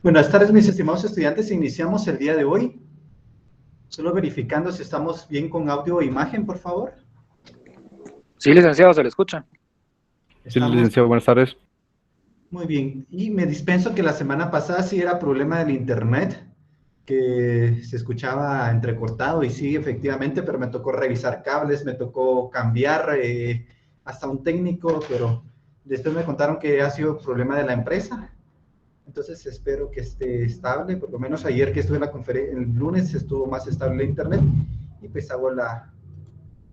Buenas tardes, mis estimados estudiantes. Iniciamos el día de hoy. Solo verificando si estamos bien con audio e imagen, por favor. Sí, licenciado, se le escucha. Sí, licenciado, buenas tardes. Muy bien. Y me dispenso que la semana pasada sí era problema del internet, que se escuchaba entrecortado y sí, efectivamente, pero me tocó revisar cables, me tocó cambiar hasta un técnico, pero después me contaron que ha sido problema de la empresa. Entonces espero que esté estable, por lo menos ayer que estuve en la conferencia, el lunes estuvo más estable el internet y pues hago la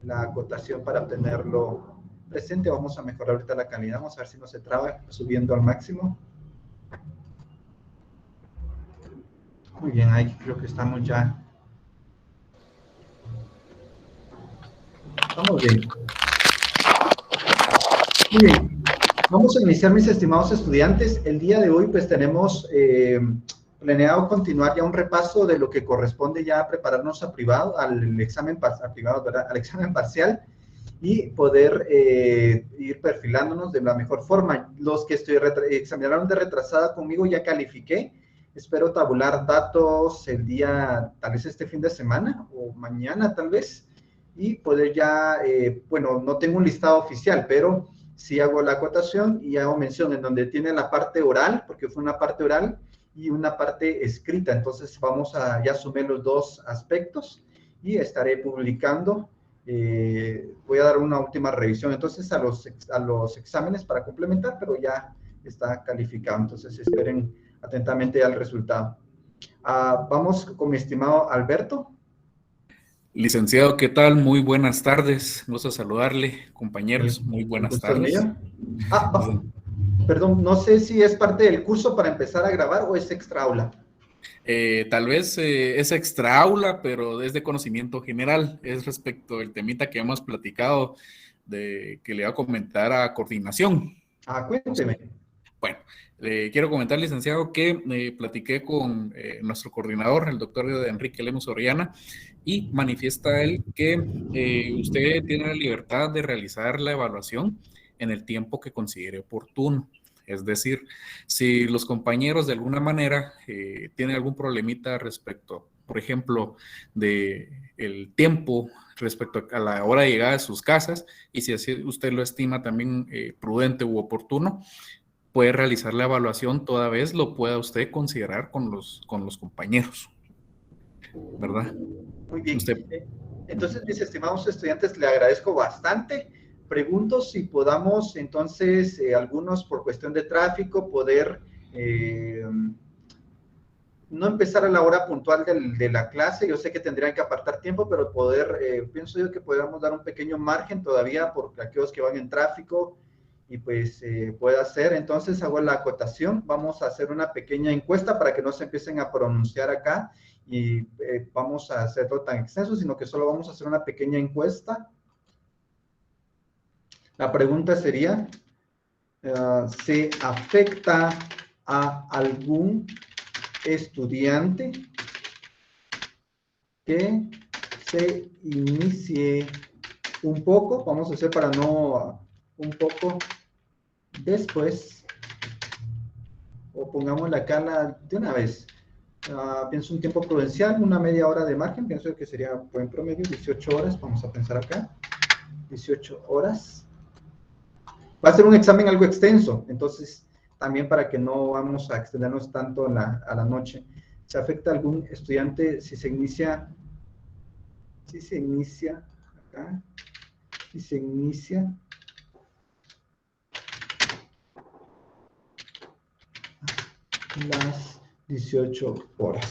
acotación para tenerlo presente. Vamos a mejorar ahorita la calidad, vamos a ver si no se traba subiendo al máximo. Muy bien, ahí creo que estamos ya. Vamos bien. Muy bien. Vamos a iniciar, mis estimados estudiantes. El día de hoy pues tenemos planeado continuar ya un repaso de lo que corresponde ya a prepararnos a privado, al examen privado, ¿verdad? Al examen parcial y poder ir perfilándonos de la mejor forma. Los que examinaron de retrasada conmigo ya califiqué. Espero tabular datos el día, tal vez este fin de semana o mañana tal vez, y poder ya, bueno, no tengo un listado oficial, pero sí hago la acotación y hago mención en donde tiene la parte oral, porque fue una parte oral y una parte escrita. Entonces vamos a ya sumar los dos aspectos y estaré publicando. Voy a dar una última revisión entonces a los exámenes para complementar, pero ya está calificado. Entonces esperen atentamente al resultado. Vamos con mi estimado Alberto. Licenciado, ¿qué tal? Muy buenas tardes. Gusto saludarle, compañeros. Muy buenas tardes. Perdón, no sé si es parte del curso para empezar a grabar o es extra aula. Tal vez es extra aula, pero es de conocimiento general. Es respecto del temita que hemos platicado, que le voy a comentar a coordinación. Cuénteme. Bueno, le quiero comentar, licenciado, que platiqué con nuestro coordinador, el doctor Enrique Lemus Orellana, y manifiesta él que usted tiene la libertad de realizar la evaluación en el tiempo que considere oportuno. Es decir, si los compañeros de alguna manera tienen algún problemita respecto, por ejemplo, de el tiempo respecto a la hora de llegada de sus casas, y si así usted lo estima también prudente u oportuno, puede realizar la evaluación toda vez lo pueda usted considerar con los compañeros, ¿verdad? Muy bien. Entonces, mis estimados estudiantes, le agradezco bastante. Pregunto si podamos, entonces, algunos por cuestión de tráfico, poder no empezar a la hora puntual de la clase. Yo sé que tendrían que apartar tiempo, pero poder, pienso yo que podamos dar un pequeño margen todavía por aquellos que van en tráfico y pues pueda hacer. Entonces hago la acotación. Vamos a hacer una pequeña encuesta para que no se empiecen a pronunciar acá y vamos a hacerlo tan extenso, sino que solo vamos a hacer una pequeña encuesta. La pregunta sería, ¿se afecta a algún estudiante que se inicie un poco? Vamos a hacer para no un poco después, o pongámosle acá de una vez. Pienso un tiempo prudencial, una media hora de margen, pienso que sería buen promedio, 18 horas, vamos a pensar acá, 18 horas. Va a ser un examen algo extenso, entonces también para que no vamos a extendernos tanto a la noche. ¿Se afecta a algún estudiante si se inicia acá, si se inicia las 18 horas?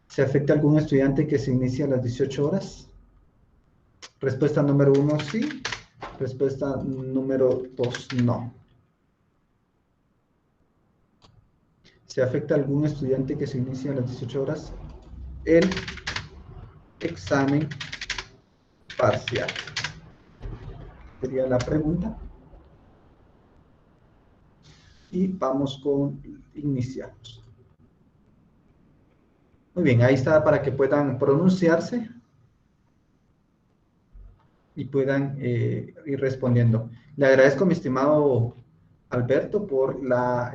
¿Se afecta a algún estudiante que se inicia a las 18 horas? Respuesta número 1, sí. Respuesta número 2, no. ¿Se afecta a algún estudiante que se inicia a las 18 horas? El examen parcial. Sería la pregunta. Y vamos con iniciamos. Muy bien, ahí está para que puedan pronunciarse y puedan ir respondiendo. Le agradezco, mi estimado Alberto, por la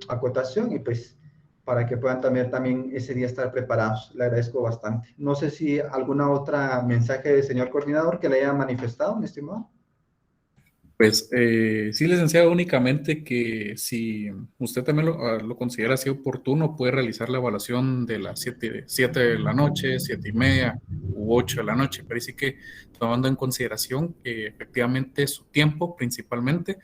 acotación y pues para que puedan también ese día estar preparados. Le agradezco bastante. No sé si alguna otra mensaje del señor coordinador que le haya manifestado, mi estimado. Pues sí, licenciado, únicamente que si usted también lo considera así oportuno, puede realizar la evaluación de las 7 de la noche, 7:30 u 8 de la noche, pero sí que tomando en consideración efectivamente su tiempo principalmente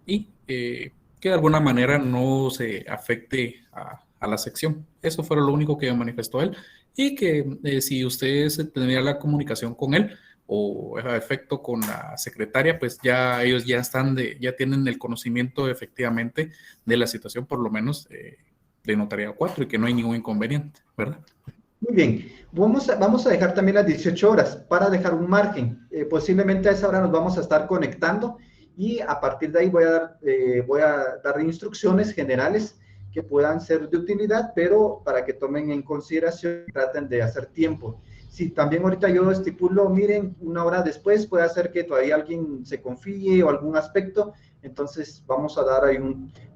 y que de alguna manera no se afecte a la sección. Eso fue lo único que manifestó él y que si ustedes tendrían la comunicación con él, o a efecto con la secretaria, pues ya ellos ya tienen el conocimiento efectivamente de la situación, por lo menos de notariado 4 y que no hay ningún inconveniente, ¿verdad? Muy bien, vamos a dejar también las 18 horas para dejar un margen. Posiblemente a esa hora nos vamos a estar conectando y a partir de ahí voy a dar instrucciones generales que puedan ser de utilidad, pero para que tomen en consideración, traten de hacer tiempo. Si también ahorita yo estipulo, miren, una hora después puede hacer que todavía alguien se confíe o algún aspecto, entonces vamos a dar ahí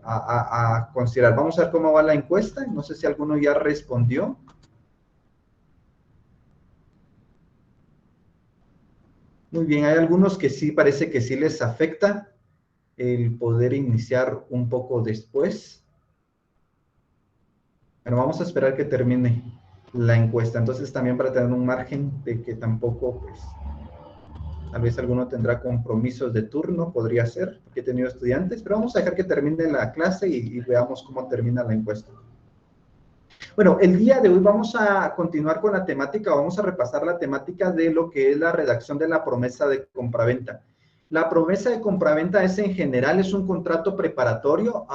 a considerar. Vamos a ver cómo va la encuesta, no sé si alguno ya respondió. Muy bien, hay algunos que sí parece que sí les afecta el poder iniciar un poco después. Bueno, vamos a esperar que termine la encuesta. Entonces también para tener un margen de que tampoco, pues, tal vez alguno tendrá compromisos de turno, podría ser, porque he tenido estudiantes, pero vamos a dejar que termine la clase y veamos cómo termina la encuesta. Bueno, el día de hoy vamos a continuar con la temática, vamos a repasar la temática de lo que es la redacción de la promesa de compraventa. La promesa de compraventa es en general, es un contrato preparatorio,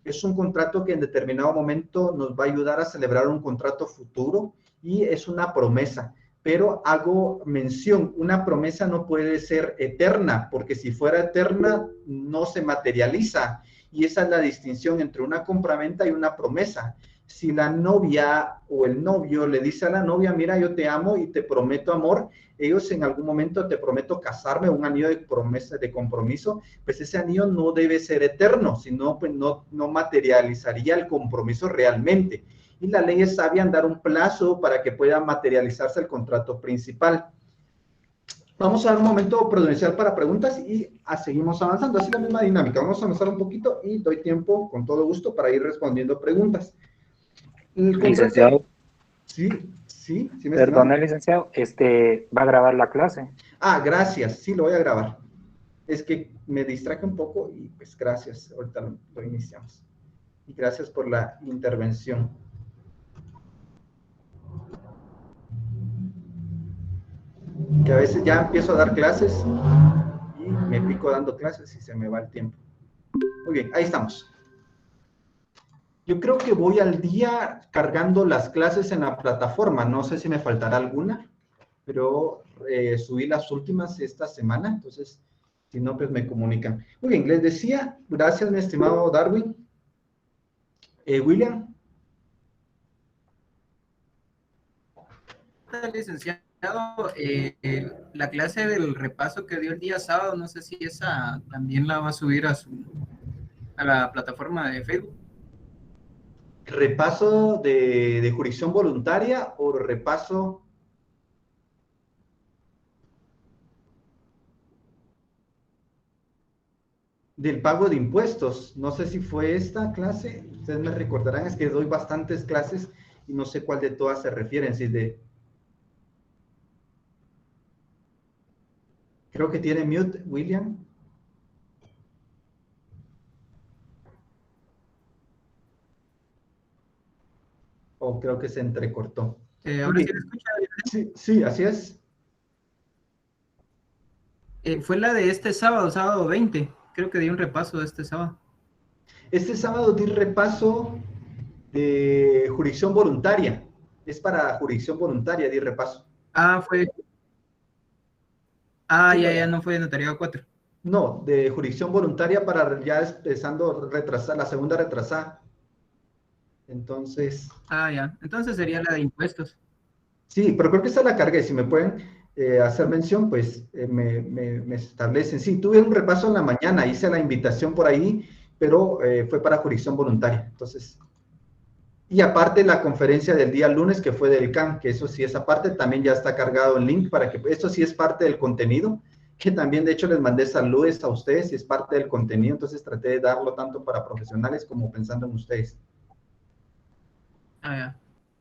es un contrato que en determinado momento nos va a ayudar a celebrar un contrato futuro y es una promesa. Pero hago mención, una promesa no puede ser eterna, porque si fuera eterna no se materializa. Y esa es la distinción entre una compraventa y una promesa. Si la novia o el novio le dice a la novia, mira, yo te amo y te prometo amor, ellos en algún momento te prometo casarme, un anillo de promesa, de compromiso, pues ese anillo no debe ser eterno, sino pues no materializaría el compromiso realmente. Y la ley es sabia en dar un plazo para que pueda materializarse el contrato principal. Vamos a dar un momento prudencial para preguntas y seguimos avanzando. Así la misma dinámica. Vamos a avanzar un poquito y doy tiempo con todo gusto para ir respondiendo preguntas. Licenciado. Sí, me Perdón, licenciado, va a grabar la clase. Gracias, sí, lo voy a grabar. Es que me distraje un poco y pues gracias, ahorita lo iniciamos. Y gracias por la intervención. Que a veces ya empiezo a dar clases y me pico dando clases y se me va el tiempo. Muy bien, ahí estamos. Yo creo que voy al día cargando las clases en la plataforma. No sé si me faltará alguna, pero subí las últimas esta semana, entonces, si no, pues me comunican. Muy bien, les decía, gracias, mi estimado Darwin. William. Licenciado, la clase del repaso que dio el día sábado, no sé si esa también la va a subir a la plataforma de Facebook. ¿Repaso de jurisdicción voluntaria o repaso? Del pago de impuestos? No sé si fue esta clase, ustedes me recordarán, es que doy bastantes clases y no sé cuál de todas se refieren, si de... Creo que tiene mute, William. O creo que se entrecortó. ¿Ahora sí me escucha? Sí, así es. Fue la de este sábado, sábado 20. Creo que di un repaso de este sábado. Este sábado di repaso de jurisdicción voluntaria. Es para jurisdicción voluntaria, di repaso. Fue... Sí, ya no fue de notariado 4. No, de jurisdicción voluntaria para ya empezando retrasar, la segunda retrasada. Entonces... ya. Entonces sería la de impuestos. Sí, pero creo que esta la cargué. Si me pueden hacer mención, pues me establecen. Sí, tuve un repaso en la mañana, hice la invitación por ahí, pero fue para jurisdicción voluntaria. Entonces, y aparte la conferencia del día lunes que fue del CAN, que eso sí, esa parte también ya está cargado el link para que, esto sí es parte del contenido, que también de hecho les mandé saludos a ustedes y es parte del contenido, entonces traté de darlo tanto para profesionales como pensando en ustedes. Ya.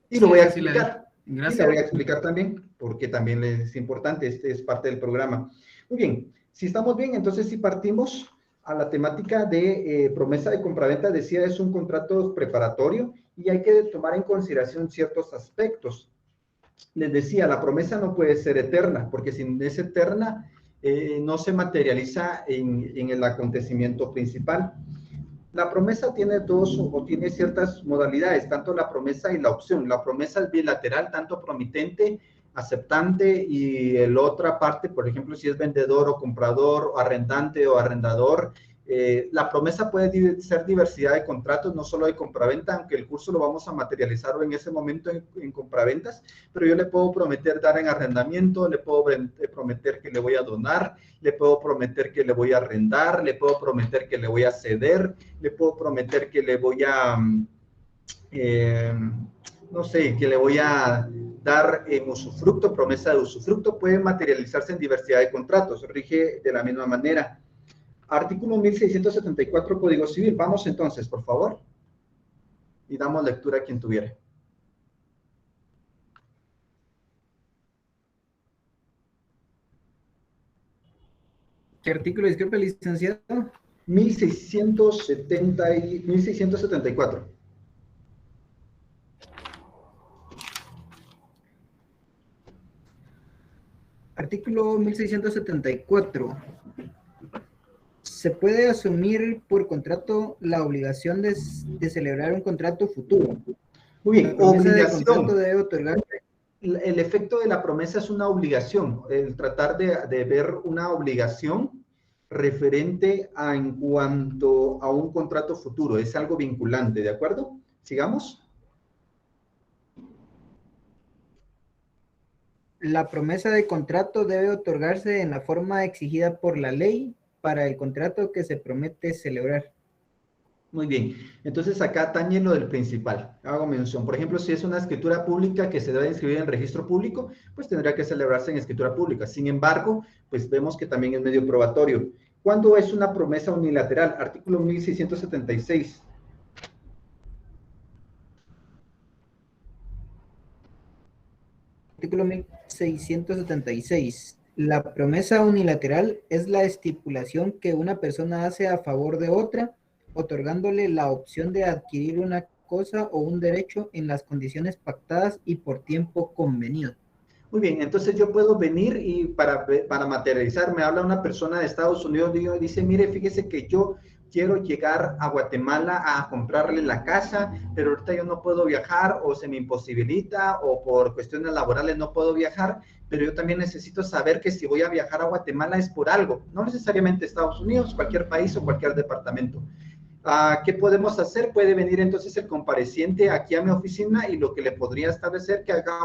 Y lo Sí, voy a sí, explicar. Gracias. Y la voy a explicar también, porque también es importante, este es parte del programa. Muy bien, si estamos bien, entonces si partimos a la temática de promesa de compraventa, decía, es un contrato preparatorio y hay que tomar en consideración ciertos aspectos. Les decía, la promesa no puede ser eterna, porque si es eterna, no se materializa en el acontecimiento principal. La promesa tiene tiene ciertas modalidades, tanto la promesa y la opción. La promesa es bilateral, tanto promitente, aceptante, y la otra parte, por ejemplo, si es vendedor o comprador, o arrendante o arrendador. La promesa puede ser diversidad de contratos, no solo de compraventa, aunque el curso lo vamos a materializar en ese momento en compraventas, pero yo le puedo prometer dar en arrendamiento, le puedo prometer que le voy a donar, le puedo prometer que le voy a arrendar, le puedo prometer que le voy a ceder, le puedo prometer que le voy a, no sé, que le voy a dar en usufructo, promesa de usufructo, puede materializarse en diversidad de contratos, rige de la misma manera. Artículo 1674, Código Civil. Vamos entonces, por favor, y damos lectura a quien tuviera. ¿Qué artículo, disculpe, licenciado? 1674. Artículo 1674. Se puede asumir por contrato la obligación de celebrar un contrato futuro. Muy bien, La promesa de obligación. contrato debe otorgarse. El efecto de la promesa es una obligación, el tratar de ver una obligación referente en cuanto a un contrato futuro, es algo vinculante, ¿de acuerdo? Sigamos. La promesa de contrato debe otorgarse en la forma exigida por la ley para el contrato que se promete celebrar. Muy bien, entonces acá atañe lo del principal, hago mención, por ejemplo, si es una escritura pública que se debe inscribir en registro público, pues tendrá que celebrarse en escritura pública. Sin embargo, pues vemos que también es medio probatorio. ¿Cuándo es una promesa unilateral? Artículo 1676. Artículo 1676. La promesa unilateral es la estipulación que una persona hace a favor de otra, otorgándole la opción de adquirir una cosa o un derecho en las condiciones pactadas y por tiempo convenido. Muy bien, entonces yo puedo venir y para materializar, me habla una persona de Estados Unidos y dice, mire, fíjese que yo quiero llegar a Guatemala a comprarle la casa, pero ahorita yo no puedo viajar o se me imposibilita o por cuestiones laborales no puedo viajar, pero yo también necesito saber que si voy a viajar a Guatemala es por algo, no necesariamente Estados Unidos, cualquier país o cualquier departamento. ¿Qué podemos hacer? Puede venir entonces el compareciente aquí a mi oficina y lo que le podría establecer que haga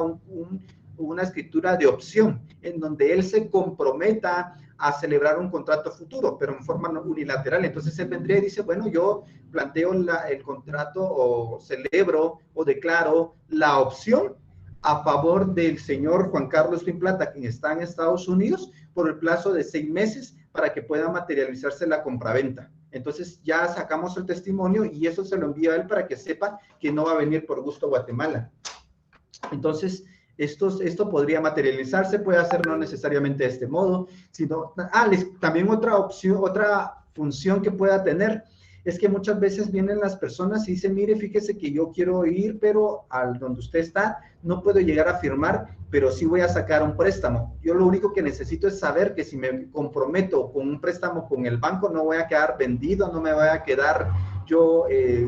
una escritura de opción en donde él se comprometa a celebrar un contrato futuro, pero en forma unilateral. Entonces él vendría y dice, bueno, yo planteo el contrato o celebro o declaro la opción a favor del señor Juan Carlos Finplata, quien está en Estados Unidos, por el plazo de 6 meses para que pueda materializarse la compraventa. Entonces ya sacamos el testimonio y eso se lo envía a él para que sepa que no va a venir por gusto a Guatemala. Entonces, esto podría materializarse, puede hacer no necesariamente de este modo, sino, también otra opción, otra función que pueda tener, es que muchas veces vienen las personas y dicen, mire, fíjese que yo quiero ir, pero al donde usted está, no puedo llegar a firmar, pero sí voy a sacar un préstamo. Yo lo único que necesito es saber que si me comprometo con un préstamo con el banco, no voy a quedar vendido, no me voy a quedar yo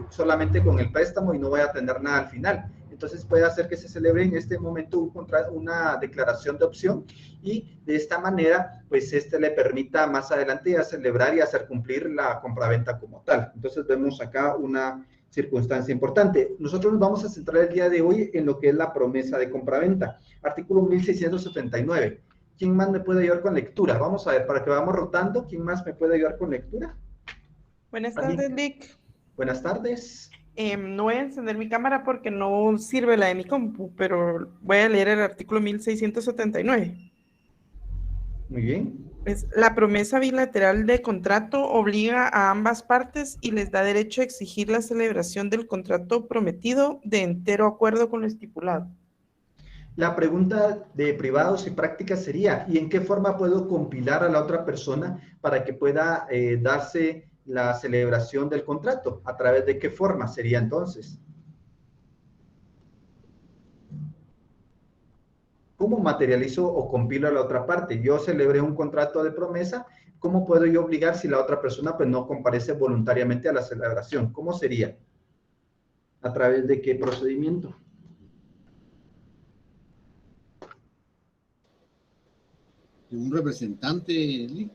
solamente con el préstamo y no voy a tener nada al final. Entonces puede hacer que se celebre en este momento una declaración de opción y de esta manera, pues le permita más adelante ya celebrar y hacer cumplir la compraventa como tal. Entonces vemos acá una circunstancia importante. Nosotros nos vamos a centrar el día de hoy en lo que es la promesa de compraventa. Artículo 1679. ¿Quién más me puede ayudar con lectura? Vamos a ver, para que vamos rotando, ¿quién más me puede ayudar con lectura? Buenas Ali. tardes, Lick. Buenas tardes. No voy a encender mi cámara porque no sirve la de mi compu, pero voy a leer el artículo 1679. Muy bien. La promesa bilateral de contrato obliga a ambas partes y les da derecho a exigir la celebración del contrato prometido de entero acuerdo con lo estipulado. La pregunta de privados y prácticas sería, ¿y en qué forma puedo compilar a la otra persona para que pueda darse la celebración del contrato? ¿A través de qué forma sería entonces? ¿Cómo materializo o compilo a la otra parte? Yo celebré un contrato de promesa, ¿cómo puedo yo obligar si la otra persona pues no comparece voluntariamente a la celebración? ¿Cómo sería? ¿A través de qué procedimiento? Un representante, Lick.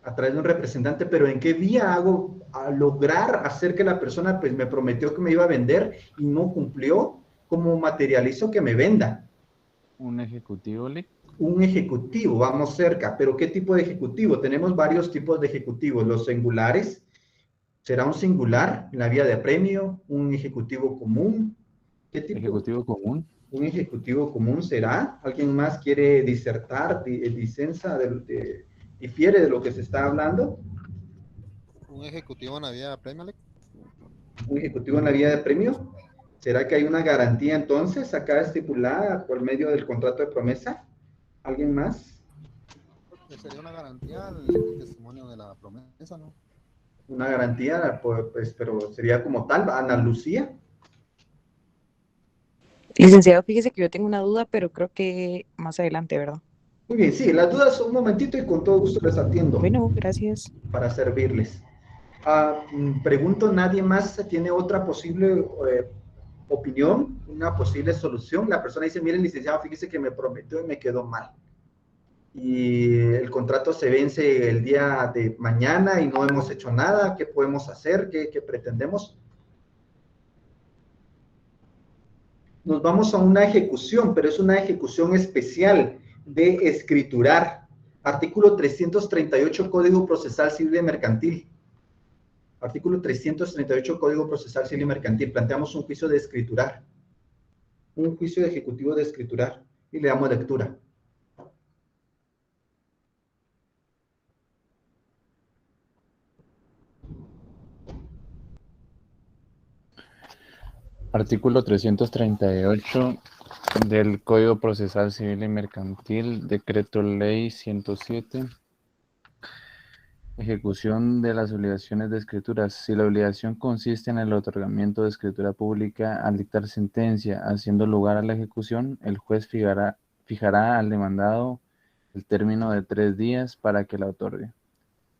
A través de un representante, pero ¿en qué vía hago a lograr hacer que la persona pues me prometió que me iba a vender y no cumplió? ¿Cómo materializo que me venda? Un ejecutivo, Lick. Un ejecutivo, vamos cerca, pero ¿qué tipo de ejecutivo? Tenemos varios tipos de ejecutivos, los singulares, ¿será un singular en la vía de apremio? ¿Un ejecutivo común? ¿Qué tipo? Ejecutivo común. ¿Un ejecutivo común será? ¿Alguien más quiere disertar, disensa, difiere de lo que se está hablando? Un ejecutivo en la vía de apremio, Lick. Un ejecutivo en la vía de apremio. ¿Será que hay una garantía entonces acá estipulada por medio del contrato de promesa? ¿Alguien más? Sería una garantía el testimonio de la promesa, ¿no? Una garantía, pues, pero sería como tal, Ana Lucía. Licenciado, fíjese que yo tengo una duda, pero creo que más adelante, ¿verdad? Muy bien, sí, las dudas un momentito y con todo gusto les atiendo. Bueno, gracias. Para servirles. Pregunto, ¿nadie más tiene otra posible opinión, una posible solución? La persona dice, miren, licenciado, fíjese que me prometió y me quedó mal. Y el contrato se vence el día de mañana y no hemos hecho nada. ¿Qué podemos hacer? ¿Qué pretendemos? Nos vamos a una ejecución, pero es una ejecución especial de escriturar. Artículo 338 Código Procesal Civil y Mercantil. Artículo 338 Código Procesal Civil y Mercantil. Planteamos un juicio de escriturar. Un juicio de ejecutivo de escriturar. Y le damos lectura. Artículo 338 del Código Procesal Civil y Mercantil, Decreto Ley 107. Ejecución de las obligaciones de escrituras. Si la obligación consiste en el otorgamiento de escritura pública al dictar sentencia, haciendo lugar a la ejecución, el juez fijará al demandado el término de 3 días para que la otorgue.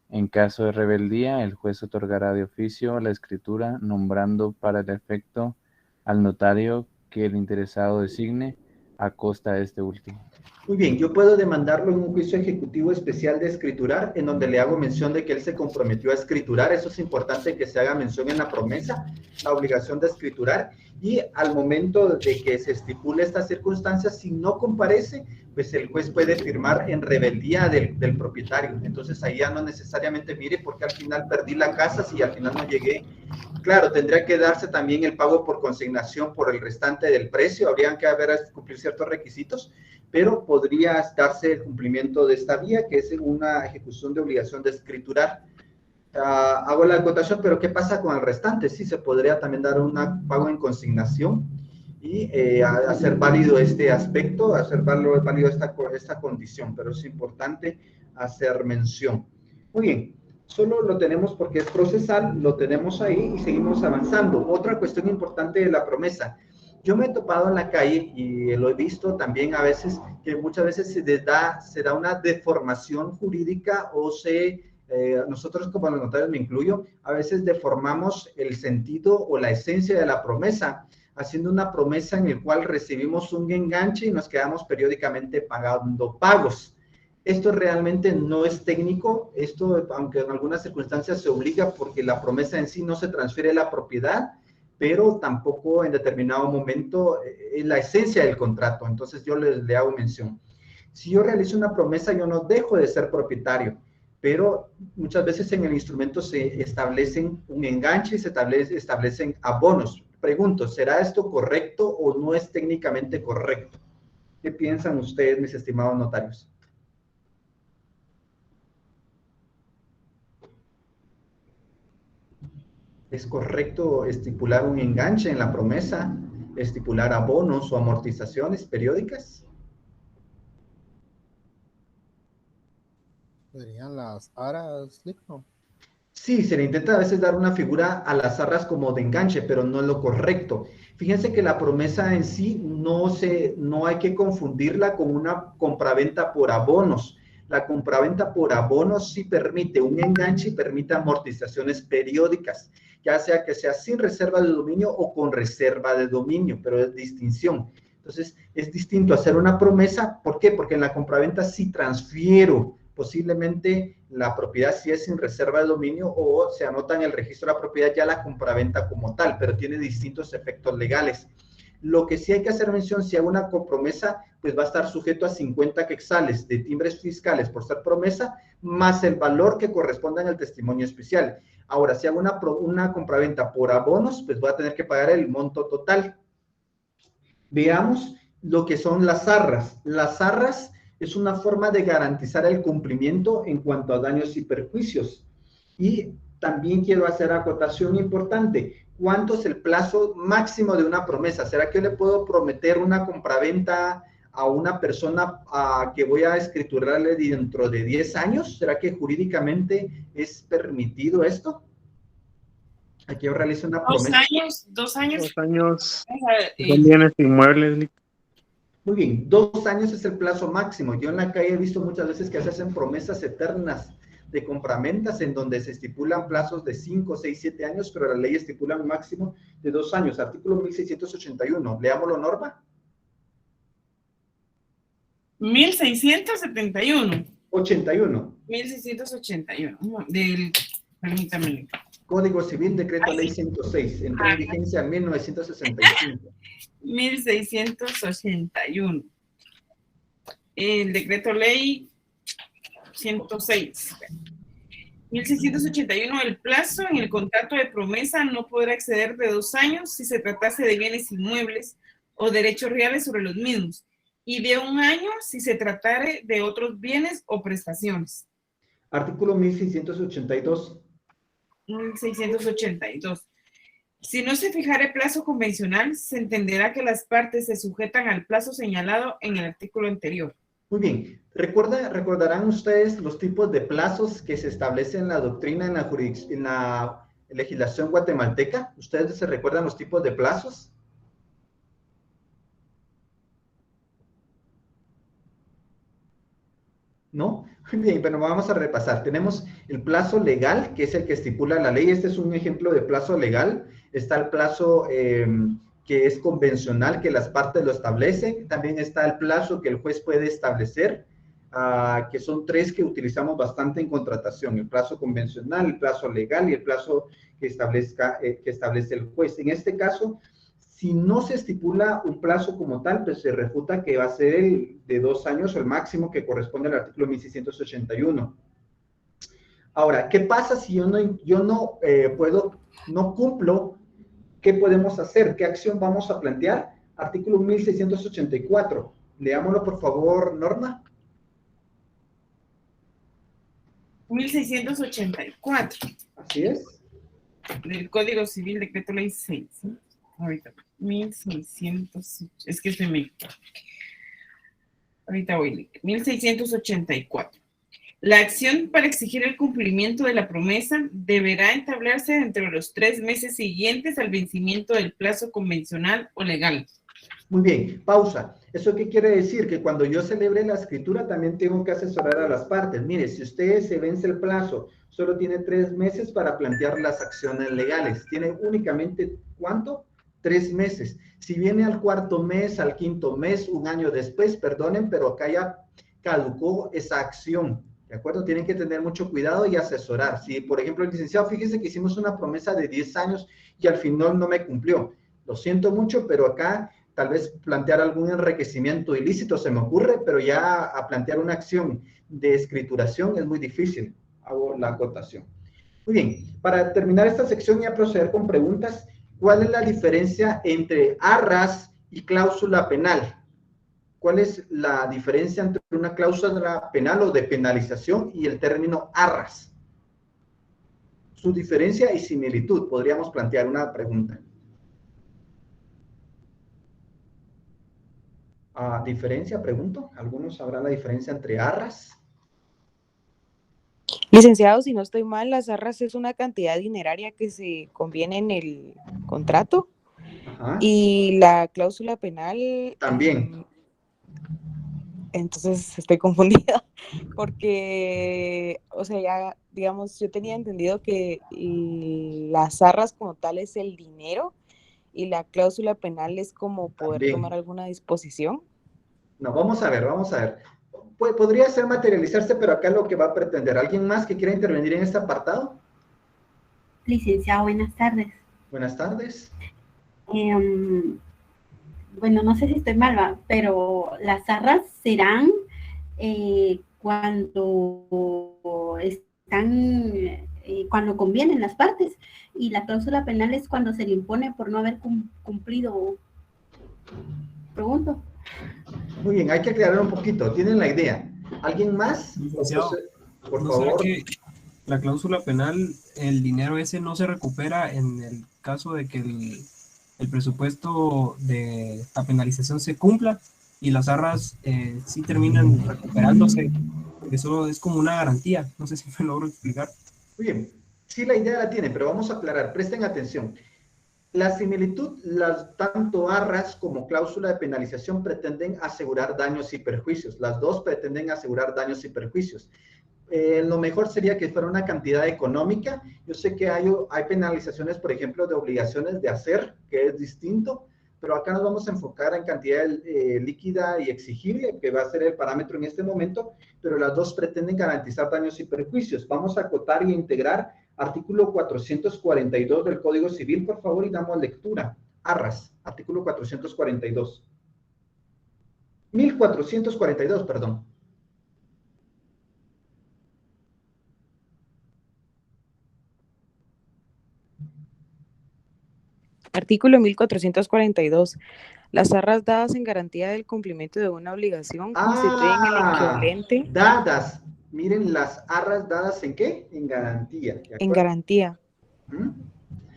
En caso de rebeldía, el juez otorgará de oficio la escritura, nombrando para el efecto al notario que el interesado designe a costa de este último. Muy bien, yo puedo demandarlo en un juicio ejecutivo especial de escriturar, en donde le hago mención de que él se comprometió a escriturar. Eso es importante que se haga mención en la promesa, la obligación de escriturar, y al momento de que se estipule estas circunstancias, si no comparece, pues el juez puede firmar en rebeldía del propietario. Entonces ahí ya no necesariamente mire porque al final perdí la casa si al final no llegué. Claro, tendría que darse también el pago por consignación por el restante del precio, habrían que cumplir ciertos requisitos, pero podría darse el cumplimiento de esta vía, que es una ejecución de obligación de escriturar. Hago la acotación, pero ¿qué pasa con el restante? Sí, se podría también dar un pago en consignación y hacer válido este aspecto, hacer válido esta condición, pero es importante hacer mención. Muy bien, solo lo tenemos porque es procesal, lo tenemos ahí y seguimos avanzando. Otra cuestión importante de la promesa. Yo me he topado en la calle y lo he visto también a veces, que muchas veces se da una deformación jurídica o nosotros como los notarios, me incluyo, a veces deformamos el sentido o la esencia de la promesa, haciendo una promesa en el cual recibimos un enganche y nos quedamos periódicamente pagando pagos. Esto realmente no es técnico, esto aunque en algunas circunstancias se obliga porque la promesa en sí no se transfiere la propiedad, pero tampoco en determinado momento es la esencia del contrato. Entonces yo le hago mención. Si yo realizo una promesa, yo no dejo de ser propietario. pero muchas veces en el instrumento se establecen un enganche y se establecen abonos. Pregunto, ¿será esto correcto o no es técnicamente correcto? ¿Qué piensan ustedes, mis estimados notarios? ¿Es correcto estipular un enganche en la promesa, estipular abonos o amortizaciones periódicas? Serían las aras, ¿no? Sí, se le intenta a veces dar una figura a las arras como de enganche, pero no es lo correcto. Fíjense que la promesa en sí no hay que confundirla con una compraventa por abonos. La compraventa por abonos sí permite un enganche y permite amortizaciones periódicas, ya sea que sea sin reserva de dominio o con reserva de dominio, pero es distinción. Entonces, es distinto hacer una promesa. ¿Por qué? Porque en la compraventa sí transfiero posiblemente la propiedad si es sin reserva de dominio o se anota en el registro de la propiedad ya la compraventa como tal, pero tiene distintos efectos legales. Lo que sí hay que hacer mención, si hago una compromesa, pues va a estar sujeto a 50 quetzales de timbres fiscales por ser promesa, más el valor que corresponda en el testimonio especial. Ahora, si hago una compraventa por abonos, pues voy a tener que pagar el monto total. Veamos lo que son las arras. Las arras es una forma de garantizar el cumplimiento en cuanto a daños y perjuicios. Y también quiero hacer acotación importante. ¿Cuánto es el plazo máximo de una promesa? ¿Será que yo le puedo prometer una compraventa a una persona que voy a escriturarle dentro de 10 años? ¿Será que jurídicamente es permitido esto? Aquí yo realizo una promesa. 2 años. 2 años. Son bienes inmuebles. Muy bien, 2 años es el plazo máximo. Yo en la calle he visto muchas veces que se hacen promesas eternas de compraventas en donde se estipulan plazos de 5, 6, 7 años, pero la ley estipula un máximo de 2 años. Artículo 1681. Leámoslo, Norma. 1671. 81. 1681. Permítame. Código Civil, Decreto Ley 106. Entró en vigencia en 1965. 1681. El Decreto Ley 106. 1681. El plazo en el contrato de promesa no podrá exceder de 2 años si se tratase de bienes inmuebles o derechos reales sobre los mismos, y de 1 año si se tratare de otros bienes o prestaciones. Artículo 1682. 1682. Si no se fijare plazo convencional, se entenderá que las partes se sujetan al plazo señalado en el artículo anterior. Muy bien. Recordarán ustedes los tipos de plazos que se establecen en la doctrina, en la legislación guatemalteca. ¿Ustedes se recuerdan los tipos de plazos? ¿No? Bien, pero vamos a repasar. Tenemos el plazo legal, que es el que estipula la ley. Este es un ejemplo de plazo legal. Está el plazo que es convencional, que las partes lo establecen. También está el plazo que el juez puede establecer, que son 3 que utilizamos bastante en contratación. El plazo convencional, el plazo legal y el plazo que establece el juez. En este caso, si no se estipula un plazo como tal, pues se refuta que va a ser el de 2 años o el máximo que corresponde al artículo 1681. Ahora, ¿qué pasa si yo no cumplo? ¿Qué podemos hacer? ¿Qué acción vamos a plantear? Artículo 1684. Leámoslo, por favor, Norma. 1684. Así es. Del Código Civil, Decreto Ley 6. ¿Sí? Ahorita. 1600. Es que se me... Ahorita voy. 1684. La acción para exigir el cumplimiento de la promesa deberá entablarse dentro de los 3 meses siguientes al vencimiento del plazo convencional o legal. Muy bien, pausa. ¿Eso qué quiere decir? Que cuando yo celebre la escritura también tengo que asesorar a las partes. Mire, si usted se vence el plazo, solo tiene 3 meses para plantear las acciones legales. Tiene únicamente, ¿cuánto? 3 meses. Si viene al 4º mes, al 5º mes, 1 año después, perdonen, pero acá ya caducó esa acción. ¿De acuerdo? Tienen que tener mucho cuidado y asesorar. Si, por ejemplo, el licenciado, fíjese que hicimos una promesa de 10 años y al final no me cumplió. Lo siento mucho, pero acá tal vez plantear algún enriquecimiento ilícito se me ocurre, pero ya a plantear una acción de escrituración es muy difícil. hago la acotación. Muy bien, para terminar esta sección y a proceder con preguntas, ¿cuál es la diferencia entre arras y cláusula penal? ¿Cuál es la diferencia entre una cláusula penal o de penalización y el término arras? Su diferencia y similitud, podríamos plantear una pregunta. ¿Diferencia? Pregunto. ¿Algunos sabrán la diferencia entre arras? Licenciado, si no estoy mal, las arras es una cantidad dineraria que se conviene en el contrato. Ajá. Y la cláusula penal... También. Entonces estoy confundida porque, o sea, ya, digamos, yo tenía entendido que las arras como tal es el dinero y la cláusula penal es como poder También. tomar alguna disposición. No, vamos a ver, vamos a ver. Podría ser materializarse, pero acá lo que va a pretender. ¿Alguien más que quiera intervenir en este apartado? Licenciado, buenas tardes. Buenas tardes. Bueno, no sé si estoy mal, pero las arras serán cuando están, cuando convienen las partes, y la cláusula penal es cuando se le impone por no haber cumplido. Pregunto. Muy bien, hay que aclarar un poquito. ¿Tienen la idea? ¿Alguien más? Licenciado, por ¿no favor. será que la cláusula penal, el dinero ese no se recupera en el caso de que el presupuesto de la penalización se cumpla y las arras sí terminan recuperándose? Eso es como una garantía. No sé si me logro explicar. Muy bien, sí, la idea la tienen, pero vamos a aclarar. Presten atención. La similitud, tanto arras como cláusula de penalización pretenden asegurar daños y perjuicios. Las dos pretenden asegurar daños y perjuicios. Lo mejor sería que fuera una cantidad económica. Yo sé que hay penalizaciones, por ejemplo, de obligaciones de hacer, que es distinto, pero acá nos vamos a enfocar en cantidad líquida y exigible, que va a ser el parámetro en este momento, pero las dos pretenden garantizar daños y perjuicios. Vamos a acotar y integrar artículo 442 del Código Civil, por favor, y damos lectura. Arras, artículo 442. 1442, perdón. Artículo 1442. Las arras dadas en garantía del cumplimiento de una obligación constituyen el equivalente... Dadas. Miren, las arras dadas ¿en qué? En garantía. En garantía.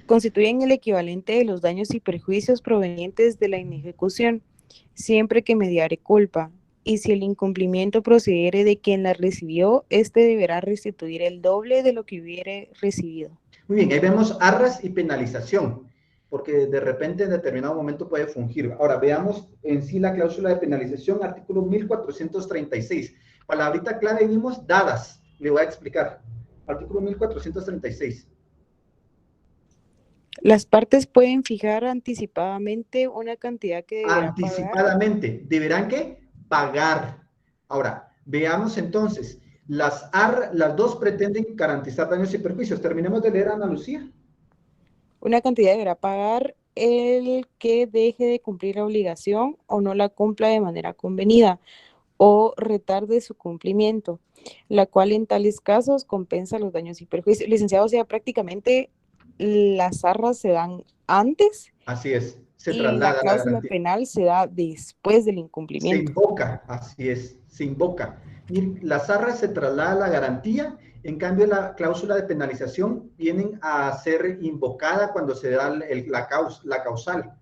Constituyen el equivalente de los daños y perjuicios provenientes de la inejecución, siempre que mediare culpa, y si el incumplimiento procediere de quien la recibió, éste deberá restituir el doble de lo que hubiere recibido. Muy bien, ahí vemos arras y penalización, porque de repente en determinado momento puede fungir. Ahora, veamos en sí la cláusula de penalización, artículo 1436. Palabrita clave vimos dadas, le voy a explicar. Artículo 1436. Las partes pueden fijar anticipadamente una cantidad que deberán anticipadamente, pagar. ¿deberán qué? Pagar. Ahora, veamos entonces, las dos pretenden garantizar daños y perjuicios. Terminemos de leer, Ana Lucía. Una cantidad deberá pagar el que deje de cumplir la obligación o no la cumpla de manera convenida o retarde su cumplimiento, la cual en tales casos compensa los daños y perjuicios. Licenciado, o sea, prácticamente las arras se dan antes. Así es, se y traslada la cláusula penal se da después del incumplimiento. Se invoca, así es, se invoca. Y las arras se traslada a la garantía, en cambio la cláusula de penalización vienen a ser invocada cuando se da la causal.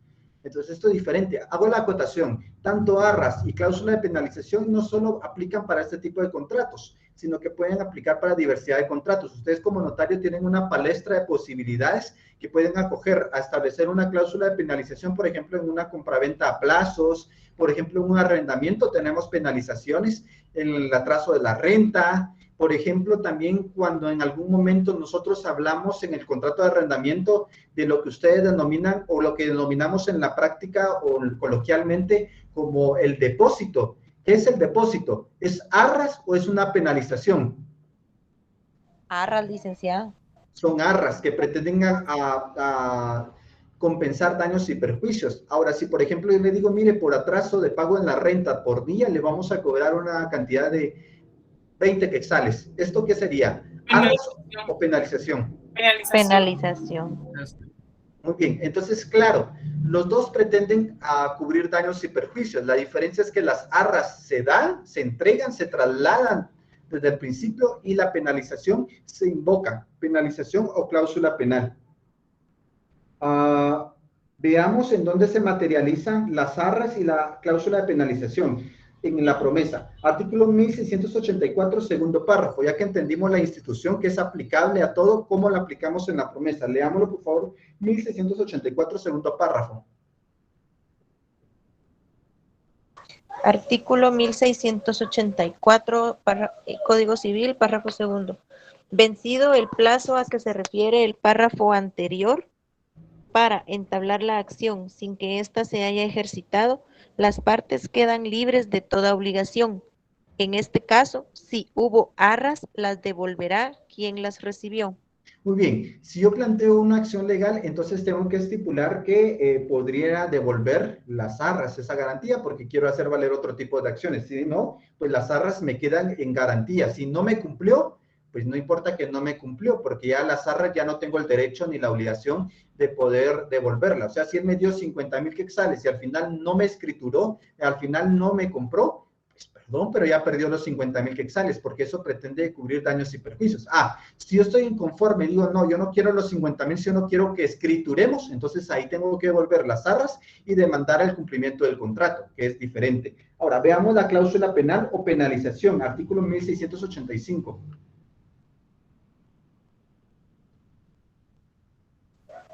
Entonces esto es diferente. Hago la acotación. Tanto arras y cláusula de penalización no solo aplican para este tipo de contratos, sino que pueden aplicar para diversidad de contratos. Ustedes como notario tienen una palestra de posibilidades que pueden acoger a establecer una cláusula de penalización, por ejemplo, en una compraventa a plazos, por ejemplo, en un arrendamiento tenemos penalizaciones, en el atraso de la renta, por ejemplo, también cuando en algún momento nosotros hablamos en el contrato de arrendamiento de lo que ustedes denominan o lo que denominamos en la práctica o coloquialmente como el depósito. ¿Qué es el depósito? ¿Es arras o es una penalización? Arras, licenciado. Son arras que pretenden a compensar daños y perjuicios. Ahora, si por ejemplo yo le digo, mire, por atraso de pago en la renta por día le vamos a cobrar una cantidad de 20 quetzales. ¿Esto qué sería? ¿Arras o penalización? Penalización. Muy bien, entonces, claro, los dos pretenden cubrir daños y perjuicios. La diferencia es que las arras se dan, se entregan, se trasladan desde el principio y la penalización se invoca, penalización o cláusula penal. Veamos en dónde se materializan las arras y la cláusula de penalización. En la promesa, artículo 1684, segundo párrafo, ya que entendimos la institución que es aplicable a todo, ¿cómo la aplicamos en la promesa? Leámoslo, por favor, 1684, segundo párrafo. Artículo 1684, Código Civil, párrafo segundo. Vencido el plazo a que se refiere el párrafo anterior para entablar la acción sin que ésta se haya ejercitado, las partes quedan libres de toda obligación. En este caso, si hubo arras, las devolverá quien las recibió. Muy bien, si yo planteo una acción legal, entonces tengo que estipular que podría devolver las arras, esa garantía, porque quiero hacer valer otro tipo de acciones. Si no, pues las arras me quedan en garantía. Si no me cumplió, pues no importa que no me cumplió, porque ya las arras ya no tengo el derecho ni la obligación de poder devolverla. O sea, si él me dio 50,000 quetzales y al final no me escrituró, al final no me compró, pues perdón, pero ya perdió los 50,000 quetzales, porque eso pretende cubrir daños y perjuicios. Si yo estoy inconforme, digo, no, yo no quiero los 50,000, si yo no quiero que escrituremos, entonces ahí tengo que devolver las arras y demandar el cumplimiento del contrato, que es diferente. Ahora, veamos la cláusula penal o penalización, artículo 1685.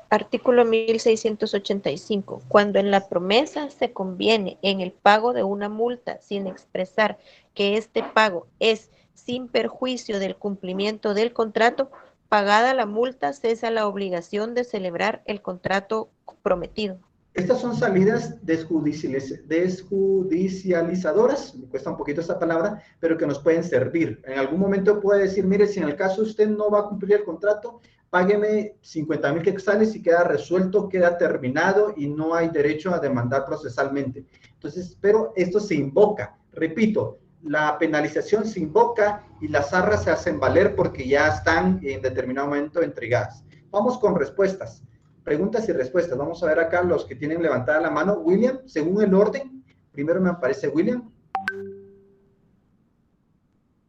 Artículo 1685. Cuando en la promesa se conviene en el pago de una multa sin expresar que este pago es sin perjuicio del cumplimiento del contrato, pagada la multa cesa la obligación de celebrar el contrato prometido. Estas son salidas desjudicializadoras, me cuesta un poquito esta palabra, pero que nos pueden servir. En algún momento puede decir, mire, si en el caso usted no va a cumplir el contrato, págueme 50,000 quetzales y queda resuelto, queda terminado y no hay derecho a demandar procesalmente. Entonces, pero esto se invoca, repito, la penalización se invoca y las arras se hacen valer porque ya están en determinado momento entregadas. Vamos con respuestas, preguntas y respuestas. Vamos a ver acá los que tienen levantada la mano. William, según el orden, primero me aparece William.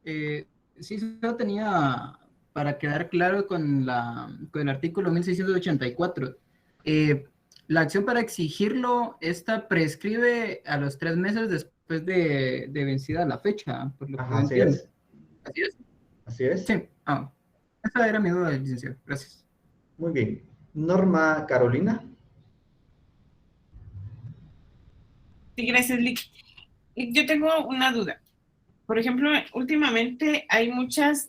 Sí, solo tenía... para quedar claro con el artículo 1684, la acción para exigirlo, esta prescribe a los 3 meses después de vencida la fecha, por lo que Ajá, entiendo. es. ¿Así es? Así es. Sí. Esa era mi duda, licenciado. Gracias. Muy bien. Norma Carolina. Sí, gracias, Lick. Yo tengo una duda. Por ejemplo, últimamente hay muchas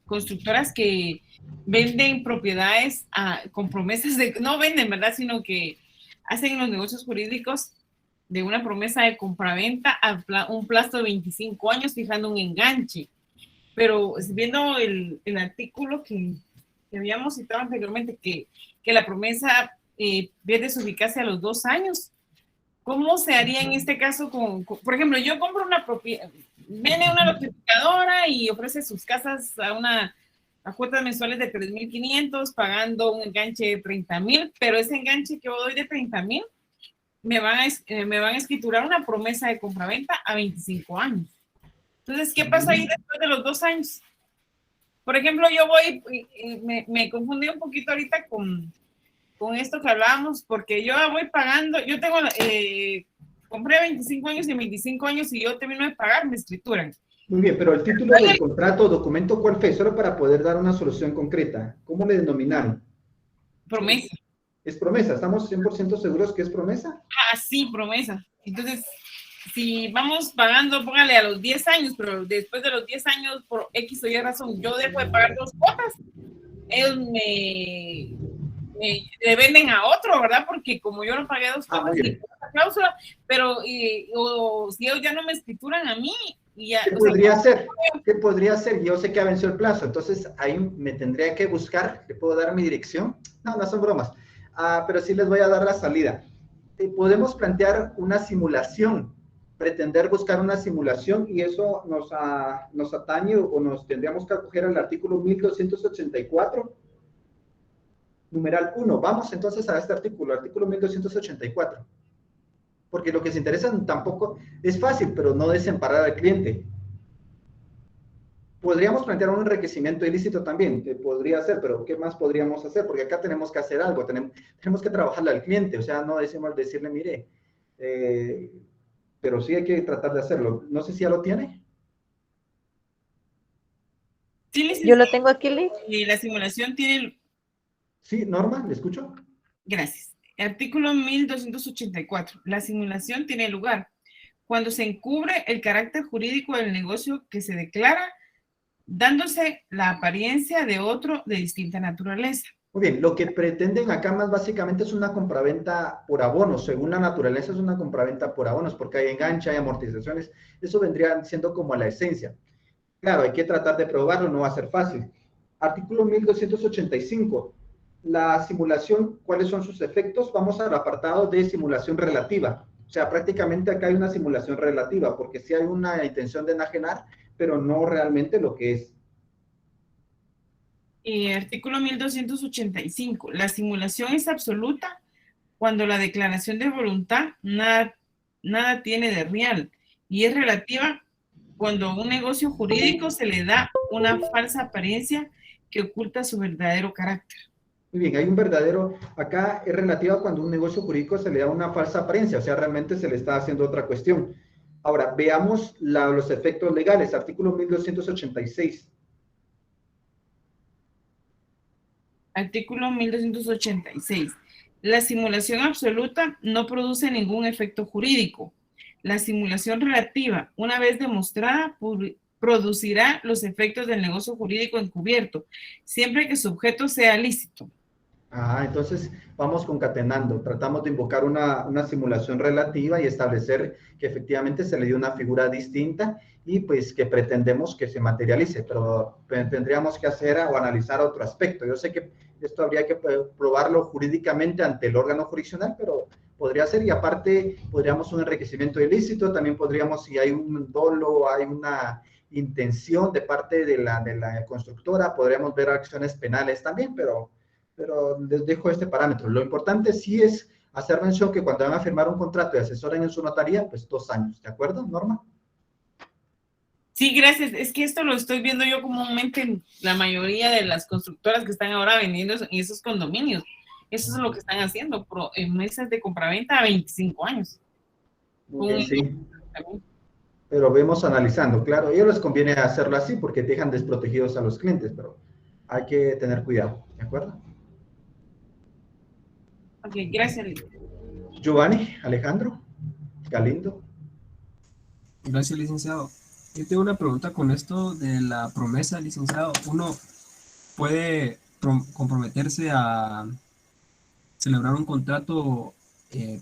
constructoras que venden propiedades con promesas de, no venden, ¿verdad? Sino que hacen los negocios jurídicos de una promesa de compraventa a un plazo de 25 años fijando un enganche. Pero viendo el artículo que habíamos citado anteriormente, que la promesa pierde su eficacia a los 2 años, ¿cómo se haría en este caso por ejemplo, yo compro una propiedad, viene una notificadora y ofrece sus casas a cuotas mensuales de 3,500, pagando un enganche de 30,000, pero ese enganche que yo doy de 30,000, me van a escriturar una promesa de compraventa a 25 años. Entonces, ¿qué pasa ahí después de los 2 años? Por ejemplo, yo me confundí un poquito ahorita con esto que hablábamos, porque yo voy pagando, yo tengo, compré 25 años y 25 años y yo termino de pagar, me escrituran. Muy bien, pero el título del contrato o documento, ¿cuál fue? Solo para poder dar una solución concreta. ¿Cómo le denominaron? Promesa. ¿Es promesa? ¿Estamos 100% seguros que es promesa? Sí, promesa. Entonces, si vamos pagando, póngale a los 10 años, pero después de los 10 años, por X o Y razón, yo dejo de pagar 2 cuotas, ellos le venden a otro, ¿verdad? Porque como yo no pagué 2 cuotas, esa cláusula, pero o si ellos ya no me escrituran a mí, y ya, ¿Qué podría ser? Yo sé que ha vencido el plazo, entonces ahí me tendría que buscar, ¿le puedo dar mi dirección? No son bromas, pero sí les voy a dar la salida. Podemos plantear una simulación pretender buscar una simulación y eso nos atañe o nos tendríamos que acoger al artículo 1284, numeral 1. Vamos entonces a este artículo 1284. Porque lo que se interesa tampoco es fácil, pero no desemparar al cliente. Podríamos plantear un enriquecimiento ilícito también, que podría ser, pero ¿qué más podríamos hacer? Porque acá tenemos que hacer algo, tenemos que trabajarle al cliente, o sea, no decimos decirle, mire, pero sí hay que tratar de hacerlo. No sé si ya lo tiene. Sí, yo lo tengo aquí, Liz. Y la simulación tiene... Sí, Norma, ¿le escucho? Gracias. Artículo 1284. La simulación tiene lugar cuando se encubre el carácter jurídico del negocio que se declara, dándose la apariencia de otro de distinta naturaleza. Muy bien, lo que pretenden acá más básicamente es una compraventa por abonos. Según la naturaleza es una compraventa por abonos, porque hay enganche, hay amortizaciones. Eso vendría siendo como la esencia. Claro, hay que tratar de probarlo, no va a ser fácil. Artículo 1285. La simulación, ¿cuáles son sus efectos? Vamos al apartado de simulación relativa. O sea, prácticamente acá hay una simulación relativa, porque sí hay una intención de enajenar, pero no realmente lo que es. Artículo 1285. La simulación es absoluta cuando la declaración de voluntad nada tiene de real y es relativa cuando a un negocio jurídico se le da una falsa apariencia que oculta su verdadero carácter. Muy bien, hay un verdadero, acá es relativa cuando un negocio jurídico se le da una falsa apariencia, o sea, realmente se le está haciendo otra cuestión. Ahora, veamos los efectos legales, artículo 1286. Artículo 1286. La simulación absoluta no produce ningún efecto jurídico. La simulación relativa, una vez demostrada, producirá los efectos del negocio jurídico encubierto, siempre que su objeto sea lícito. Entonces vamos concatenando, tratamos de invocar una simulación relativa y establecer que efectivamente se le dio una figura distinta y pues que pretendemos que se materialice, pero tendríamos que hacer o analizar otro aspecto. Yo sé que esto habría que probarlo jurídicamente ante el órgano jurisdiccional, pero podría ser, y aparte podríamos un enriquecimiento ilícito, también podríamos, si hay un dolo, hay una intención de parte de la constructora, podríamos ver acciones penales también, pero les dejo este parámetro. Lo importante sí es hacer mención que cuando van a firmar un contrato y asesoren en su notaría, pues 2 años, ¿de acuerdo, Norma? Sí, gracias. Es que esto lo estoy viendo yo comúnmente en la mayoría de las constructoras que están ahora vendiendo en esos condominios. Eso es lo que están haciendo, en meses de compraventa a 25 años. Sí. Pero vemos analizando, claro, a ellos les conviene hacerlo así porque dejan desprotegidos a los clientes, pero hay que tener cuidado, ¿de acuerdo? Ok, gracias. Giovanni, Alejandro, Galindo. Gracias, licenciado. Yo tengo una pregunta con esto de la promesa, licenciado. ¿Uno puede comprometerse a celebrar un contrato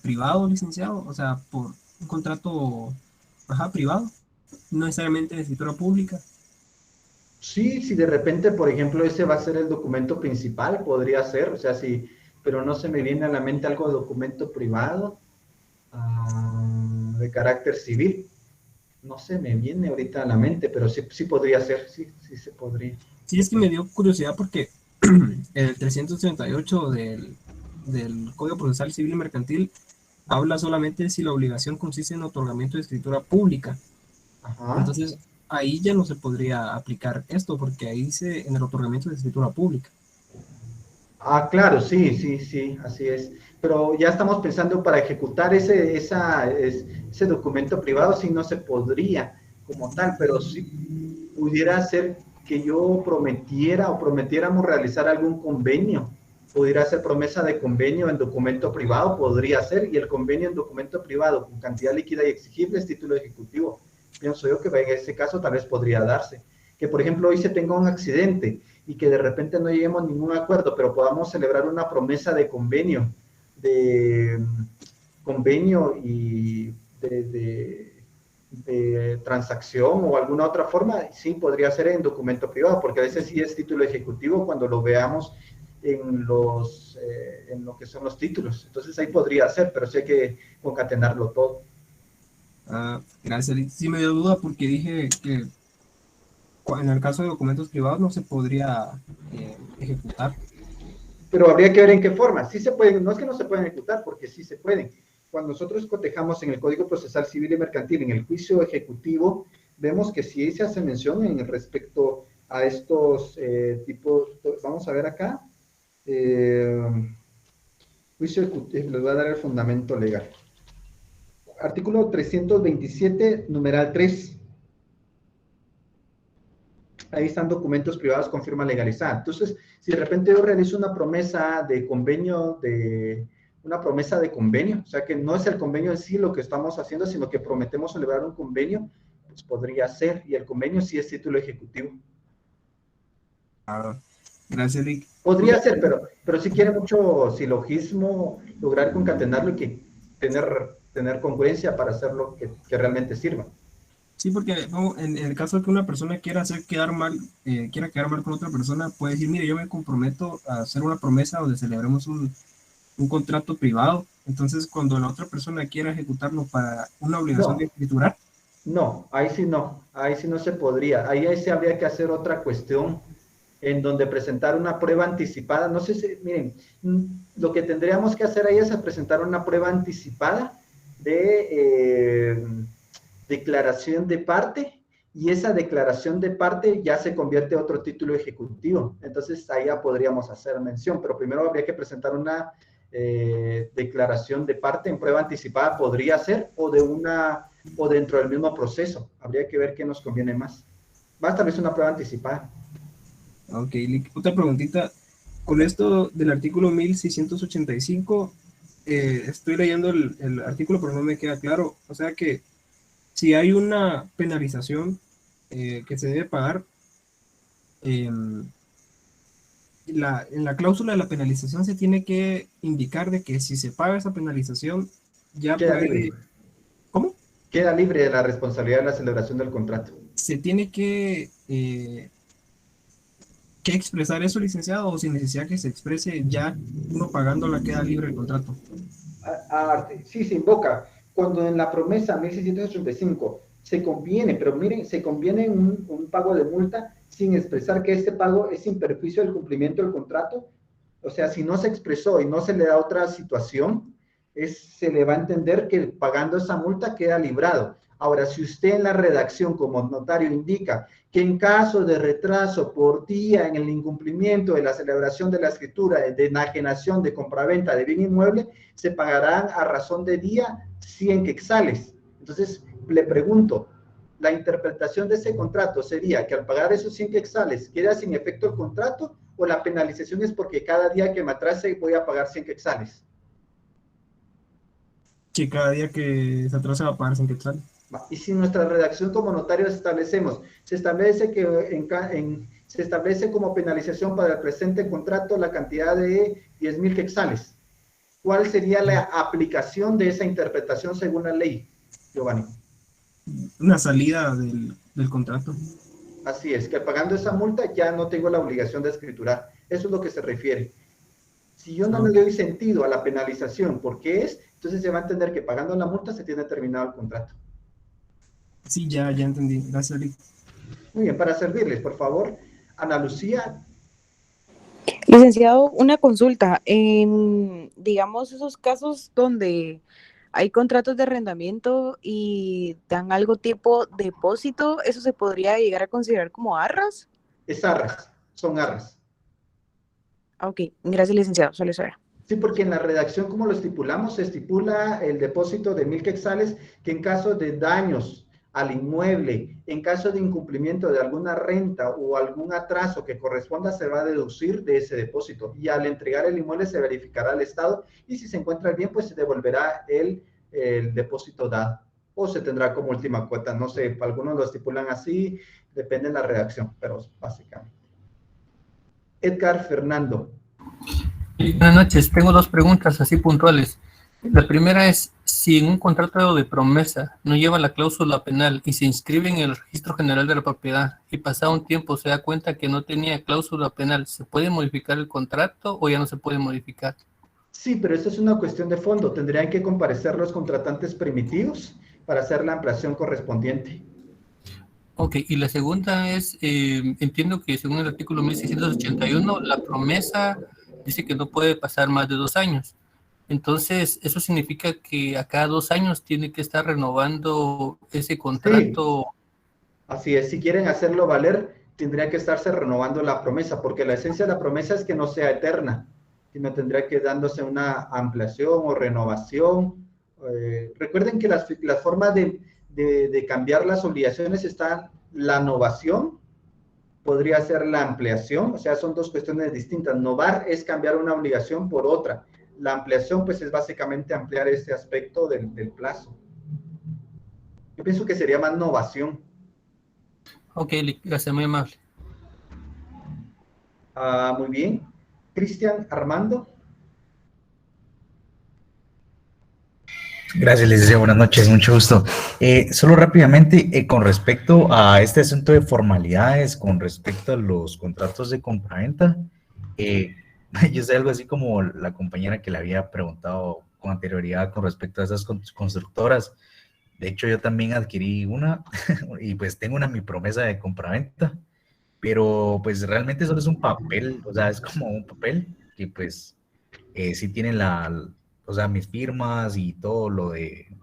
privado, licenciado? O sea, por un contrato privado, no necesariamente de escritura pública. Sí, si de repente, por ejemplo, ese va a ser el documento principal, podría ser, o sea, sí, pero no se me viene a la mente algo de documento privado de carácter civil. No se me viene ahorita a la mente, pero sí podría ser, sí se podría. Sí, es que me dio curiosidad porque el 338 del Código Procesal Civil y Mercantil habla solamente si la obligación consiste en otorgamiento de escritura pública. Entonces, ahí ya no se podría aplicar esto, porque ahí dice en el otorgamiento de escritura pública. Claro, sí, así es. Pero ya estamos pensando para ejecutar ese documento privado, sí no se podría como tal, pero sí pudiera ser que yo prometiera o prometiéramos realizar algún convenio. Pudiera ser promesa de convenio en documento privado, podría ser, y el convenio en documento privado con cantidad líquida y exigible es título ejecutivo. Pienso yo que en ese caso tal vez podría darse. Que por ejemplo hoy se tenga un accidente y que de repente no lleguemos a ningún acuerdo, pero podamos celebrar una promesa de convenio y de transacción o alguna otra forma, sí podría ser en documento privado, porque a veces sí es título ejecutivo cuando lo veamos en lo que son los títulos. Entonces ahí podría ser, pero sí hay que concatenarlo todo. Gracias. Sí me dio duda porque dije que en el caso de documentos privados no se podría ejecutar. Pero habría que ver en qué forma. Sí se pueden, no es que no se pueden ejecutar, porque sí se pueden. Cuando nosotros cotejamos en el Código Procesal Civil y Mercantil, en el juicio ejecutivo, vemos que sí se hace mención en respecto a estos tipos. Vamos a ver acá. Juicio ejecutivo, les voy a dar el fundamento legal. Artículo 327, numeral 3. Ahí están documentos privados con firma legalizada. Entonces, si de repente yo realizo una promesa de convenio, o sea que no es el convenio en sí lo que estamos haciendo, sino que prometemos celebrar un convenio, pues podría ser, y el convenio sí es título ejecutivo. Gracias, Rick. Podría ser, pero si quiere mucho silogismo, lograr concatenarlo y que tener congruencia para hacer lo que realmente sirva. Sí, porque en el caso de que una persona quiera quedar mal con otra persona, puede decir, mire, yo me comprometo a hacer una promesa donde celebremos un contrato privado. Entonces, cuando la otra persona quiera ejecutarlo para una obligación de escriturar. No, ahí sí no se podría. Ahí sí habría que hacer otra cuestión en donde presentar una prueba anticipada. No sé si, miren, lo que tendríamos que hacer ahí es presentar una prueba anticipada de declaración de parte, y esa declaración de parte ya se convierte en otro título ejecutivo. Entonces ahí ya podríamos hacer mención, pero primero habría que presentar una declaración de parte en prueba anticipada, podría ser, o dentro del mismo proceso. Habría que ver qué nos conviene más. Basta vez una prueba anticipada. Ok, otra preguntita. Con esto del artículo 1685, estoy leyendo el artículo, pero no me queda claro. O sea que si hay una penalización que se debe pagar, en la cláusula de la penalización se tiene que indicar de que si se paga esa penalización, ya queda puede... libre. ¿Cómo? Queda libre de la responsabilidad de la celebración del contrato. ¿Se tiene que expresar eso, licenciado, o sin necesidad que se exprese, ya uno pagándola queda libre el contrato? Sí, se invoca. Cuando en la promesa 1685 se conviene, pero miren, se conviene en un pago de multa sin expresar que este pago es sin perjuicio del cumplimiento del contrato. O sea, si no se expresó y no se le da otra situación, se le va a entender que pagando esa multa queda librado. Ahora, si usted en la redacción como notario indica que en caso de retraso por día en el incumplimiento de la celebración de la escritura, de enajenación, de compraventa de bien inmueble, se pagarán a razón de día 100 quetzales. Entonces, le pregunto, ¿la interpretación de ese contrato sería que al pagar esos 100 quetzales queda sin efecto el contrato, o la penalización es porque cada día que me atrase voy a pagar 100 quetzales? Sí, cada día que se atrasa va a pagar 100 quetzales. Y si nuestra redacción como notarios establecemos, se establece como penalización para el presente contrato la cantidad de 10,000 quetzales, ¿cuál sería la aplicación de esa interpretación según la ley, Giovanni? Una salida del contrato. Así es, que pagando esa multa ya no tengo la obligación de escriturar. Eso es lo que se refiere. Si yo no le doy sentido a la penalización, entonces se va a entender que pagando la multa se tiene terminado el contrato. Sí, ya entendí. Gracias, Rick. Muy bien, para servirles, por favor, Ana Lucía. Licenciado, una consulta. En, digamos, esos casos donde hay contratos de arrendamiento y dan algo tipo depósito, ¿eso se podría llegar a considerar como arras? Es arras, son arras. Ok, gracias, licenciado, solo eso era. Sí, porque en la redacción, como lo estipulamos, se estipula el depósito de 1,000 quetzales, que en caso de daños al inmueble, en caso de incumplimiento de alguna renta o algún atraso que corresponda, se va a deducir de ese depósito, y al entregar el inmueble se verificará el estado, y si se encuentra bien, pues se devolverá el depósito dado, o se tendrá como última cuota. No sé, algunos lo estipulan así, depende de la redacción, pero básicamente. Edgar Fernando. Buenas noches, tengo dos preguntas así puntuales. La primera es, si en un contrato de promesa no lleva la cláusula penal y se inscribe en el Registro General de la Propiedad y pasado un tiempo se da cuenta que no tenía cláusula penal, ¿se puede modificar el contrato o ya no se puede modificar? Sí, pero esto es una cuestión de fondo. Tendrían que comparecer los contratantes primitivos para hacer la ampliación correspondiente. Ok, y la segunda es, entiendo que según el artículo 1681, la promesa dice que no puede pasar más de 2 años. Entonces, ¿eso significa que a cada 2 años tiene que estar renovando ese contrato? Sí, así es, si quieren hacerlo valer, tendría que estarse renovando la promesa, porque la esencia de la promesa es que no sea eterna, sino tendría que dándose una ampliación o renovación. Recuerden que las formas de cambiar las obligaciones están la novación, podría ser la ampliación, o sea, son dos cuestiones distintas. Novar es cambiar una obligación por otra. La ampliación, pues, es básicamente ampliar este aspecto del plazo. Yo pienso que sería más novación. Ok, gracias, muy amable. Muy bien. Cristian Armando. Gracias, licenciado. Buenas noches, mucho gusto. Solo rápidamente, con respecto a este asunto de formalidades, con respecto a los contratos de compraventa, yo sé algo así como la compañera que le había preguntado con anterioridad con respecto a esas constructoras. De hecho, yo también adquirí una y pues tengo mi promesa de compraventa, pero pues realmente solo es un papel, o sea, es como un papel que pues sí tiene o sea, mis firmas y todo lo de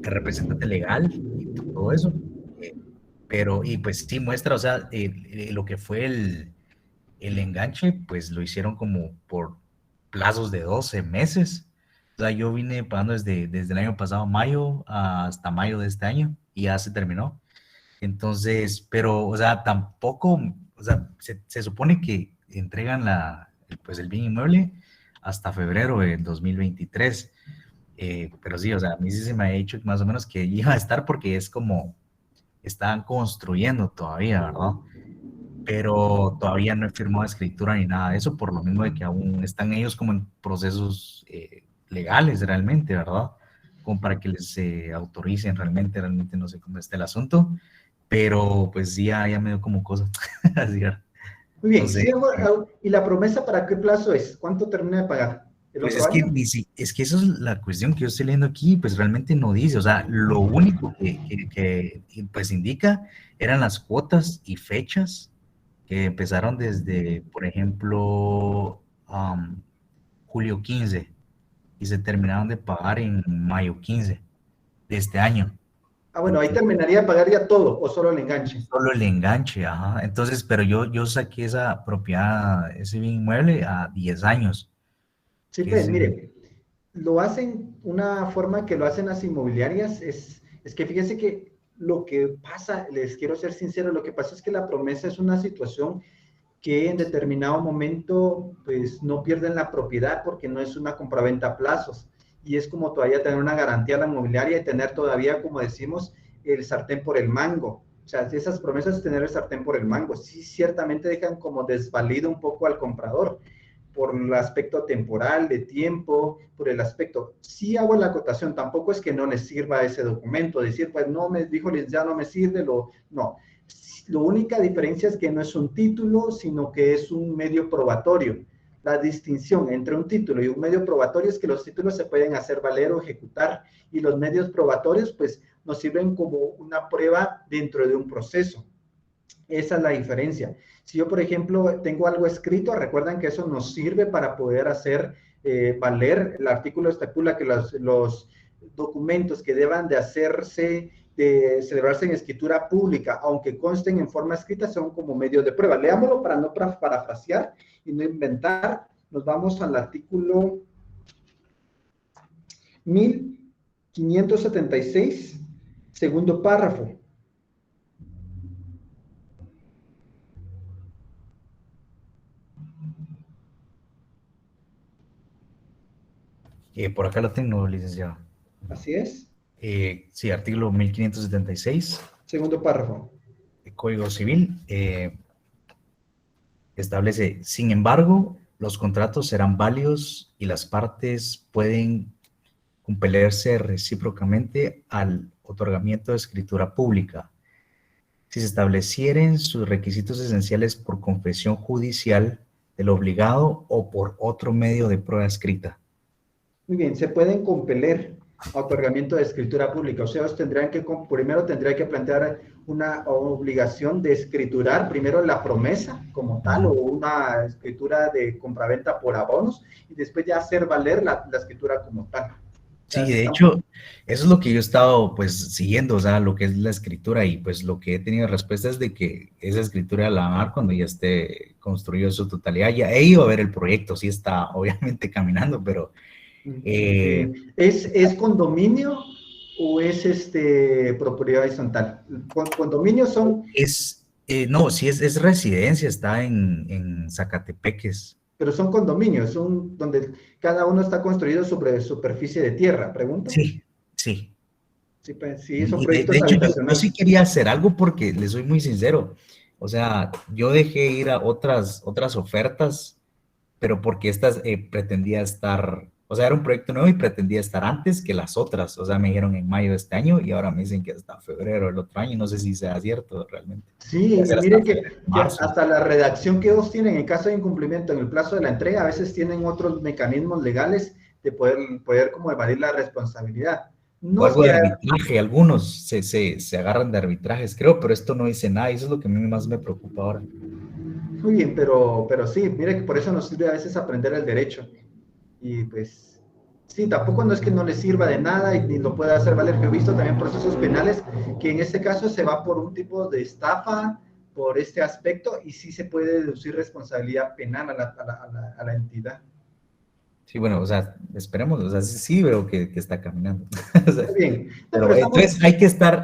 representante legal y todo eso. Pero, y pues sí muestra, o sea, lo que fue el enganche, pues lo hicieron como por plazos de 12 meses. O sea, yo vine pagando desde el año pasado, mayo, hasta mayo de este año, y ya se terminó. Entonces, pero, o sea, tampoco, o sea, se supone que entregan el bien inmueble hasta febrero del 2023. Pero sí, o sea, a mí sí se me ha dicho más o menos que iba a estar porque es como, están construyendo todavía, ¿verdad? Pero todavía no he firmado escritura ni nada de eso, por lo mismo de que aún están ellos como en procesos legales realmente, ¿verdad? Como para que les autoricen realmente no sé cómo está el asunto, pero pues ya me dio como cosa. Así, muy bien, entonces, ¿y la promesa para qué plazo es? ¿Cuánto termina de pagar? ¿El pues otro año? es que eso es la cuestión que yo estoy leyendo aquí, pues realmente no dice, o sea, lo único que pues indica eran las cuotas y fechas que empezaron desde, por ejemplo, julio 15 y se terminaron de pagar en mayo 15 de este año. Bueno, ahí terminaría de pagar ya todo, o solo el enganche. Solo el enganche, ajá. Entonces, pero yo saqué esa propiedad, ese bien inmueble a 10 años. Sí, pues, mire, lo hacen, una forma que lo hacen las inmobiliarias es que fíjense que lo que pasa, les quiero ser sincero, lo que pasa es que la promesa es una situación que en determinado momento, pues, no pierden la propiedad porque no es una compraventa a plazos. Y es como todavía tener una garantía a la inmobiliaria y tener todavía, como decimos, el sartén por el mango. O sea, esas promesas es tener el sartén por el mango. Sí, ciertamente dejan como desvalido un poco al comprador por el aspecto temporal, de tiempo, por el aspecto. Sí hago la acotación, tampoco es que no les sirva ese documento, decir, pues no me dijo, ya no me sirve, no. La única diferencia es que no es un título, sino que es un medio probatorio. La distinción entre un título y un medio probatorio es que los títulos se pueden hacer valer o ejecutar y los medios probatorios pues nos sirven como una prueba dentro de un proceso. Esa es la diferencia. Si yo, por ejemplo, tengo algo escrito, recuerden que eso nos sirve para poder hacer valer. El artículo estipula que los documentos que deban de celebrarse en escritura pública, aunque consten en forma escrita, son como medios de prueba. Leámoslo para no parafrasear y no inventar. Nos vamos al artículo 1576, segundo párrafo. Por acá lo tengo, licenciado. Así es. Sí, artículo 1576. Segundo párrafo. El Código Civil establece, sin embargo, los contratos serán válidos y las partes pueden compelerse recíprocamente al otorgamiento de escritura pública si se establecieren sus requisitos esenciales por confesión judicial del obligado o por otro medio de prueba escrita. Muy bien, se pueden compeler. otorgamiento de escritura pública. O sea, primero tendrían que plantear una obligación de escriturar primero la promesa como tal, o una escritura de compraventa por abonos, y después ya hacer valer la escritura como tal. Sí, de hecho, eso es lo que yo he estado pues siguiendo, o sea, lo que es la escritura, y pues lo que he tenido respuesta es de que esa escritura la van a dar cuando ya esté construido en su totalidad. Ya he ido a ver el proyecto, sí está obviamente caminando, pero... ¿Es condominio o es propiedad horizontal? Condominios son... no, sí es residencia, está en Zacatepeques. Pero son condominios, son donde cada uno está construido sobre superficie de tierra, ¿pregunta? Sí, sí. Sí, pues, sí, son De proyectos hecho, yo habitacionales. sí quería hacer algo porque les soy muy sincero. O sea, yo dejé ir a otras ofertas, pero porque estas pretendía estar, o sea, era un proyecto nuevo y pretendía estar antes que las otras. O sea, me dijeron en mayo de este año y ahora me dicen que hasta febrero del otro año. No sé si sea cierto realmente. Sí, miren que hasta la redacción que ellos tienen en caso de incumplimiento en el plazo de la entrega, a veces tienen otros mecanismos legales de poder como evadir la responsabilidad. No O algo es de que- arbitraje, algunos se agarran de arbitrajes, creo, pero esto no dice nada y eso es lo que a mí más me preocupa ahora. Muy bien, pero sí, mire que por eso nos sirve a veces aprender el derecho. Y pues, sí, tampoco no es que no le sirva de nada y ni lo pueda hacer valer. Yo he visto también procesos penales que en este caso se va por un tipo de estafa, por este aspecto, y sí se puede deducir responsabilidad penal a la entidad. Sí, bueno, o sea, esperemos, o sea, sí veo que está caminando. O sea, Muy bien. pero Pero estamos- entonces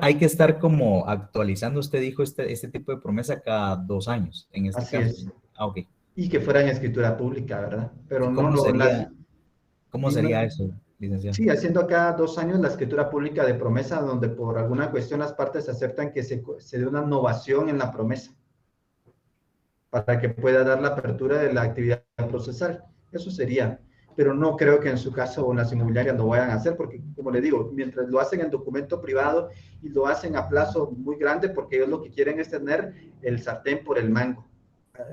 hay que estar como actualizando, usted dijo, este tipo de promesa cada 2 años, en este Así caso. es. Ah, ok. Y que fuera en escritura pública, ¿verdad? Pero ¿Y no lo... cómo y no- sería eso, licenciado? Sí, haciendo cada 2 años la escritura pública de promesa, donde por alguna cuestión las partes aceptan que se dé una innovación en la promesa para que pueda dar la apertura de la actividad procesal. Eso sería, pero no creo que en su caso las inmobiliarias lo vayan a hacer, porque como le digo, mientras lo hacen en documento privado y lo hacen a plazo muy grande, porque ellos lo que quieren es tener el sartén por el mango.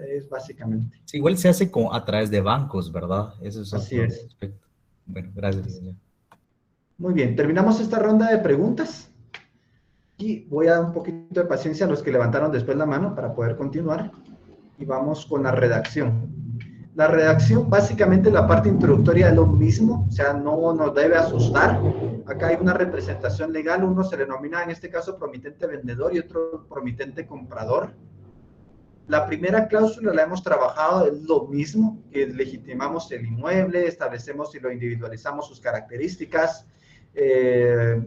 Es básicamente. Sí, igual se hace a través de bancos, ¿verdad? Eso es Así otro es. aspecto. Bueno, gracias, licenciado. Muy bien, terminamos esta ronda de preguntas y voy a dar un poquito de paciencia a los que levantaron después la mano para poder continuar y vamos con la redacción. La redacción, básicamente la parte introductoria es lo mismo, o sea, no nos debe asustar. Acá hay una representación legal, uno se le denomina en este caso promitente vendedor y otro promitente comprador. La primera cláusula la hemos trabajado, es lo mismo, que legitimamos el inmueble, establecemos y lo individualizamos sus características.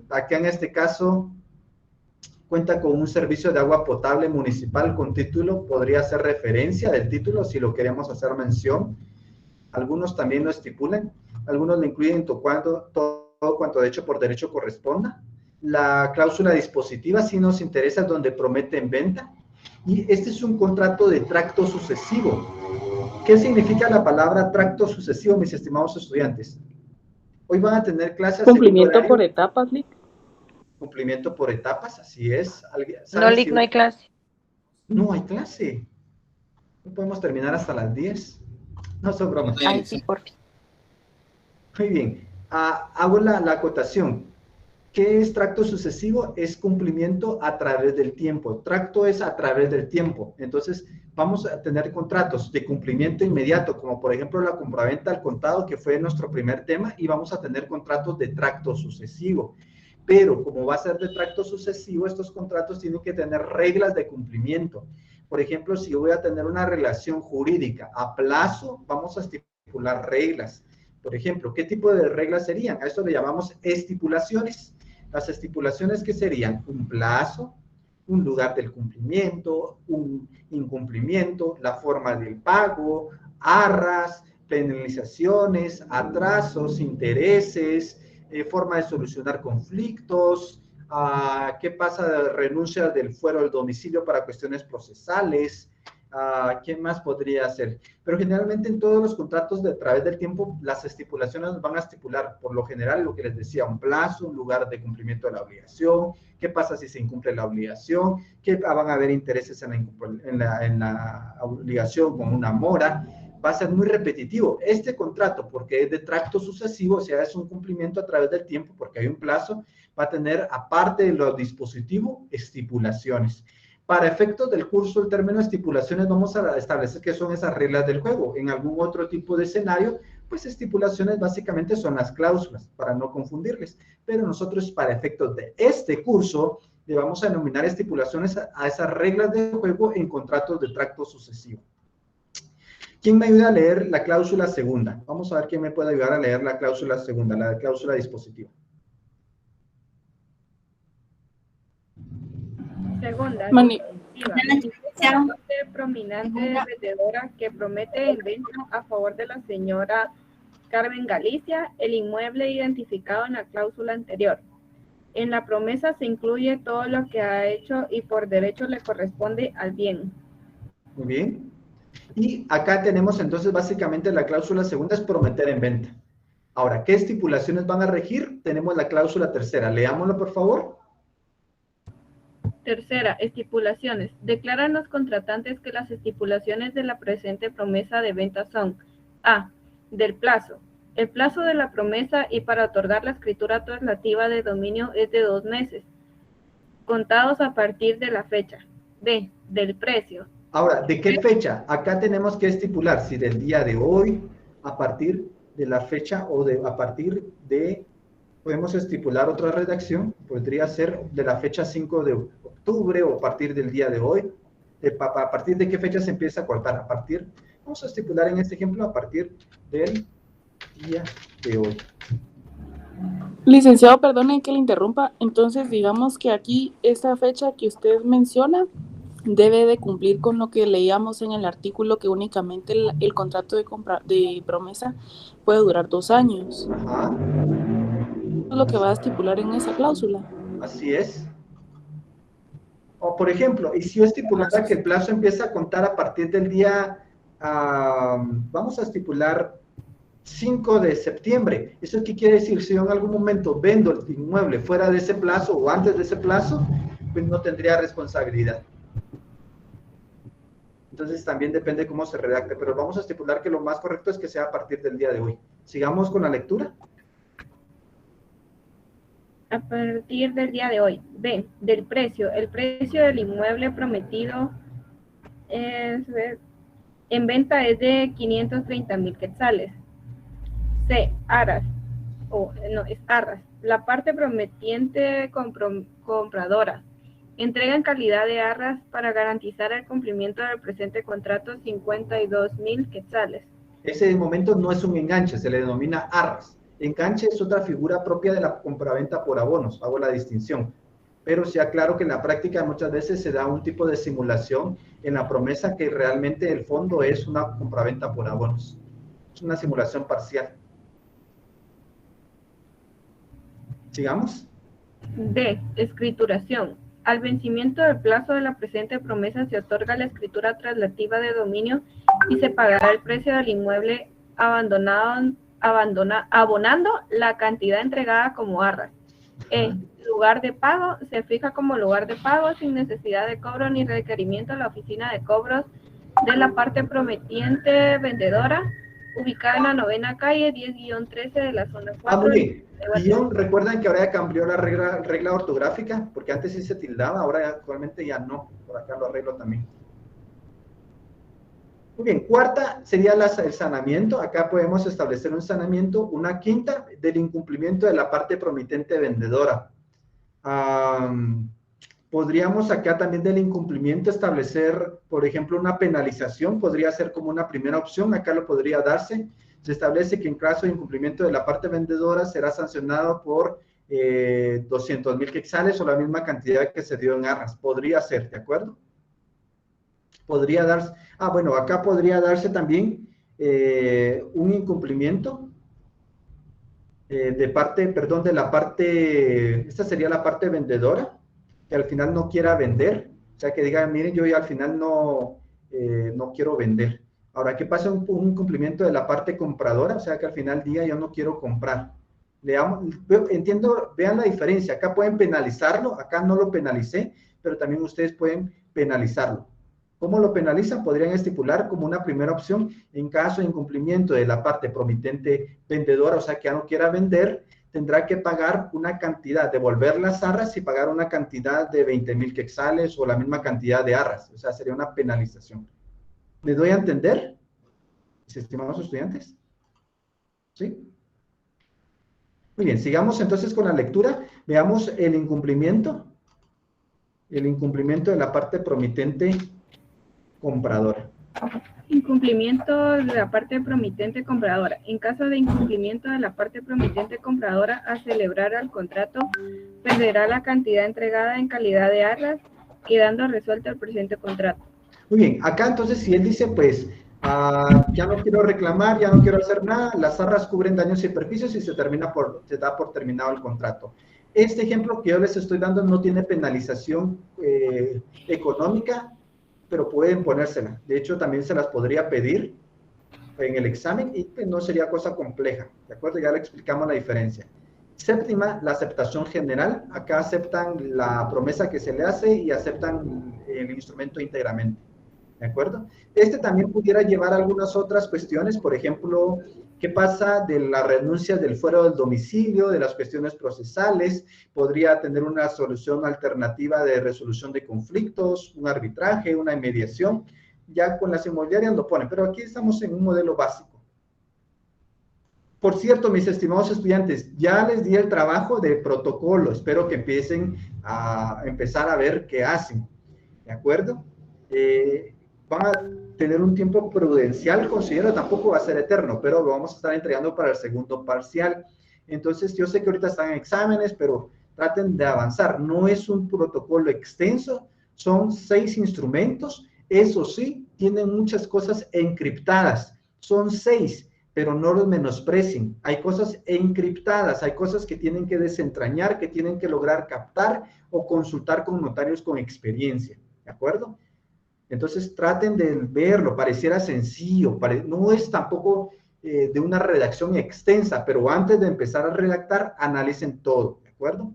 Acá en este caso cuenta con un servicio de agua potable municipal con título, podría hacer referencia del título si lo queremos hacer mención. Algunos también lo estipulan, algunos lo incluyen todo cuanto de hecho por derecho corresponda. La cláusula dispositiva sí nos interesa, donde prometen venta. Y este es un contrato de tracto sucesivo. ¿Qué significa la palabra tracto sucesivo, mis estimados estudiantes? Hoy van a tener clases... ¿Cumplimiento por etapas, Lic? Cumplimiento por etapas, así es. No, Lic, no hay clase. No hay clase. No podemos terminar hasta las 10. No son bromas. Ay, sí, por fin. Muy bien. Hago la acotación. ¿Qué es tracto sucesivo? Es cumplimiento a través del tiempo. Tracto es a través del tiempo. Entonces, vamos a tener contratos de cumplimiento inmediato, como por ejemplo la compraventa al contado, que fue nuestro primer tema, y vamos a tener contratos de tracto sucesivo. Pero como va a ser de tracto sucesivo, estos contratos tienen que tener reglas de cumplimiento. Por ejemplo, si yo voy a tener una relación jurídica a plazo, vamos a estipular reglas. Por ejemplo, ¿qué tipo de reglas serían? A esto le llamamos estipulaciones. Las estipulaciones, ¿qué serían? Un plazo, un lugar del cumplimiento, un incumplimiento, la forma del pago, arras, penalizaciones, atrasos, intereses, forma de solucionar conflictos, qué pasa de renuncia del fuero del domicilio para cuestiones procesales, ¿qué más podría hacer? Pero generalmente en todos los contratos de a través del tiempo, las estipulaciones van a estipular, por lo general, lo que les decía, un plazo, un lugar de cumplimiento de la obligación, qué pasa si se incumple la obligación, qué van a haber intereses en la obligación con una mora, va a ser muy repetitivo. Este contrato, porque es de tracto sucesivo, o sea, es un cumplimiento a través del tiempo, porque hay un plazo, va a tener, aparte de los dispositivos, estipulaciones. Para efectos del curso, el término estipulaciones, vamos a establecer qué son esas reglas del juego. En algún otro tipo de escenario, pues estipulaciones básicamente son las cláusulas, para no confundirles. Pero nosotros, para efectos de este curso, le vamos a denominar estipulaciones a esas reglas de juego en contratos de tracto sucesivo. ¿Quién me ayuda a leer la cláusula segunda? Vamos a ver quién me puede ayudar a leer la cláusula segunda, la cláusula dispositiva. Segunda, Mani- parte prominente de vendedora que promete en venta a favor de la señora Carmen Galicia el inmueble identificado en la cláusula anterior. En la promesa se incluye todo lo que ha hecho y por derecho le corresponde al bien. Muy bien. Y acá tenemos entonces básicamente la cláusula segunda es prometer en venta. Ahora, ¿qué estipulaciones van a regir? Tenemos la cláusula tercera. Leámoslo, por favor. Tercera, estipulaciones. Declaran los contratantes que las estipulaciones de la presente promesa de venta son: A. Del plazo. El plazo de la promesa y para otorgar la escritura traslativa de dominio es de 2 meses, contados a partir de la fecha. B. Del precio. Ahora, ¿de qué fecha? Acá tenemos que estipular si del día de hoy, a partir de la fecha o a partir de, podemos estipular otra redacción, podría ser de la fecha 5 de octubre o a partir del día de hoy. ¿A partir de qué fecha se empieza a cortar? A partir, vamos a estipular en este ejemplo, a partir del día de hoy. Licenciado, perdone que le interrumpa. Entonces, digamos que aquí esa fecha que usted menciona debe de cumplir con lo que leíamos en el artículo, que únicamente el contrato de promesa puede durar 2 años. Ajá. Eso es lo que va a estipular en esa cláusula. Así es. O por ejemplo, y si yo estipulara que el plazo empieza a contar a partir del día, vamos a estipular 5 de septiembre. ¿Eso qué quiere decir? Si yo en algún momento vendo el inmueble fuera de ese plazo o antes de ese plazo, pues no tendría responsabilidad. Entonces también depende cómo se redacte, pero vamos a estipular que lo más correcto es que sea a partir del día de hoy. Sigamos con la lectura. A partir del día de hoy. B. Del precio. El precio del inmueble prometido en venta es de 530,000 quetzales. C. Arras. Es arras. La parte prometiente compradora entrega en calidad de arras para garantizar el cumplimiento del presente contrato 52,000 quetzales. Ese momento no es un enganche, se le denomina arras. Enganche es otra figura propia de la compraventa por abonos, hago la distinción. Pero sí aclaro que en la práctica muchas veces se da un tipo de simulación en la promesa que realmente el fondo es una compraventa por abonos. Es una simulación parcial. ¿Sigamos? D. Escrituración. Al vencimiento del plazo de la presente promesa se otorga la escritura traslativa de dominio y se pagará el precio del inmueble abonando la cantidad entregada como arras. Lugar de pago se fija como lugar de pago sin necesidad de cobro ni requerimiento a la oficina de cobros de la parte prometiente vendedora, ubicada en la 9ª calle 10-13 de la zona 4. Muy bien. Recuerdan que ahora ya cambió la regla ortográfica, porque antes sí se tildaba, ahora actualmente ya no. Por acá lo arreglo también. Muy bien, cuarta sería el sanamiento. Acá podemos establecer un sanamiento. Una quinta del incumplimiento de la parte promitente vendedora. Podríamos acá también del incumplimiento establecer, por ejemplo, una penalización. Podría ser como una primera opción. Acá lo podría darse. Se establece que en caso de incumplimiento de la parte vendedora será sancionado por 200,000 quetzales o la misma cantidad que se dio en arras. Podría ser, ¿de acuerdo? Podría darse, bueno, acá podría darse también un incumplimiento de la parte, esta sería la parte vendedora, que al final no quiera vender, o sea, que diga, miren, yo ya al final no quiero vender. Ahora, ¿qué pasa un incumplimiento de la parte compradora? O sea, que al final del día yo no quiero comprar. Vean la diferencia. Acá pueden penalizarlo, acá no lo penalicé, pero también ustedes pueden penalizarlo. ¿Cómo lo penalizan? Podrían estipular como una primera opción, en caso de incumplimiento de la parte promitente vendedora, o sea, que ya no quiera vender, tendrá que pagar una cantidad, devolver las arras y pagar una cantidad de 20,000 quetzales o la misma cantidad de arras. O sea, sería una penalización. ¿Me doy a entender, mis estimados estudiantes? ¿Sí? Muy bien, sigamos entonces con la lectura. Veamos el incumplimiento de la parte promitente compradora. Incumplimiento de la parte promitente compradora. En caso de incumplimiento de la parte promitente compradora a celebrar el contrato, perderá la cantidad entregada en calidad de arras, quedando resuelto el presente contrato. Muy bien, acá entonces si él dice, pues, ya no quiero reclamar, ya no quiero hacer nada, las arras cubren daños y perjuicios y se da por terminado el contrato. Este ejemplo que yo les estoy dando no tiene penalización económica, pero pueden ponérsela. De hecho, también se las podría pedir en el examen y pues, no sería cosa compleja. ¿De acuerdo? Ya le explicamos la diferencia. Séptima, la aceptación general. Acá aceptan la promesa que se le hace y aceptan el instrumento íntegramente. ¿De acuerdo? Este también pudiera llevar algunas otras cuestiones, por ejemplo, ¿qué pasa de la renuncia del fuero del domicilio, de las cuestiones procesales? Podría tener una solución alternativa de resolución de conflictos, un arbitraje, una mediación. Ya con las inmobiliarias lo ponen, pero aquí estamos en un modelo básico. Por cierto, mis estimados estudiantes, ya les di el trabajo de protocolo. Espero que empiecen a empezar a ver qué hacen. ¿De acuerdo? Van a tener un tiempo prudencial, considero, tampoco va a ser eterno, pero lo vamos a estar entregando para el segundo parcial. Entonces, yo sé que ahorita están en exámenes, pero traten de avanzar. No es un protocolo extenso, son 6 instrumentos. Eso sí, tienen muchas cosas encriptadas. Son 6, pero no los menosprecien. Hay cosas encriptadas, hay cosas que tienen que desentrañar, que tienen que lograr captar o consultar con notarios con experiencia. ¿De acuerdo? Entonces traten de verlo, pareciera sencillo, no es tampoco de una redacción extensa, pero antes de empezar a redactar, analicen todo, ¿de acuerdo?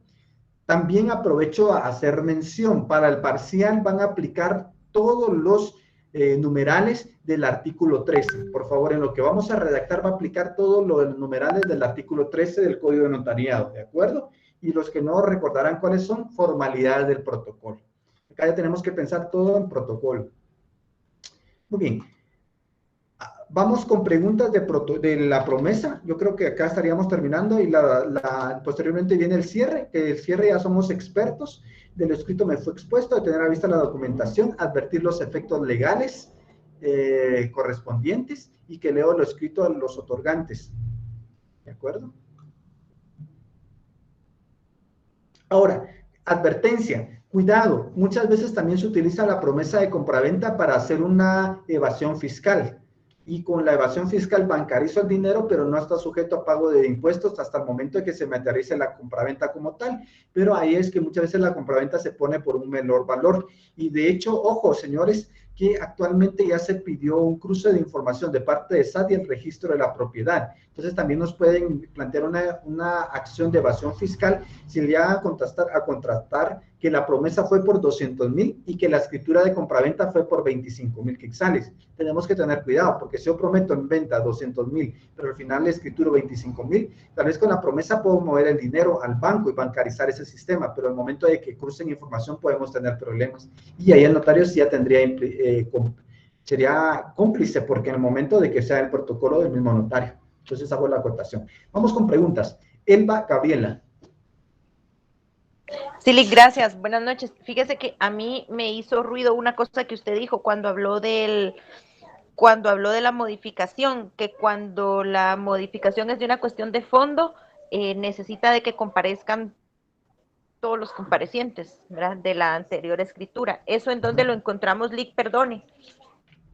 También aprovecho a hacer mención, para el parcial van a aplicar todos los numerales del artículo 13. Por favor, en lo que vamos a redactar va a aplicar todos los numerales del artículo 13 del Código de Notariado, ¿de acuerdo? Y los que no recordarán cuáles son, formalidades del protocolo. Acá ya tenemos que pensar todo en protocolo. Muy bien. Vamos con preguntas de la promesa. Yo creo que acá estaríamos terminando y posteriormente viene el cierre, que el cierre ya somos expertos. De lo escrito me fue expuesto, de tener a vista la documentación, advertir los efectos legales correspondientes y que leo lo escrito a los otorgantes. ¿De acuerdo? Ahora, advertencia. Cuidado, muchas veces también se utiliza la promesa de compraventa para hacer una evasión fiscal. Y con la evasión fiscal bancarizo el dinero, pero no está sujeto a pago de impuestos hasta el momento de que se materialice la compraventa como tal. Pero ahí es que muchas veces la compraventa se pone por un menor valor. Y de hecho, ojo, señores, que actualmente ya se pidió un cruce de información de parte de SAT y el registro de la propiedad. Entonces también nos pueden plantear una acción de evasión fiscal si le llegan a contrastar que la promesa fue por 200,000 y que la escritura de compraventa fue por 25,000 quetzales. Tenemos que tener cuidado, porque si yo prometo en venta 200,000, pero al final le escrituro 25,000, tal vez con la promesa puedo mover el dinero al banco y bancarizar ese sistema, pero al momento de que crucen información podemos tener problemas. Y ahí el notario sí ya tendría, sería cómplice, porque en el momento de que sea el protocolo del mismo notario. Entonces hago la acotación. Vamos con preguntas. Elba Gabriela. Sí, gracias. Buenas noches. Fíjese que a mí me hizo ruido una cosa que usted dijo cuando habló de la modificación, que cuando la modificación es de una cuestión de fondo, necesita de que comparezcan todos los comparecientes, ¿verdad? De la anterior escritura. ¿Eso en dónde lo encontramos, Lick? Perdone.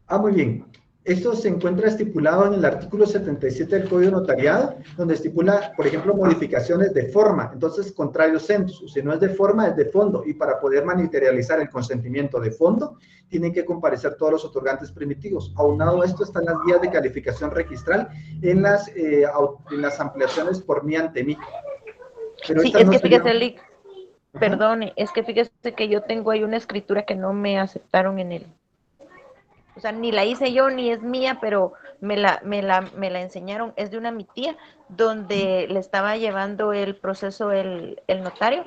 Muy bien. Esto se encuentra estipulado en el artículo 77 del Código Notariado, donde estipula, por ejemplo, modificaciones de forma. Entonces, contrario centus. Si no es de forma, es de fondo. Y para poder materializar el consentimiento de fondo, tienen que comparecer todos los otorgantes primitivos. Aunado a esto están las guías de calificación registral en las ampliaciones por mí ante mí. Pero sí, es que fíjese, Lick, perdone, es que fíjese que yo tengo ahí una escritura que no me aceptaron en O sea, ni la hice yo, ni es mía, pero me la enseñaron, es de mi tía, donde le estaba llevando el proceso el notario,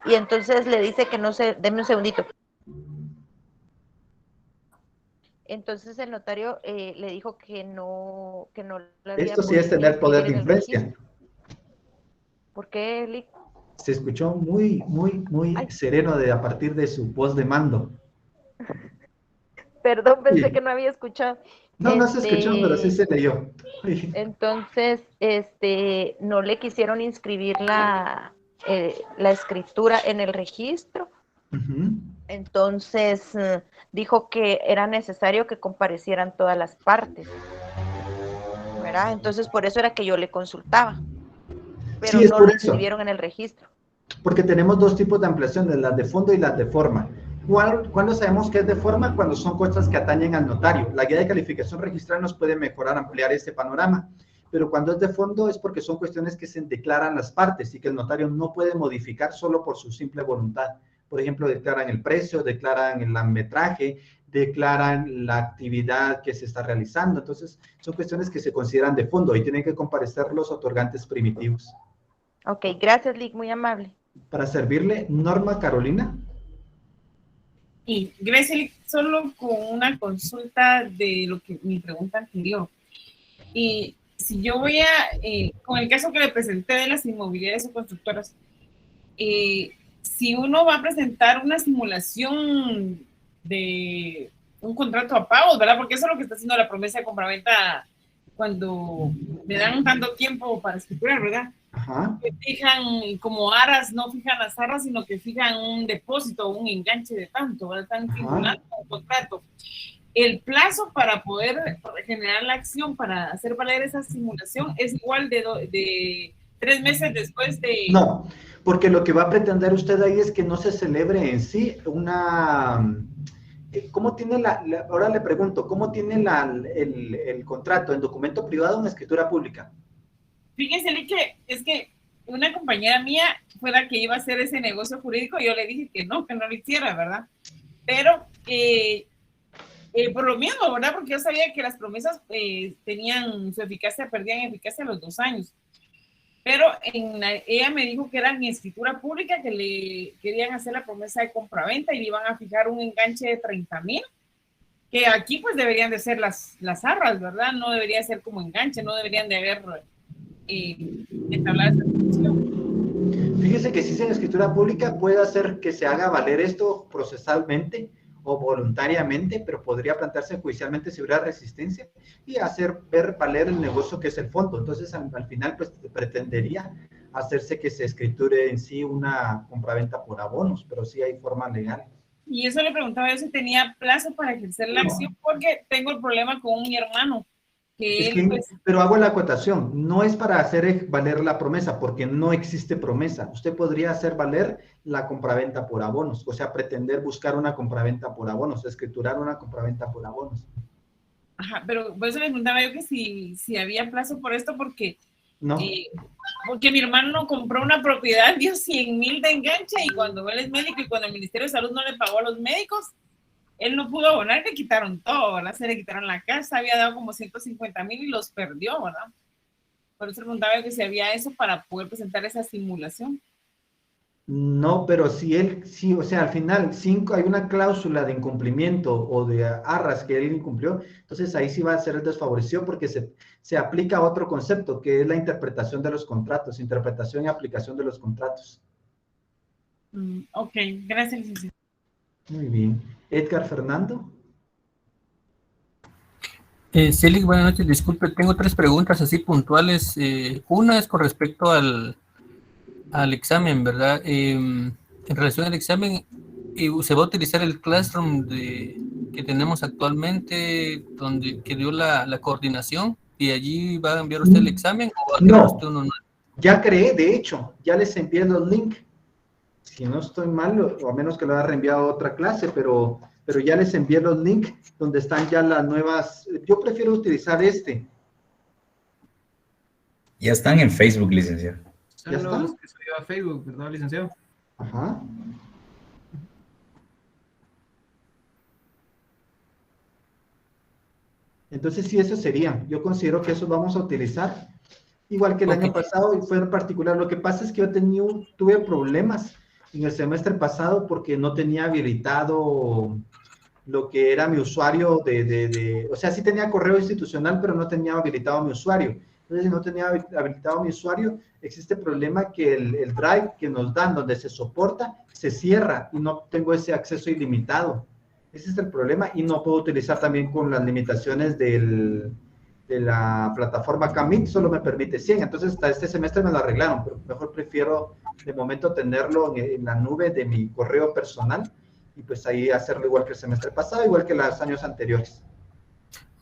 y entonces le dice que no se, denme un segundito. Entonces el notario le dijo que no le había Esto sí es tener poder de influencia. ¿Por qué, Lick? Se escuchó muy sereno a partir de su voz de mando. Perdón, pensé Sí. que no había escuchado. No se escuchó, pero sí se leyó. Entonces, no le quisieron inscribir la escritura en el registro. Entonces, dijo que era necesario que comparecieran todas las partes, ¿verdad? Entonces, por eso era que yo le consultaba, pero Sí, es no por lo eso. inscribieron en el registro. Porque tenemos dos tipos de ampliaciones, las de fondo y las de forma. ¿Cuándo sabemos que es de forma? Cuando son cosas que atañen al notario. La guía de calificación registral nos puede mejorar, ampliar este panorama. Pero cuando es de fondo es porque son cuestiones que se declaran las partes y que el notario no puede modificar solo por su simple voluntad. Por ejemplo, declaran el precio, declaran el metraje, declaran la actividad que se está realizando. Entonces, son cuestiones que se consideran de fondo y tienen que comparecer los otorgantes primitivos. Ok, gracias, Lick, muy amable. Para servirle, Norma Carolina. Y Grecia, solo con una consulta de lo que mi pregunta anterior. Y si yo voy con el caso que le presenté de las inmobiliarias o constructoras, si uno va a presentar una simulación de un contrato a pagos, ¿verdad? Porque eso es lo que está haciendo la promesa de compraventa cuando le dan tanto tiempo para escriturar, ¿verdad? Ajá. Que fijan como aras, no fijan las arras, sino que fijan un depósito, un enganche de tanto, ¿verdad? Están vinculando un contrato. El plazo para poder generar la acción, para hacer valer esa simulación, es igual de 3 meses después de... No, porque lo que va a pretender usted ahí es que no se celebre en sí una... ¿Cómo tiene ahora le pregunto, ¿cómo tiene el contrato? ¿En documento privado o en escritura pública? Fíjense, que es que una compañera mía fue la que iba a hacer ese negocio jurídico y yo le dije que no lo hiciera, ¿verdad? Pero por lo mismo, ¿verdad? Porque yo sabía que las promesas tenían su eficacia, perdían eficacia a los 2 años. Pero ella me dijo que era en escritura pública, que le querían hacer la promesa de compraventa y le iban a fijar un enganche de 30,000, que aquí pues deberían de ser las arras, ¿verdad? No debería ser como enganche, no deberían de haber entablado esa situación. Fíjese que si es en escritura pública puede hacer que se haga valer esto procesalmente o voluntariamente, pero podría plantearse judicialmente si hubiera resistencia y hacer ver valer el negocio que es el fondo. Entonces, al final, pues, pretendería hacerse que se escriture en sí una compraventa por abonos, pero sí hay forma legal. Y eso le preguntaba yo si tenía plazo para ejercer la acción, porque tengo el problema con mi hermano. Pero hago la acotación, no es para hacer valer la promesa, porque no existe promesa. Usted podría hacer valer la compraventa por abonos, o sea, pretender buscar una compraventa por abonos, escriturar una compraventa por abonos. Ajá, pero por eso le preguntaba yo que si había plazo por esto, porque, no. Porque mi hermano compró una propiedad, dio 100,000 de enganche, y cuando él es médico y cuando el Ministerio de Salud no le pagó a los médicos, él no pudo abonar, le quitaron todo, ¿verdad? Se le quitaron la casa, había dado como 150,000 y los perdió, ¿verdad? Por eso preguntaba que si había eso para poder presentar esa simulación. No, pero sí, o sea, al final, hay una cláusula de incumplimiento o de arras que él incumplió, entonces ahí sí va a ser el desfavorecido porque se aplica a otro concepto, que es la interpretación de los contratos, interpretación y aplicación de los contratos. Ok, gracias, licenciado. Muy bien. Edgar Fernando. Celic, buenas noches. Disculpe, tengo 3 preguntas así puntuales. Una es con respecto al examen, ¿verdad? En relación al examen, ¿se va a utilizar el Classroom que tenemos actualmente, que dio la coordinación, y allí va a enviar usted el examen o va a crear usted uno nuevo? Ya creé, de hecho, ya les envié los links. Si no estoy mal, o a menos que lo haya reenviado a otra clase, pero ya les envié los links donde están ya las nuevas. Yo prefiero utilizar este. Ya están en Facebook, licenciado. ¿Ya están? Que subió a Facebook, ¿verdad, licenciado? Ajá. Entonces, sí, eso sería. Yo considero que eso vamos a utilizar. Igual que el año pasado, y fue en particular. Lo que pasa es que yo tuve problemas en el semestre pasado porque no tenía habilitado lo que era mi usuario o sea, sí tenía correo institucional, pero no tenía habilitado mi usuario. Entonces, si no tenía habilitado mi usuario, existe problema que el Drive que nos dan, donde se soporta, se cierra y no tengo ese acceso ilimitado. Ese es el problema y no puedo utilizar también con las limitaciones de la plataforma Camit, solo me permite 100. Entonces, hasta este semestre me lo arreglaron, pero mejor prefiero de momento tenerlo en la nube de mi correo personal y pues ahí hacerlo igual que el semestre pasado, igual que los años anteriores.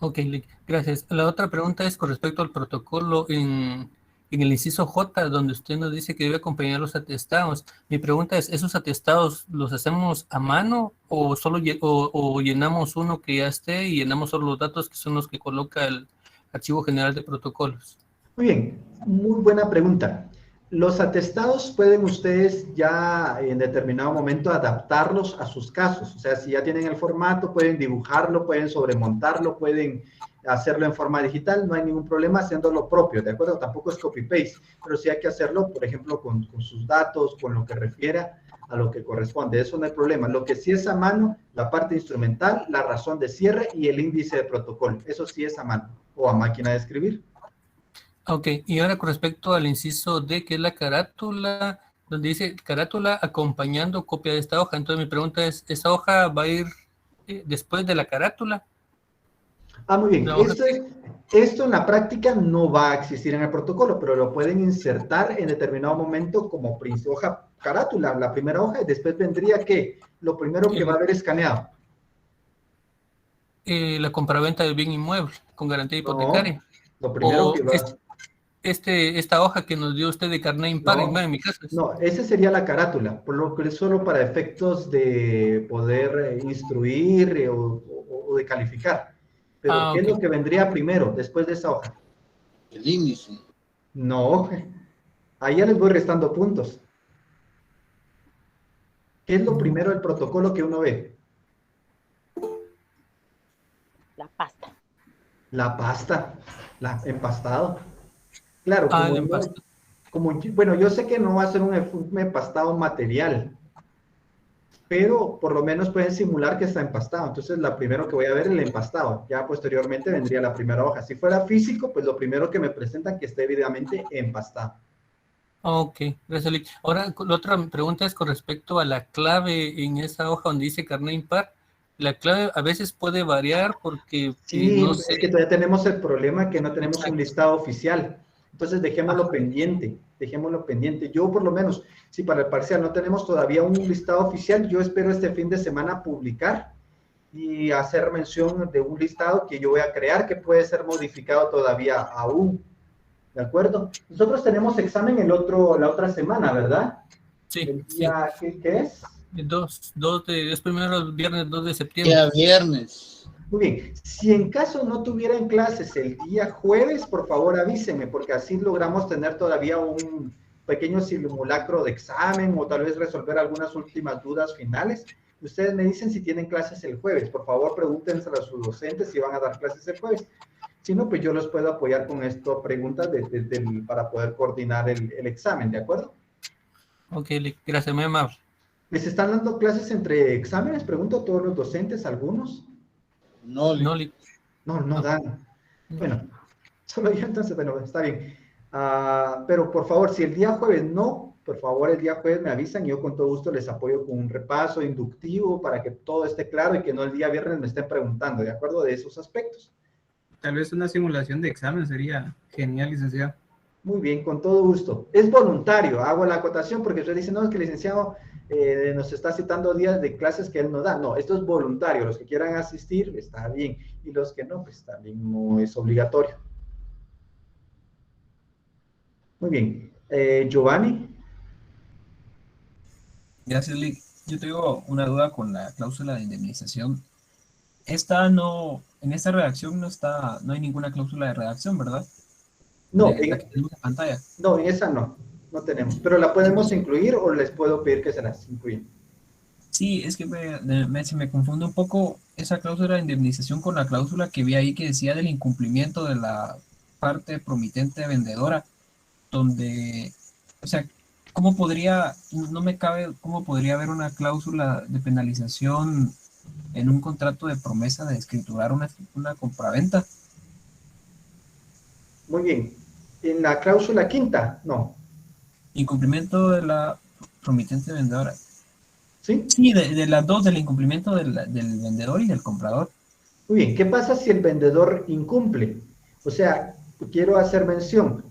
Ok, gracias. La otra pregunta es con respecto al protocolo en el inciso J, donde usted nos dice que debe acompañar los atestados. Mi pregunta es, ¿esos atestados los hacemos a mano o solo o llenamos uno que ya esté y llenamos solo los datos que son los que coloca el Archivo General de Protocolos? Muy bien, muy buena pregunta. Los atestados pueden ustedes ya en determinado momento adaptarlos a sus casos. O sea, si ya tienen el formato, pueden dibujarlo, pueden sobremontarlo, pueden hacerlo en forma digital, no hay ningún problema haciendo lo propio, ¿de acuerdo? Tampoco es copy-paste, pero sí hay que hacerlo, por ejemplo, con sus datos, con lo que refiera a lo que corresponde. Eso no hay problema. Lo que sí es a mano, la parte instrumental, la razón de cierre y el índice de protocolo. Eso sí es a mano o a máquina de escribir. Ok, y ahora con respecto al inciso D, que es la carátula, donde dice carátula acompañando copia de esta hoja. Entonces mi pregunta es, ¿esa hoja va a ir después de la carátula? Ah, muy bien. Esto en la práctica no va a existir en el protocolo, pero lo pueden insertar en determinado momento como hoja carátula, la primera hoja, y después vendría que lo primero que va a haber escaneado. La compraventa del bien inmueble con garantía hipotecaria. No, lo primero que va esta hoja que nos dio usted de carnet impar, en mi caso. No, esa sería la carátula, por lo que es solo para efectos de poder instruir o de calificar. Pero ¿qué es lo que vendría primero, después de esa hoja? El índice. No, ahí ya les voy restando puntos. ¿Qué es lo primero del protocolo que uno ve? La pasta. La pasta, empastado. Claro, bueno, yo sé que no va a ser un empastado material, pero por lo menos pueden simular que está empastado. Entonces, la primero que voy a ver es el empastado. Ya posteriormente vendría la primera hoja. Si fuera físico, pues lo primero que me presentan que esté debidamente empastado. Ok, gracias, Lick. Ahora, la otra pregunta es con respecto a la clave en esa hoja donde dice carnet impar. La clave a veces puede variar porque... Sí, no sé. Es que todavía tenemos el problema que no tenemos un listado oficial. Entonces, dejémoslo pendiente. Yo, por lo menos, si para el parcial no tenemos todavía un listado oficial, yo espero este fin de semana publicar y hacer mención de un listado que yo voy a crear que puede ser modificado todavía aún. ¿De acuerdo? Nosotros tenemos examen la otra semana, ¿verdad? Sí. ¿El día qué es? Es primero el viernes 2 de septiembre. Día viernes. Muy bien, si en caso no tuvieran clases el día jueves, por favor avísenme, porque así logramos tener todavía un pequeño simulacro de examen o tal vez resolver algunas últimas dudas finales. Ustedes me dicen si tienen clases el jueves, por favor pregúntenselo a sus docentes si van a dar clases el jueves. Si no, pues yo los puedo apoyar con esto, preguntas para poder coordinar el examen, ¿de acuerdo? Ok, gracias, muy amable. ¿Les están dando clases entre exámenes? Pregunto a todos los docentes, algunos. No dan. Bueno, solo yo entonces, bueno, está bien. Pero por favor, si el día jueves no, por favor el día jueves me avisan y yo con todo gusto les apoyo con un repaso inductivo para que todo esté claro y que no el día viernes me estén preguntando, ¿de acuerdo? De esos aspectos. Tal vez una simulación de examen sería genial, licenciado. Muy bien, con todo gusto. Es voluntario, hago la acotación porque usted dice, no, es que el licenciado nos está citando días de clases que él no da. No, esto es voluntario. Los que quieran asistir, está bien. Y los que no, pues también no es obligatorio. Muy bien. Giovanni. Gracias, Lick. Yo tengo una duda con la cláusula de indemnización. En esta redacción no hay ninguna cláusula de redacción, ¿verdad? No, la que tenemos en pantalla. No, en esa no tenemos, pero la podemos incluir o les puedo pedir que se las incluyan. Sí, es que se me confunde un poco esa cláusula de indemnización con la cláusula que vi ahí que decía del incumplimiento de la parte promitente vendedora, donde, o sea, ¿cómo podría, no me cabe, cómo podría haber una cláusula de penalización en un contrato de promesa de escriturar una compraventa? Muy bien. En la cláusula quinta, no. Incumplimiento de la promitente vendedora. ¿Sí? Sí, de las dos, del incumplimiento del vendedor y del comprador. Muy bien. ¿Qué pasa si el vendedor incumple? O sea, quiero hacer mención.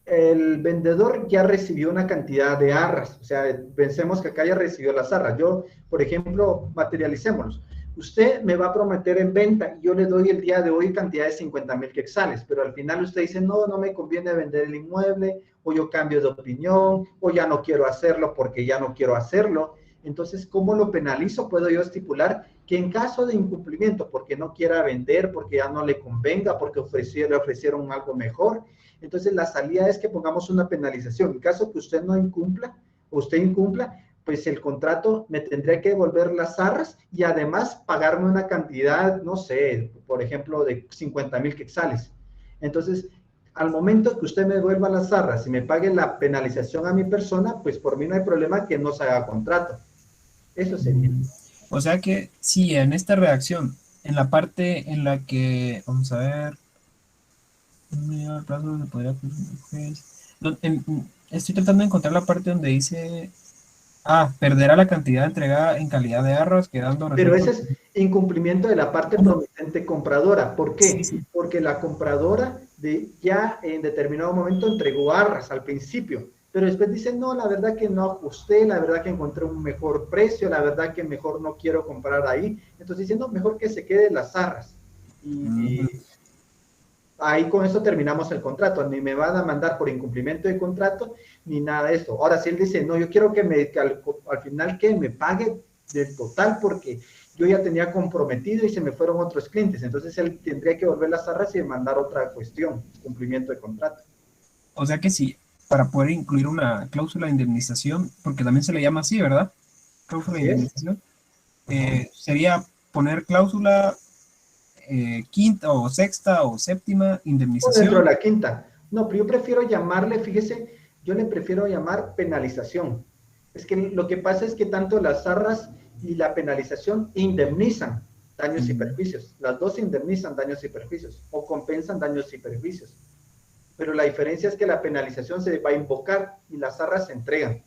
El vendedor ya recibió una cantidad de arras. O sea, pensemos que acá ya recibió las arras. Yo, por ejemplo, materialicémoslos. Usted me va a prometer en venta y yo le doy el día de hoy cantidad de 50,000 quetzales, pero al final usted dice, no, no me conviene vender el inmueble, o yo cambio de opinión, o ya no quiero hacerlo porque ya no quiero hacerlo. Entonces, ¿cómo lo penalizo? Puedo yo estipular que en caso de incumplimiento, porque no quiera vender, porque ya no le convenga, porque le ofrecieron algo mejor, entonces la salida es que pongamos una penalización. En caso que usted no incumpla, o usted incumpla, pues el contrato me tendría que devolver las arras y además pagarme una cantidad, no sé, por ejemplo, de 50,000 quetzales. Entonces, al momento que usted me devuelva las arras y me pague la penalización a mi persona, pues por mí no hay problema que no se haga contrato. Eso sería. O sea que sí, en esta redacción, en la parte en la que, vamos a ver, estoy tratando de encontrar la parte donde dice, perderá la cantidad entregada en calidad de arras, quedando... Pero ese es incumplimiento de la parte promitente compradora. ¿Por qué? Porque la compradora ya en determinado momento entregó arras al principio, pero después dice, no, la verdad que no ajusté, la verdad que encontré un mejor precio, la verdad que mejor no quiero comprar ahí. Entonces diciendo, mejor que se quede las arras. Y ahí con eso terminamos el contrato. Ni me van a mandar por incumplimiento de contrato, ni nada de esto. Ahora, si él dice, no, yo quiero que al final que me pague del total porque yo ya tenía comprometido y se me fueron otros clientes. Entonces él tendría que volver las arras y mandar otra cuestión, cumplimiento de contrato. O sea que sí, para poder incluir una cláusula de indemnización, porque también se le llama así, ¿verdad? Cláusula de indemnización. Sería poner cláusula quinta o sexta o séptima indemnización. Dentro de la quinta. No, pero yo prefiero llamarle, fíjese, yo le prefiero llamar penalización. Es que lo que pasa es que tanto las arras y la penalización indemnizan daños y perjuicios. Las dos indemnizan daños y perjuicios o compensan daños y perjuicios. Pero la diferencia es que la penalización se va a invocar y las arras se entregan.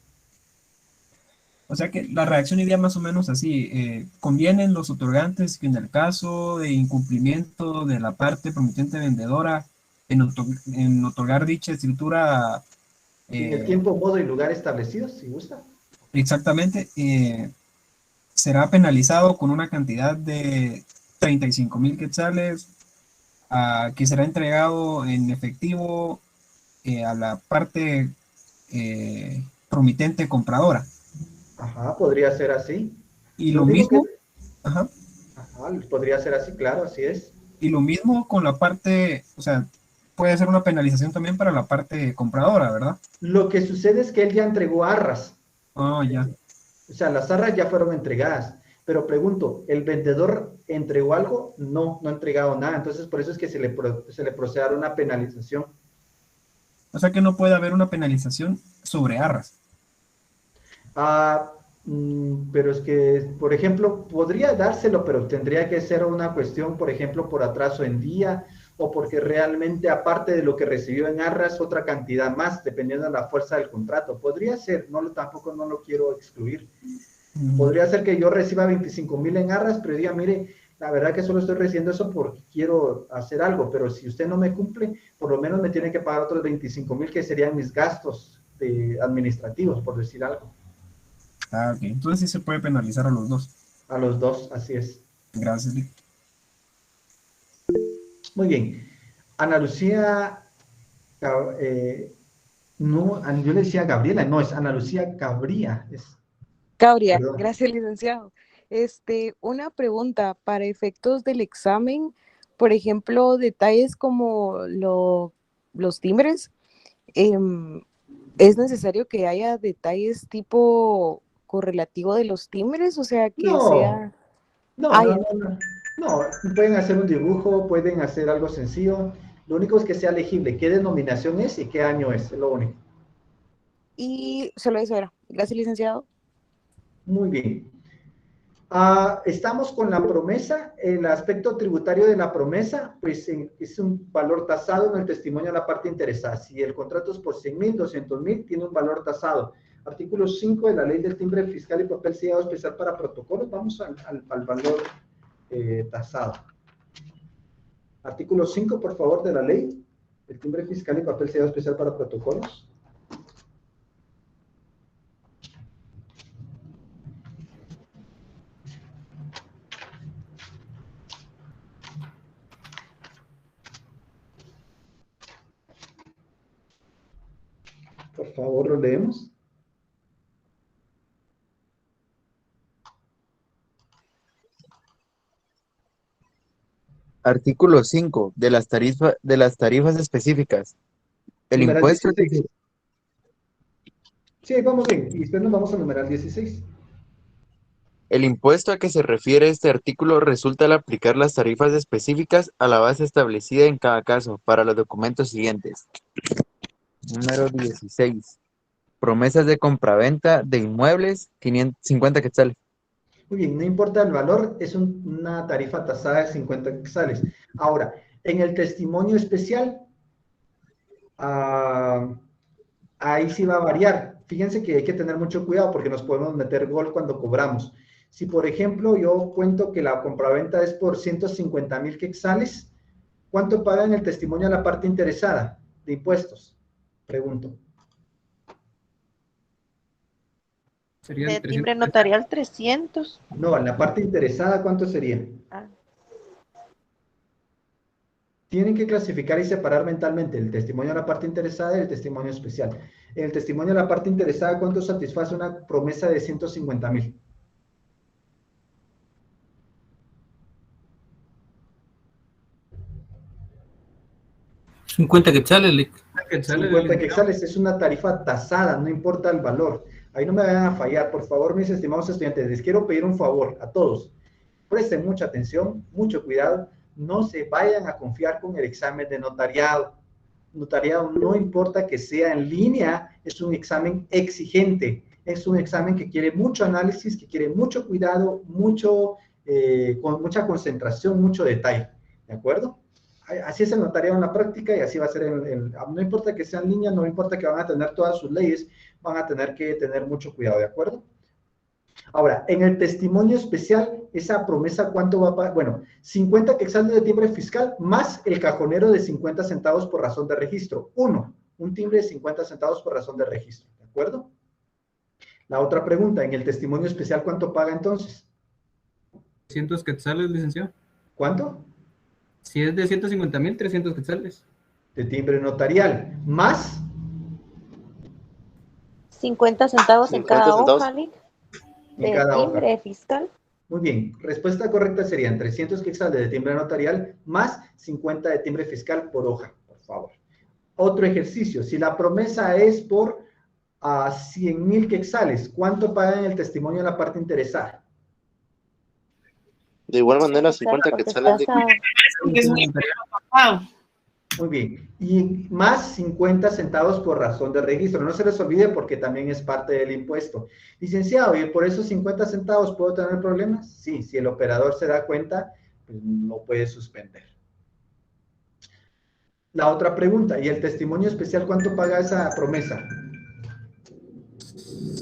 O sea que la redacción iría más o menos así. Convienen los otorgantes que en el caso de incumplimiento de la parte promitente vendedora en otorgar dicha escritura... en el tiempo, modo y lugar establecidos, si gusta. Exactamente. Será penalizado con una cantidad de 35,000 quetzales que será entregado en efectivo a la parte promitente compradora. Ajá, podría ser así. Y lo mismo... Ajá, podría ser así, claro, así es. Y lo mismo con la parte, o sea, puede ser una penalización también para la parte compradora, ¿verdad? Lo que sucede es que él ya entregó arras. Ya. O sea, las arras ya fueron entregadas. Pero pregunto, ¿el vendedor entregó algo? No, no ha entregado nada. Entonces, por eso es que se le procede a dar una penalización. O sea que no puede haber una penalización sobre arras. Pero es que, por ejemplo, podría dárselo, pero tendría que ser una cuestión, por ejemplo, por atraso en día o porque realmente, aparte de lo que recibió en arras, otra cantidad más, dependiendo de la fuerza del contrato. Podría ser, tampoco no lo quiero excluir. Podría ser que yo reciba 25,000 en arras, pero diga, mire, la verdad que solo estoy recibiendo eso porque quiero hacer algo, pero si usted no me cumple, por lo menos me tiene que pagar otros 25,000 que serían mis gastos administrativos, por decir algo. Ok. Entonces sí se puede penalizar a los dos. A los dos, así es. Gracias, Vic. Muy bien. Ana Lucía, no, yo le decía Gabriela, no, es Ana Lucía Cabría. Cabría, Perdón. gracias, licenciado. Una pregunta para efectos del examen, por ejemplo, detalles como los timbres, ¿es necesario que haya detalles tipo correlativo de los timbres, o sea, que No, sea... no, Ah, no, ya. no, no. No, pueden hacer un dibujo, pueden hacer algo sencillo. Lo único es que sea legible. ¿Qué denominación es y qué año es lo único. Y solo eso era. Gracias, licenciado. Muy bien. Estamos con la promesa. El aspecto tributario de la promesa, pues es un valor tasado en el testimonio a la parte interesada. Si el contrato es por 100,000, 200,000, tiene un valor tasado. Artículo 5 de la Ley del Timbre Fiscal y Papel Sellado Especial para Protocolos. Vamos al valor tasado. Artículo 5, por favor, de la Ley del Timbre Fiscal y Papel Sellado Especial para Protocolos. Por favor, lo leemos. Artículo 5 de las tarifas específicas. El Numeral impuesto 16. Sí, vamos bien. Y después nos vamos al numeral 16. El impuesto a que se refiere este artículo resulta al aplicar las tarifas específicas a la base establecida en cada caso para los documentos siguientes. Número 16. Promesas de compraventa de inmuebles, 50 quetzales. Muy bien, no importa el valor, es una tarifa tasada de 50 quetzales. Ahora, en el testimonio especial, ahí sí va a variar. Fíjense que hay que tener mucho cuidado porque nos podemos meter gol cuando cobramos. Si, por ejemplo, yo cuento que la compraventa es por 150,000 quetzales, ¿cuánto paga en el testimonio a la parte interesada de impuestos? Pregunto. De timbre notarial 300. No, en la parte interesada, ¿cuánto sería? Tienen que clasificar y separar mentalmente el testimonio a la parte interesada y el testimonio especial. En el testimonio a la parte interesada, ¿cuánto satisface una promesa de 150,000? 50 quetzales. 50 quetzales es una tarifa tasada, no importa el valor. Ahí no me vayan a fallar, por favor, mis estimados estudiantes. Les quiero pedir un favor a todos. Presten mucha atención, mucho cuidado. No se vayan a confiar con el examen de notariado. Notariado no importa que sea en línea, es un examen exigente. Es un examen que quiere mucho análisis, que quiere mucho cuidado, con mucha concentración, mucho detalle. ¿De acuerdo? Así es el notariado en la práctica y así va a ser no importa que sea en línea, no importa que van a tener todas sus leyes, van a tener que tener mucho cuidado, ¿de acuerdo? Ahora, en el testimonio especial, esa promesa, ¿cuánto va a pagar? Bueno, 50 quetzales de timbre fiscal más el cajonero de 50 centavos por razón de registro. Un timbre de 50 centavos por razón de registro, ¿de acuerdo? La otra pregunta, en el testimonio especial, ¿cuánto paga entonces? 300 quetzales, licenciado. ¿Cuánto? Si es de 150,000, 300 quetzales. De timbre notarial, más 50 centavos en cada hoja, Lic, de timbre fiscal. Muy bien, respuesta correcta serían 300 quetzales de timbre notarial más 50 de timbre fiscal por hoja, por favor. Otro ejercicio, si la promesa es por 100,000 quetzales, ¿cuánto paga en el testimonio la parte interesada? De igual manera, 50 quetzales de... Muy bien. Y más 50 centavos por razón de registro. No se les olvide porque también es parte del impuesto. Licenciado, ¿y por esos 50 centavos puedo tener problemas? Sí, si el operador se da cuenta, pues no puede suspender. La otra pregunta, ¿y el testimonio especial cuánto paga esa promesa?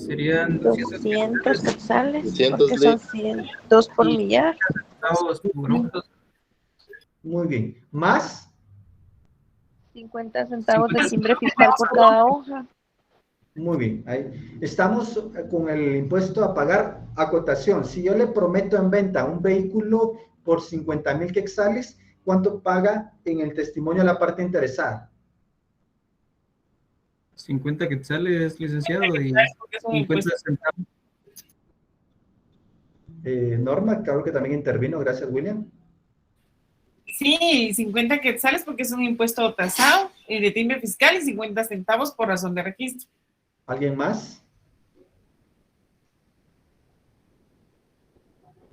Serían 200 quetzales, porque son 2 por millar. Muy bien. ¿Más? 50 centavos de timbre fiscal por cada hoja. Muy bien. Ahí estamos con el impuesto a pagar acotación. Si yo le prometo en venta un vehículo por 50,000 quetzales, ¿cuánto paga en el testimonio a la parte interesada? 50 quetzales, licenciado, y 50 centavos. Norma, claro que también intervino. Gracias, William. Sí, 50 quetzales porque es un impuesto tasado de timbre fiscal y 50 centavos por razón de registro. ¿Alguien más?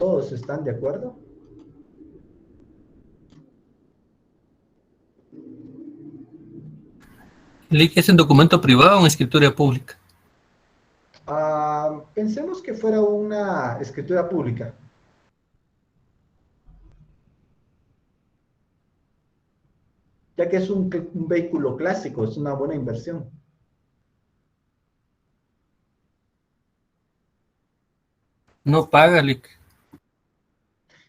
¿Todos están de acuerdo? ¿LIC es en documento privado o en escritura pública? Pensemos que fuera una escritura pública. Ya que es un vehículo clásico, es una buena inversión. No paga, LIC.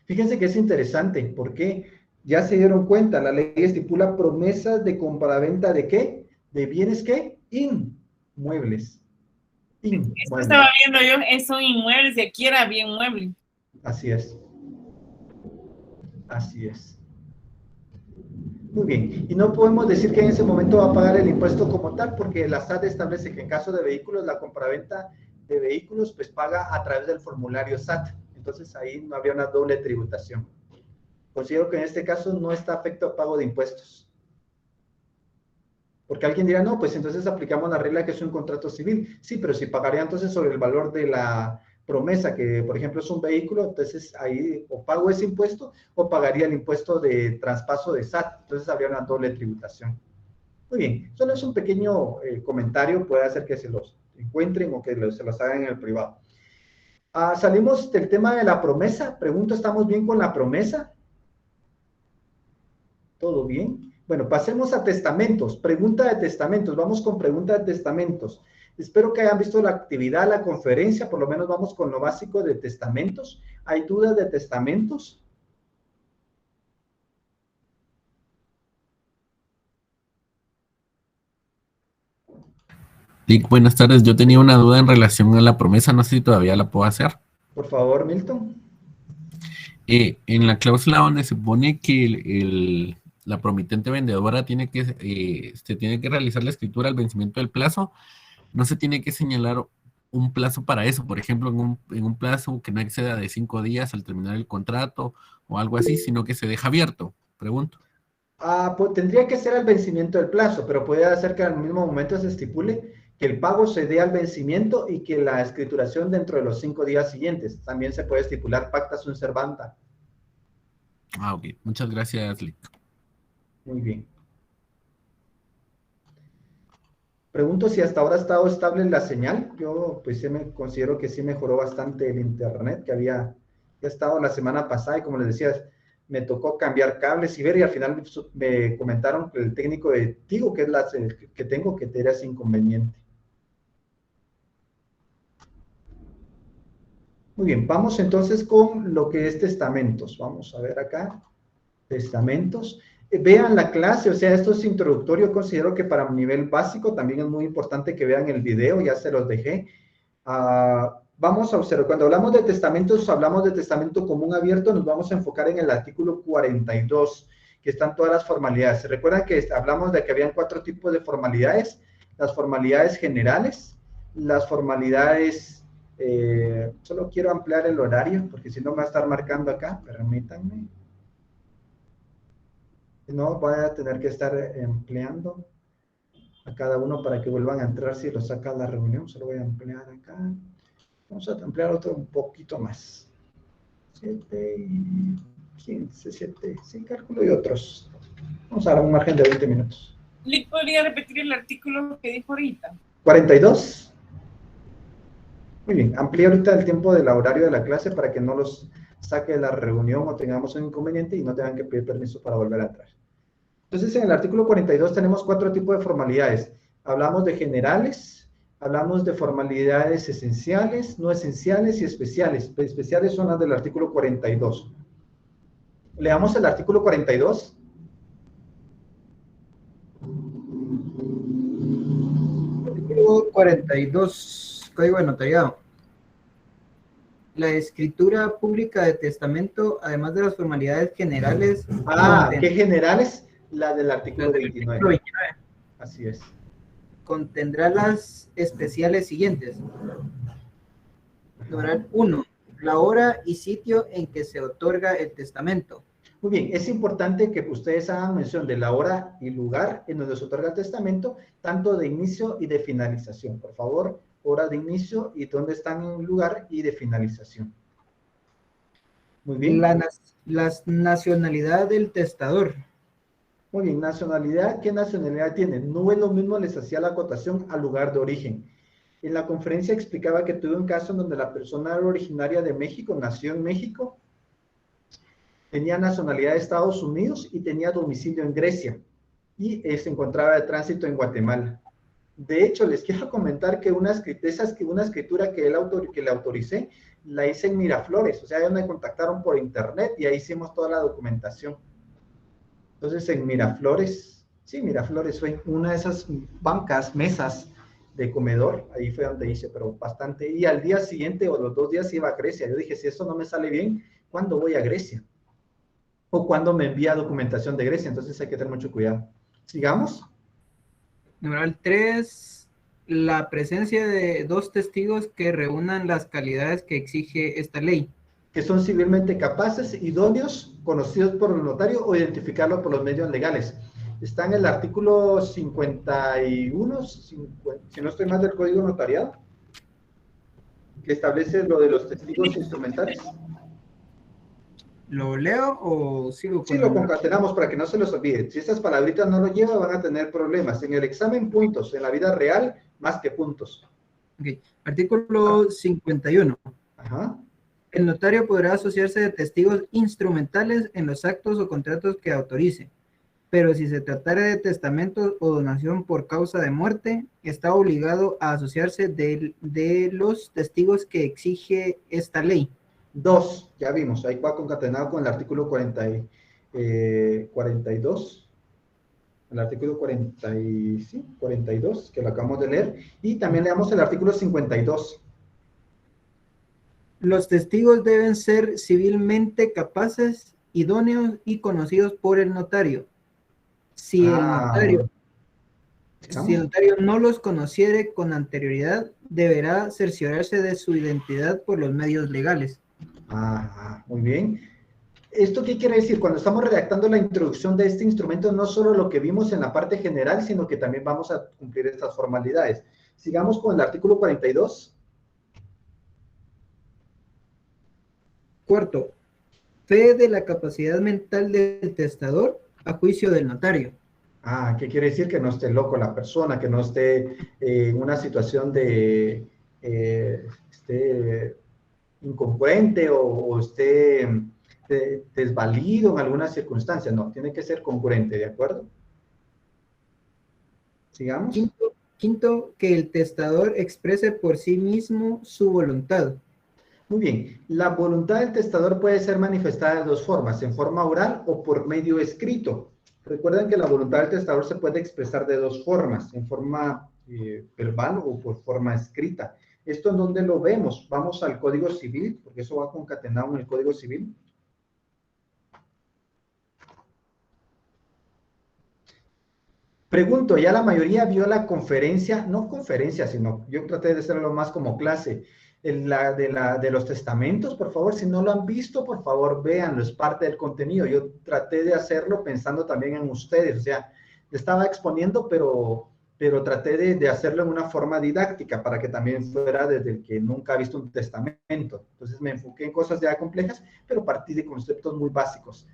Fíjense que es interesante, porque ya se dieron cuenta, la ley estipula promesas de compraventa de ¿qué? De bienes ¿qué? Inmuebles. Esto estaba viendo yo, son inmuebles y aquí era bien mueble. Así es. Así es. Muy bien. Y no podemos decir que en ese momento va a pagar el impuesto como tal, porque la SAT establece que en caso de vehículos, la compraventa de vehículos, pues paga a través del formulario SAT. Entonces ahí no había una doble tributación. Considero que en este caso no está afecto a pago de impuestos. Porque alguien dirá, no, pues entonces aplicamos la regla que es un contrato civil. Sí, pero si pagaría entonces sobre el valor de la promesa, que por ejemplo es un vehículo, entonces ahí o pago ese impuesto o pagaría el impuesto de traspaso de SAT. Entonces habría una doble tributación. Muy bien, solo es un pequeño comentario, puede hacer que se los encuentren o que se los hagan en el privado. Salimos del tema de la promesa. Pregunto, ¿estamos bien con la promesa? ¿Todo bien? Bueno, pasemos a testamentos. Pregunta de testamentos. Vamos con pregunta de testamentos. Espero que hayan visto la actividad, la conferencia. Por lo menos vamos con lo básico de testamentos. ¿Hay dudas de testamentos? Lic, buenas tardes. Yo tenía una duda en relación a la promesa. No sé si todavía la puedo hacer. Por favor, Milton. En la cláusula donde se pone que la promitente vendedora se tiene que realizar la escritura al vencimiento del plazo, no se tiene que señalar un plazo para eso, por ejemplo, en un plazo que no exceda de 5 días al terminar el contrato o algo así, sino que se deja abierto, pregunto. Pues tendría que ser al vencimiento del plazo, pero puede ser que al mismo momento se estipule que el pago se dé al vencimiento y que la escrituración dentro de los 5 días siguientes. También se puede estipular pacta sunt servanda. Ok. Muchas gracias, Lic. Muy bien. Pregunto si hasta ahora ha estado estable la señal. Yo pues considero que sí mejoró bastante el internet, que había estado la semana pasada y como les decía, me tocó cambiar cables y ver, y al final me comentaron que el técnico de Tigo, que es el que tengo, que era ese inconveniente. Muy bien, vamos entonces con lo que es testamentos. Vamos a ver acá, testamentos. Vean la clase, o sea, esto es introductorio. Considero que para nivel básico también es muy importante que vean el video, ya se los dejé. Vamos a observar, cuando hablamos de testamentos, hablamos de testamento común abierto, nos vamos a enfocar en el artículo 42, que están todas las formalidades. ¿Se recuerdan que hablamos de que habían 4 tipos de formalidades? Las formalidades generales, las formalidades... solo quiero ampliar el horario, porque si no me va a estar marcando acá, permítanme. Si no, voy a tener que estar empleando a cada uno para que vuelvan a entrar si lo saca a la reunión. Solo voy a ampliar acá. Vamos a ampliar otro un poquito más. 7 y 15, 7, sin cálculo y otros. Vamos a dar un margen de 20 minutos. ¿Le podría repetir el artículo que dijo ahorita? 42. Muy bien, amplíe ahorita el tiempo del horario de la clase para que no los saque de la reunión o tengamos un inconveniente y no tengan que pedir permiso para volver a entrar. Entonces, en el artículo 42 tenemos 4 tipos de formalidades. Hablamos de generales, hablamos de formalidades esenciales, no esenciales y especiales. Especiales son las del artículo 42. Leamos el artículo 42. Artículo 42, Código de Notariado. La escritura pública de testamento, además de las formalidades generales... ¿Qué generales? La del artículo 29. Así es. Contendrá las especiales siguientes. Numeral 1. La hora y sitio en que se otorga el testamento. Muy bien, es importante que ustedes hagan mención de la hora y lugar en donde se otorga el testamento, tanto de inicio y de finalización. Por favor, hora de inicio y dónde están en lugar y de finalización. Muy bien. La nacionalidad del testador. Muy bien, nacionalidad, ¿qué nacionalidad tiene? No es lo mismo, les hacía la acotación al lugar de origen. En la conferencia explicaba que tuve un caso en donde la persona era originaria de México, nació en México, tenía nacionalidad de Estados Unidos y tenía domicilio en Grecia y se encontraba de tránsito en Guatemala. De hecho, les quiero comentar que una escritura que le autoricé, la hice en Miraflores, o sea, ellos me contactaron por internet y ahí hicimos toda la documentación. Entonces, en Miraflores, sí, Miraflores fue una de esas bancas, mesas de comedor, ahí fue donde hice, pero bastante. Y al día siguiente o los 2 días iba a Grecia. Yo dije, si esto no me sale bien, ¿cuándo voy a Grecia? O cuando me envía documentación de Grecia, entonces hay que tener mucho cuidado. Sigamos. Numeral 3, la presencia de 2 testigos que reúnan las calidades que exige esta ley. Que son civilmente capaces, idóneos, conocidos por el notario o identificarlo por los medios legales. Está en el artículo 51, si no estoy mal, del Código Notariado, que establece lo de los testigos instrumentales. ¿Lo leo o sigo con Sí, lo concatenamos para que no se los olvide. Si estas palabritas no lo llevan, van a tener problemas. En el examen, puntos. En la vida real, más que puntos. Okay. Artículo 51. Ajá. El notario podrá asociarse de testigos instrumentales en los actos o contratos que autorice, pero si se tratara de testamento o donación por causa de muerte, está obligado a asociarse de los testigos que exige esta ley. 2, ya vimos, ahí va concatenado con el artículo 42, el artículo 42, que lo acabamos de leer, y también leamos el artículo 52. Los testigos deben ser civilmente capaces, idóneos y conocidos por el notario. Si el notario no los conociere con anterioridad, deberá cerciorarse de su identidad por los medios legales. Muy bien. ¿Esto qué quiere decir? Cuando estamos redactando la introducción de este instrumento, no solo lo que vimos en la parte general, sino que también vamos a cumplir estas formalidades. Sigamos con el artículo 42. Cuarto, fe de la capacidad mental del testador a juicio del notario. ¿Qué quiere decir? Que no esté loco la persona, que no esté en una situación de incongruente o esté desvalido en alguna circunstancia. No, tiene que ser congruente, ¿de acuerdo? Sigamos. Quinto, que el testador exprese por sí mismo su voluntad. Muy bien, la voluntad del testador puede ser manifestada de 2 formas, en forma oral o por medio escrito. Recuerden que la voluntad del testador se puede expresar de 2 formas, en forma verbal o por forma escrita. ¿Esto en dónde lo vemos? Vamos al Código Civil, porque eso va concatenado en el Código Civil. Pregunto, ¿ya la mayoría vio la conferencia? No conferencia, sino yo traté de hacerlo más como clase. De los testamentos, por favor, si no lo han visto, por favor, véanlo, es parte del contenido. Yo traté de hacerlo pensando también en ustedes, o sea, estaba exponiendo, pero traté de hacerlo en una forma didáctica para que también fuera desde el que nunca ha visto un testamento. Entonces me enfoqué en cosas ya complejas, pero partí de conceptos muy básicos.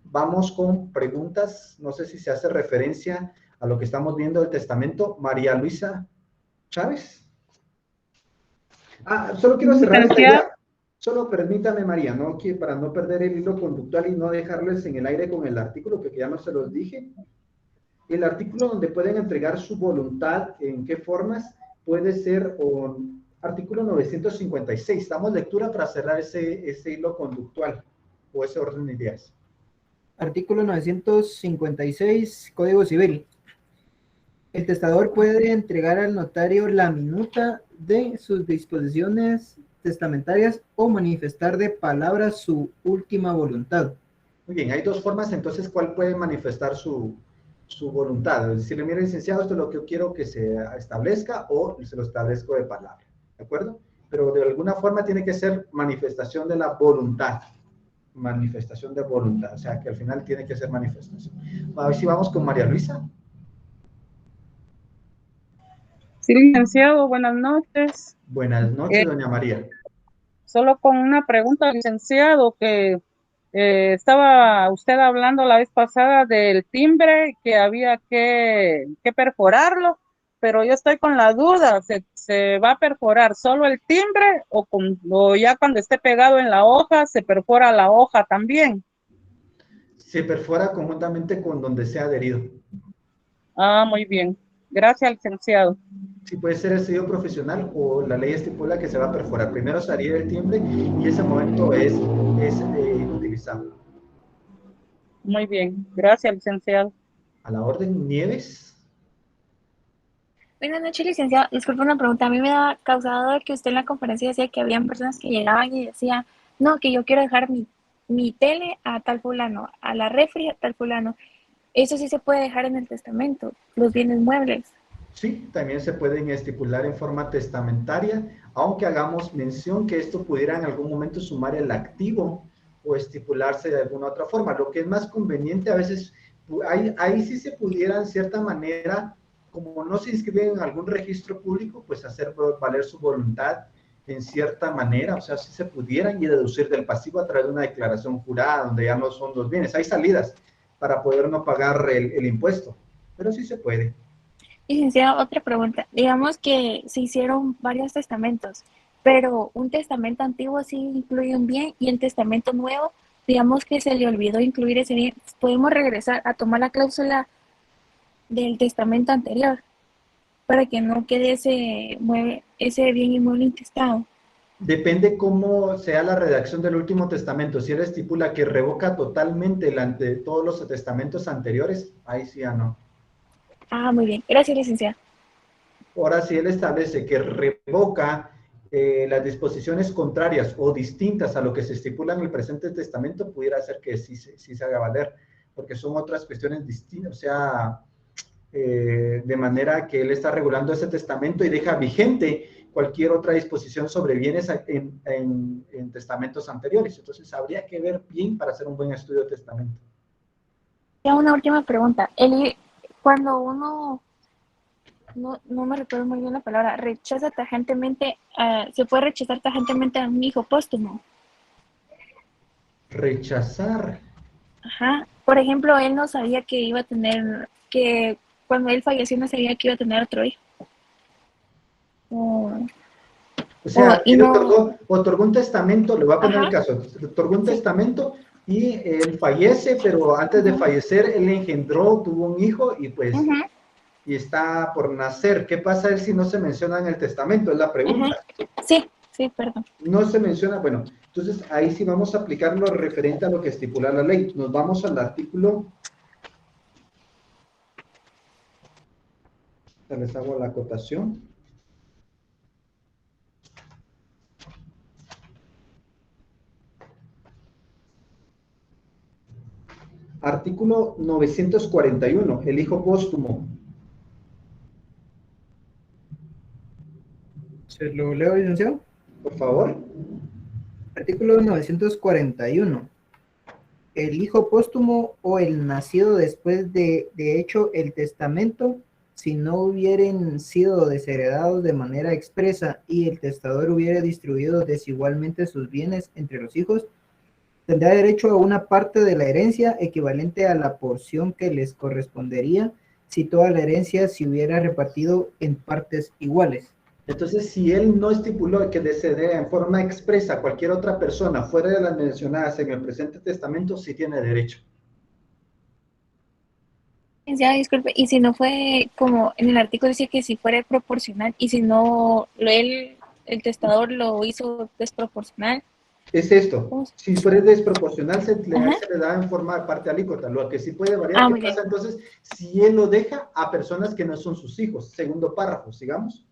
Vamos con preguntas, no sé si se hace referencia a lo que estamos viendo del testamento. María Luisa Chávez. Solo quiero cerrar esta idea. Solo permítame, María, ¿no? Que para no perder el hilo conductual y no dejarles en el aire con el artículo, que ya no se los dije. El artículo donde pueden entregar su voluntad, ¿en qué formas? Puede ser artículo 956. Damos lectura para cerrar ese hilo conductual o ese orden de ideas. Artículo 956, Código Civil. El testador puede entregar al notario la minuta de sus disposiciones testamentarias o manifestar de palabra su última voluntad. Muy bien, hay 2 formas, entonces, ¿cuál puede manifestar su voluntad? Es decir, mire, licenciado, esto es lo que yo quiero que se establezca o se lo establezco de palabra, ¿de acuerdo? Pero de alguna forma tiene que ser manifestación de la voluntad. Manifestación de voluntad, o sea, que al final tiene que ser manifestación. A ver si vamos con María Luisa. Sí, licenciado, buenas noches. Buenas noches, doña María. solo con una pregunta, licenciado, que estaba usted hablando la vez pasada del timbre, que había que perforarlo, pero yo estoy con la duda, ¿se va a perforar solo el timbre o ya cuando esté pegado en la hoja se perfora la hoja también? Se perfora conjuntamente con donde sea adherido. Ah, muy bien. Gracias, licenciado. Sí, puede ser el sello profesional o la ley estipula que se va a perforar. Primero se haría el timbre y ese momento es inutilizado. Muy bien. Gracias, licenciado. A la orden, Nieves. Buenas noches, licenciado. Disculpe una pregunta. A mí me da causado que usted en la conferencia decía que habían personas que llegaban y decían, no, que yo quiero dejar mi tele a tal fulano, a la refri a tal fulano. Eso sí se puede dejar en el testamento, los bienes muebles. Sí, también se pueden estipular en forma testamentaria, aunque hagamos mención que esto pudiera en algún momento sumar el activo o estipularse de alguna otra forma. Lo que es más conveniente a veces, ahí sí se pudiera en cierta manera, como no se inscriben en algún registro público, pues hacer valer su voluntad en cierta manera, o sea, si se pudieran y deducir del pasivo a través de una declaración jurada, donde ya no son los bienes. Hay salidas para poder no pagar el impuesto, pero sí se puede. Licenciado, otra pregunta. Digamos que se hicieron varios testamentos, pero un testamento antiguo sí incluye un bien y el testamento nuevo, digamos que se le olvidó incluir ese bien. ¿Podemos regresar a tomar la cláusula del testamento anterior para que no quede ese bien inmueble intestado? Depende cómo sea la redacción del último testamento. Si él estipula que revoca totalmente todos los testamentos anteriores, ahí sí ya no. Ah, muy bien. Gracias, licenciado. Ahora, si él establece que revoca las disposiciones contrarias o distintas a lo que se estipula en el presente testamento, pudiera ser que sí se haga valer, porque son otras cuestiones distintas, o sea, de manera que él está regulando ese testamento y deja vigente cualquier otra disposición sobre bienes en testamentos anteriores. Entonces, habría que ver bien para hacer un buen estudio de testamento. Ya una última pregunta. Cuando uno, no me recuerdo muy bien la palabra, rechaza tajantemente, se puede rechazar tajantemente a un hijo póstumo. Rechazar. Ajá. Por ejemplo, él no sabía que iba a tener, que cuando él falleció no sabía que iba a tener otro hijo. O sea, él otorgó un testamento, le voy a poner el caso, otorgó un testamento y él fallece, pero antes de fallecer él engendró, tuvo un hijo y pues y está por nacer. ¿Qué pasa él si no se menciona en el testamento? Es la pregunta. Sí, perdón. No se menciona, bueno, entonces ahí sí vamos a aplicar lo referente a lo que estipula la ley. Nos vamos al artículo, les hago la acotación. Artículo 941, el hijo póstumo. ¿Se lo leo, licenciado? Por favor. Artículo 941. El hijo póstumo o el nacido después de hecho el testamento, si no hubieren sido desheredados de manera expresa y el testador hubiera distribuido desigualmente sus bienes entre los hijos, tendrá derecho a una parte de la herencia equivalente a la porción que les correspondería si toda la herencia se hubiera repartido en partes iguales. Entonces, si él no estipuló que desheredara en forma expresa a cualquier otra persona fuera de las mencionadas en el presente testamento, sí tiene derecho. Ya, disculpe, y si no fue como en el artículo dice que si fuera proporcional y si no, el testador lo hizo desproporcional. Es esto, si fuera desproporcional se le da en forma de parte alícuota, lo que sí puede variar. ¿Qué pasa entonces si él lo deja a personas que no son sus hijos? Segundo párrafo, sigamos.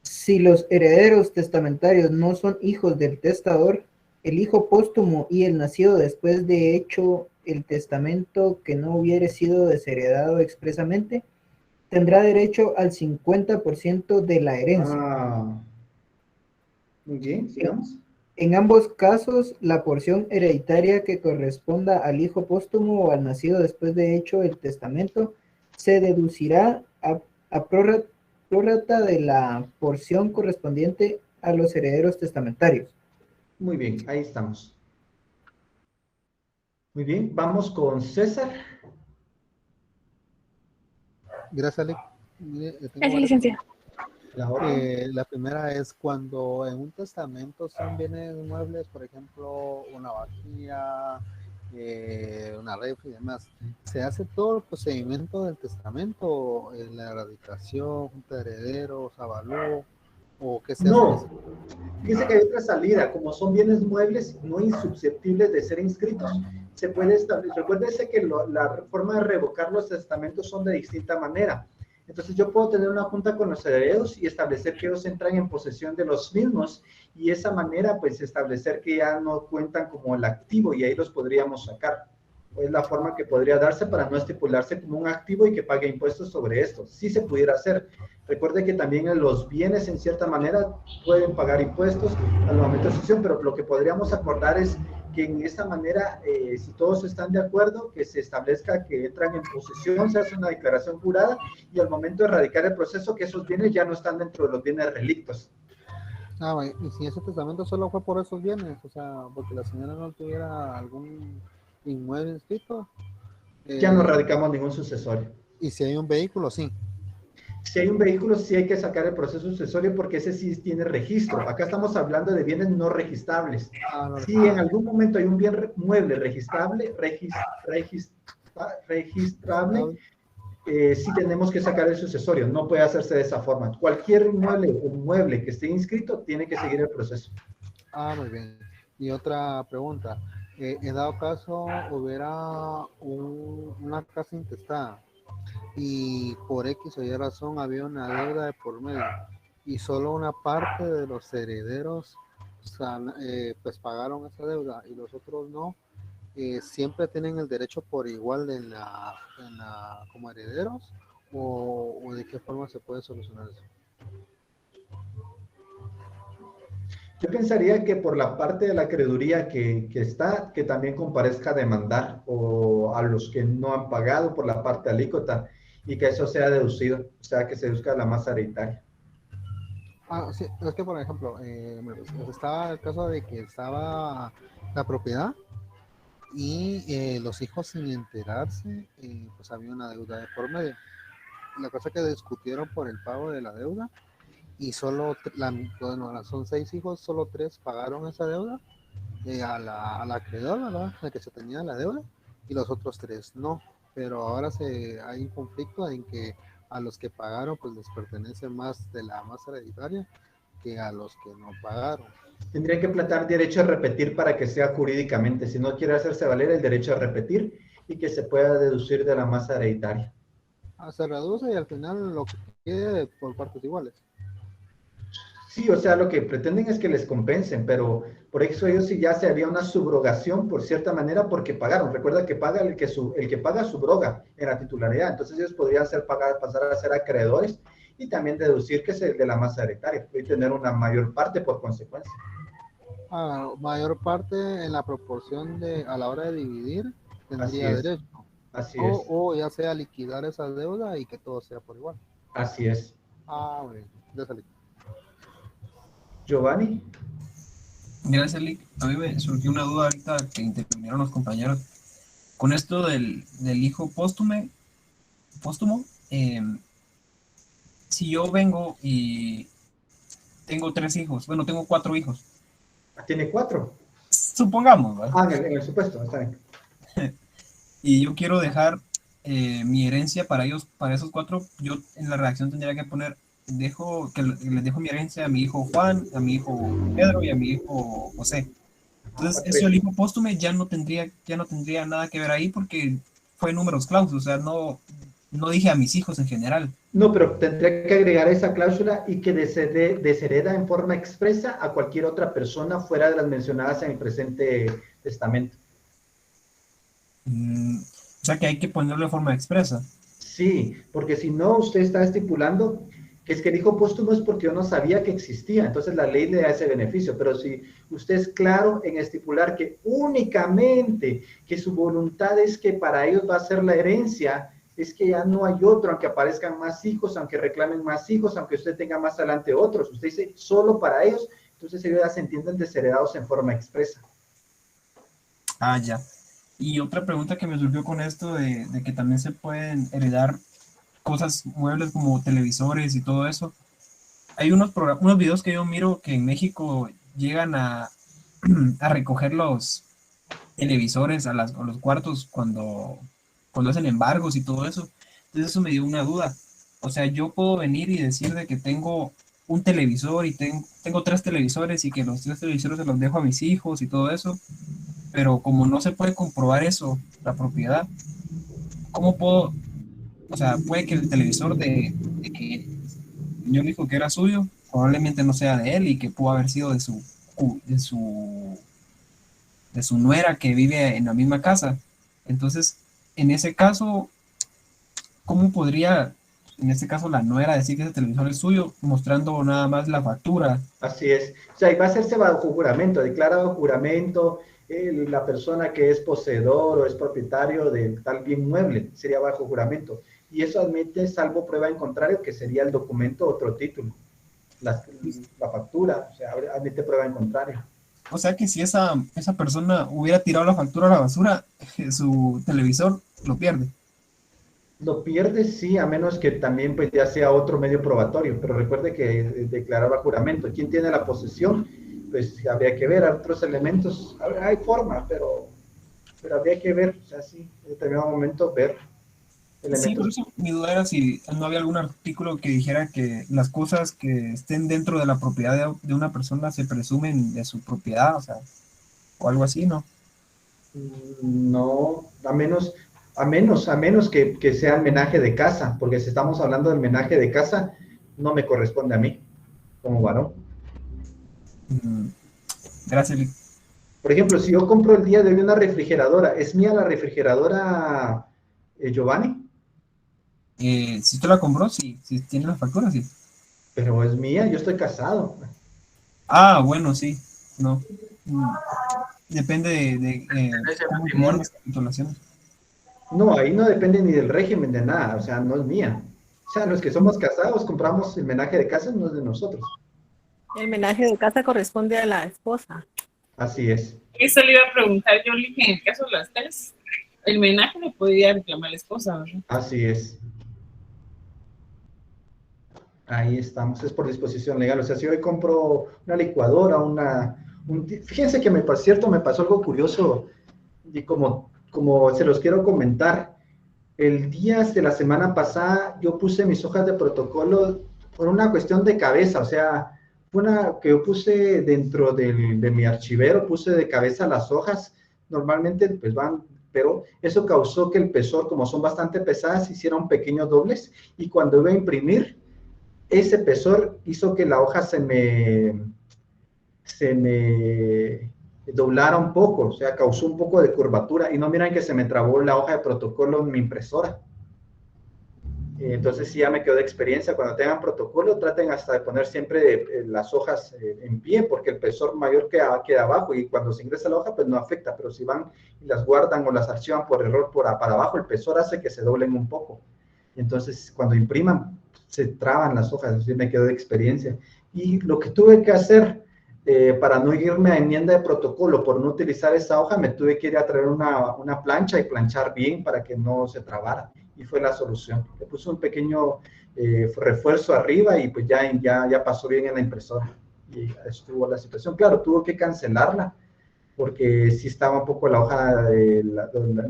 Si los herederos testamentarios no son hijos del testador, el hijo póstumo y el nacido después de hecho el testamento que no hubiere sido desheredado expresamente, tendrá derecho al 50% de la herencia. Muy bien, sigamos. En ambos casos, la porción hereditaria que corresponda al hijo póstumo o al nacido después de hecho el testamento se deducirá a prórrata de la porción correspondiente a los herederos testamentarios. Muy bien, ahí estamos. Muy bien, vamos con César. Gracias, Lic. Mire, tengo Gracias, varias licenciado. La primera es cuando en un testamento son bienes muebles, por ejemplo, una vajilla, una refri y demás. ¿Se hace todo el procedimiento del testamento, la erradicación, junta de herederos, avalúo, o qué se hace? No, fíjese que hay otra salida, como son bienes muebles no insusceptibles de ser inscritos, se puede establecer. Recuérdese que la forma de revocar los testamentos son de distinta manera. Entonces yo puedo tener una junta con los herederos y establecer que ellos entran en posesión de los mismos y de esa manera pues establecer que ya no cuentan como el activo y ahí los podríamos sacar. Es la forma que podría darse para no estipularse como un activo y que pague impuestos sobre esto. Sí se pudiera hacer. Recuerde que también los bienes en cierta manera pueden pagar impuestos al momento de sucesión, pero lo que podríamos acordar es que en esta manera, si todos están de acuerdo, que se establezca que entran en posesión, se hace una declaración jurada y al momento de erradicar el proceso que esos bienes ya no están dentro de los bienes relictos. Ah, bueno, y si ese testamento solo fue por esos bienes, o sea, porque la señora no tuviera algún inmueble inscrito. Ya no radicamos ningún sucesorio. Y si hay un vehículo, sí. Si hay un vehículo, sí hay que sacar el proceso sucesorio porque ese sí tiene registro. Acá estamos hablando de bienes no registrables. Si en algún momento hay un bien mueble registrable, sí tenemos que sacar el sucesorio. No puede hacerse de esa forma. Cualquier inmueble que esté inscrito tiene que seguir el proceso. Ah, muy bien. Y otra pregunta. En dado caso, hubiera una casa intestada y por X o Y razón había una deuda de por medio y solo una parte de los herederos pues pagaron esa deuda y los otros no, siempre tienen el derecho por igual como herederos o de qué forma se puede solucionar eso. Yo pensaría que por la parte de la acreeduría que también comparezca a demandar o a los que no han pagado por la parte alícuota y que eso sea deducido, o sea, que se deduzca la masa hereditaria. Ah, sí, es que por ejemplo, estaba el caso de que estaba la propiedad y los hijos sin enterarse, pues había una deuda de por medio. La cosa que discutieron por el pago de la deuda y solo, son 6 hijos, solo 3 pagaron esa deuda al acreedor, ¿verdad? El que se tenía la deuda, y los otros 3 no. Pero ahora hay un conflicto en que a los que pagaron pues les pertenece más de la masa hereditaria que a los que no pagaron. Tendría que plantear derecho a repetir para que sea jurídicamente. Si no quiere hacerse valer el derecho a repetir y que se pueda deducir de la masa hereditaria. Se reduce y al final lo que quede por partes iguales. Sí, o sea, lo que pretenden es que les compensen, pero por eso ellos sí ya se había una subrogación por cierta manera porque pagaron. Recuerda que paga el que paga subroga en la titularidad, entonces ellos podrían pasar a ser acreedores y también deducir que es el de la masa hereditaria y tener una mayor parte por consecuencia. Mayor parte en la proporción a la hora de dividir tendría derecho. Así es. O ya sea liquidar esa deuda y que todo sea por igual. Así es. Muy bien. Ya salí. Giovanni. Gracias, Lic. A mí me surgió una duda ahorita que intervinieron los compañeros. Con esto del hijo póstumo, si yo vengo y tengo 3 hijos, bueno, tengo 4 hijos. ¿Tiene 4? Supongamos, ¿verdad? En el supuesto, está bien. Y yo quiero dejar mi herencia para ellos, para esos 4, yo en la redacción tendría que poner les dejo mi herencia a mi hijo Juan, a mi hijo Pedro y a mi hijo José. Entonces, eso el hijo póstumo ya no tendría nada que ver ahí porque fue números clausus, o sea, no dije a mis hijos en general. No, pero tendría que agregar esa cláusula y que deshereda en forma expresa a cualquier otra persona fuera de las mencionadas en el presente testamento. O sea, que hay que ponerlo de forma expresa. Sí, porque si no, usted está estipulando que es que el hijo póstumo es porque yo no sabía que existía, entonces la ley le da ese beneficio, pero si usted es claro en estipular que únicamente que su voluntad es que para ellos va a ser la herencia es que ya no hay otro, aunque aparezcan más hijos, aunque reclamen más hijos, aunque usted tenga más adelante otros. Usted dice solo para ellos, entonces ellos ya se entienden desheredados en forma expresa. Ah, ya. Y otra pregunta que me surgió con esto de que también se pueden heredar cosas, muebles como televisores y todo eso. Hay unos videos que yo miro que en México llegan a recoger los televisores a los cuartos cuando hacen embargos y todo eso. Entonces eso me dio una duda. O sea, yo puedo venir y decir de que tengo un televisor y tengo 3 televisores y que los 3 televisores se los dejo a mis hijos y todo eso, pero como no se puede comprobar eso, la propiedad, ¿cómo puedo? O sea, puede que el televisor de que el señor dijo que era suyo, probablemente no sea de él y que pudo haber sido de su nuera que vive en la misma casa. Entonces, en ese caso, ¿cómo podría, en este caso, la nuera decir que ese televisor es suyo, mostrando nada más la factura? Así es. O sea, y va a hacerse bajo juramento, declara bajo juramento la persona que es poseedor o es propietario de tal bien mueble, sería bajo juramento. Y eso admite, salvo prueba en contrario, que sería el documento otro título. La factura, o sea, admite prueba en contrario. O sea que si esa persona hubiera tirado la factura a la basura, su televisor lo pierde. Lo pierde, sí, a menos que también pues ya sea otro medio probatorio, pero recuerde que declaraba juramento. ¿Quién tiene la posesión? Pues habría que ver otros elementos. Hay forma, pero habría que ver, o sea, sí, en determinado momento ver elementos. Sí, por eso mi duda era si no había algún artículo que dijera que las cosas que estén dentro de la propiedad de una persona se presumen de su propiedad, o sea, o algo así, ¿no? No, a menos que sea el menaje de casa, porque si estamos hablando del menaje de casa, no me corresponde a mí, como varón. Gracias, Vic. Por ejemplo, si yo compro el día de hoy una refrigeradora, ¿es mía la refrigeradora, Giovanni? Si usted la compró, sí, si tiene la factura, sí. Pero es mía, yo estoy casado. Ah, bueno, sí, no. Depende de cómo toman las capitulaciones. No, ahí no depende ni del régimen de nada, o sea, no es mía. O sea, los que somos casados compramos el menaje de casa, no es de nosotros. El menaje de casa corresponde a la esposa. Así es. Eso le iba a preguntar yo, que en el caso de las 3, el menaje le podría reclamar la esposa, ¿verdad? Así es. Ahí estamos, es por disposición legal. O sea, si hoy compro una licuadora, fíjense que me pasó algo curioso y como se los quiero comentar. El día de la semana pasada yo puse mis hojas de protocolo por una cuestión de cabeza, o sea, una que yo puse dentro de mi archivero, puse de cabeza las hojas, normalmente pues van, pero eso causó que el espesor, como son bastante pesadas, hicieron pequeños dobles, y cuando iba a imprimir, ese espesor hizo que la hoja se me doblara un poco, o sea, causó un poco de curvatura, y no miran que se me trabó la hoja de protocolo en mi impresora. Entonces sí, ya me quedó de experiencia. Cuando tengan protocolo, traten hasta de poner siempre las hojas en pie, porque el espesor mayor queda abajo, y cuando se ingresa la hoja, pues no afecta, pero si van y las guardan o las archivan por error para abajo, el espesor hace que se doblen un poco. Entonces, cuando impriman, se traban las hojas. Así me quedó de experiencia. Y lo que tuve que hacer para no irme a enmienda de protocolo por no utilizar esa hoja, me tuve que ir a traer una plancha y planchar bien para que no se trabara. Y fue la solución. Le puse un pequeño refuerzo arriba y pues ya pasó bien en la impresora. Y estuvo la situación. Claro, tuve que cancelarla porque sí estaba un poco la hoja,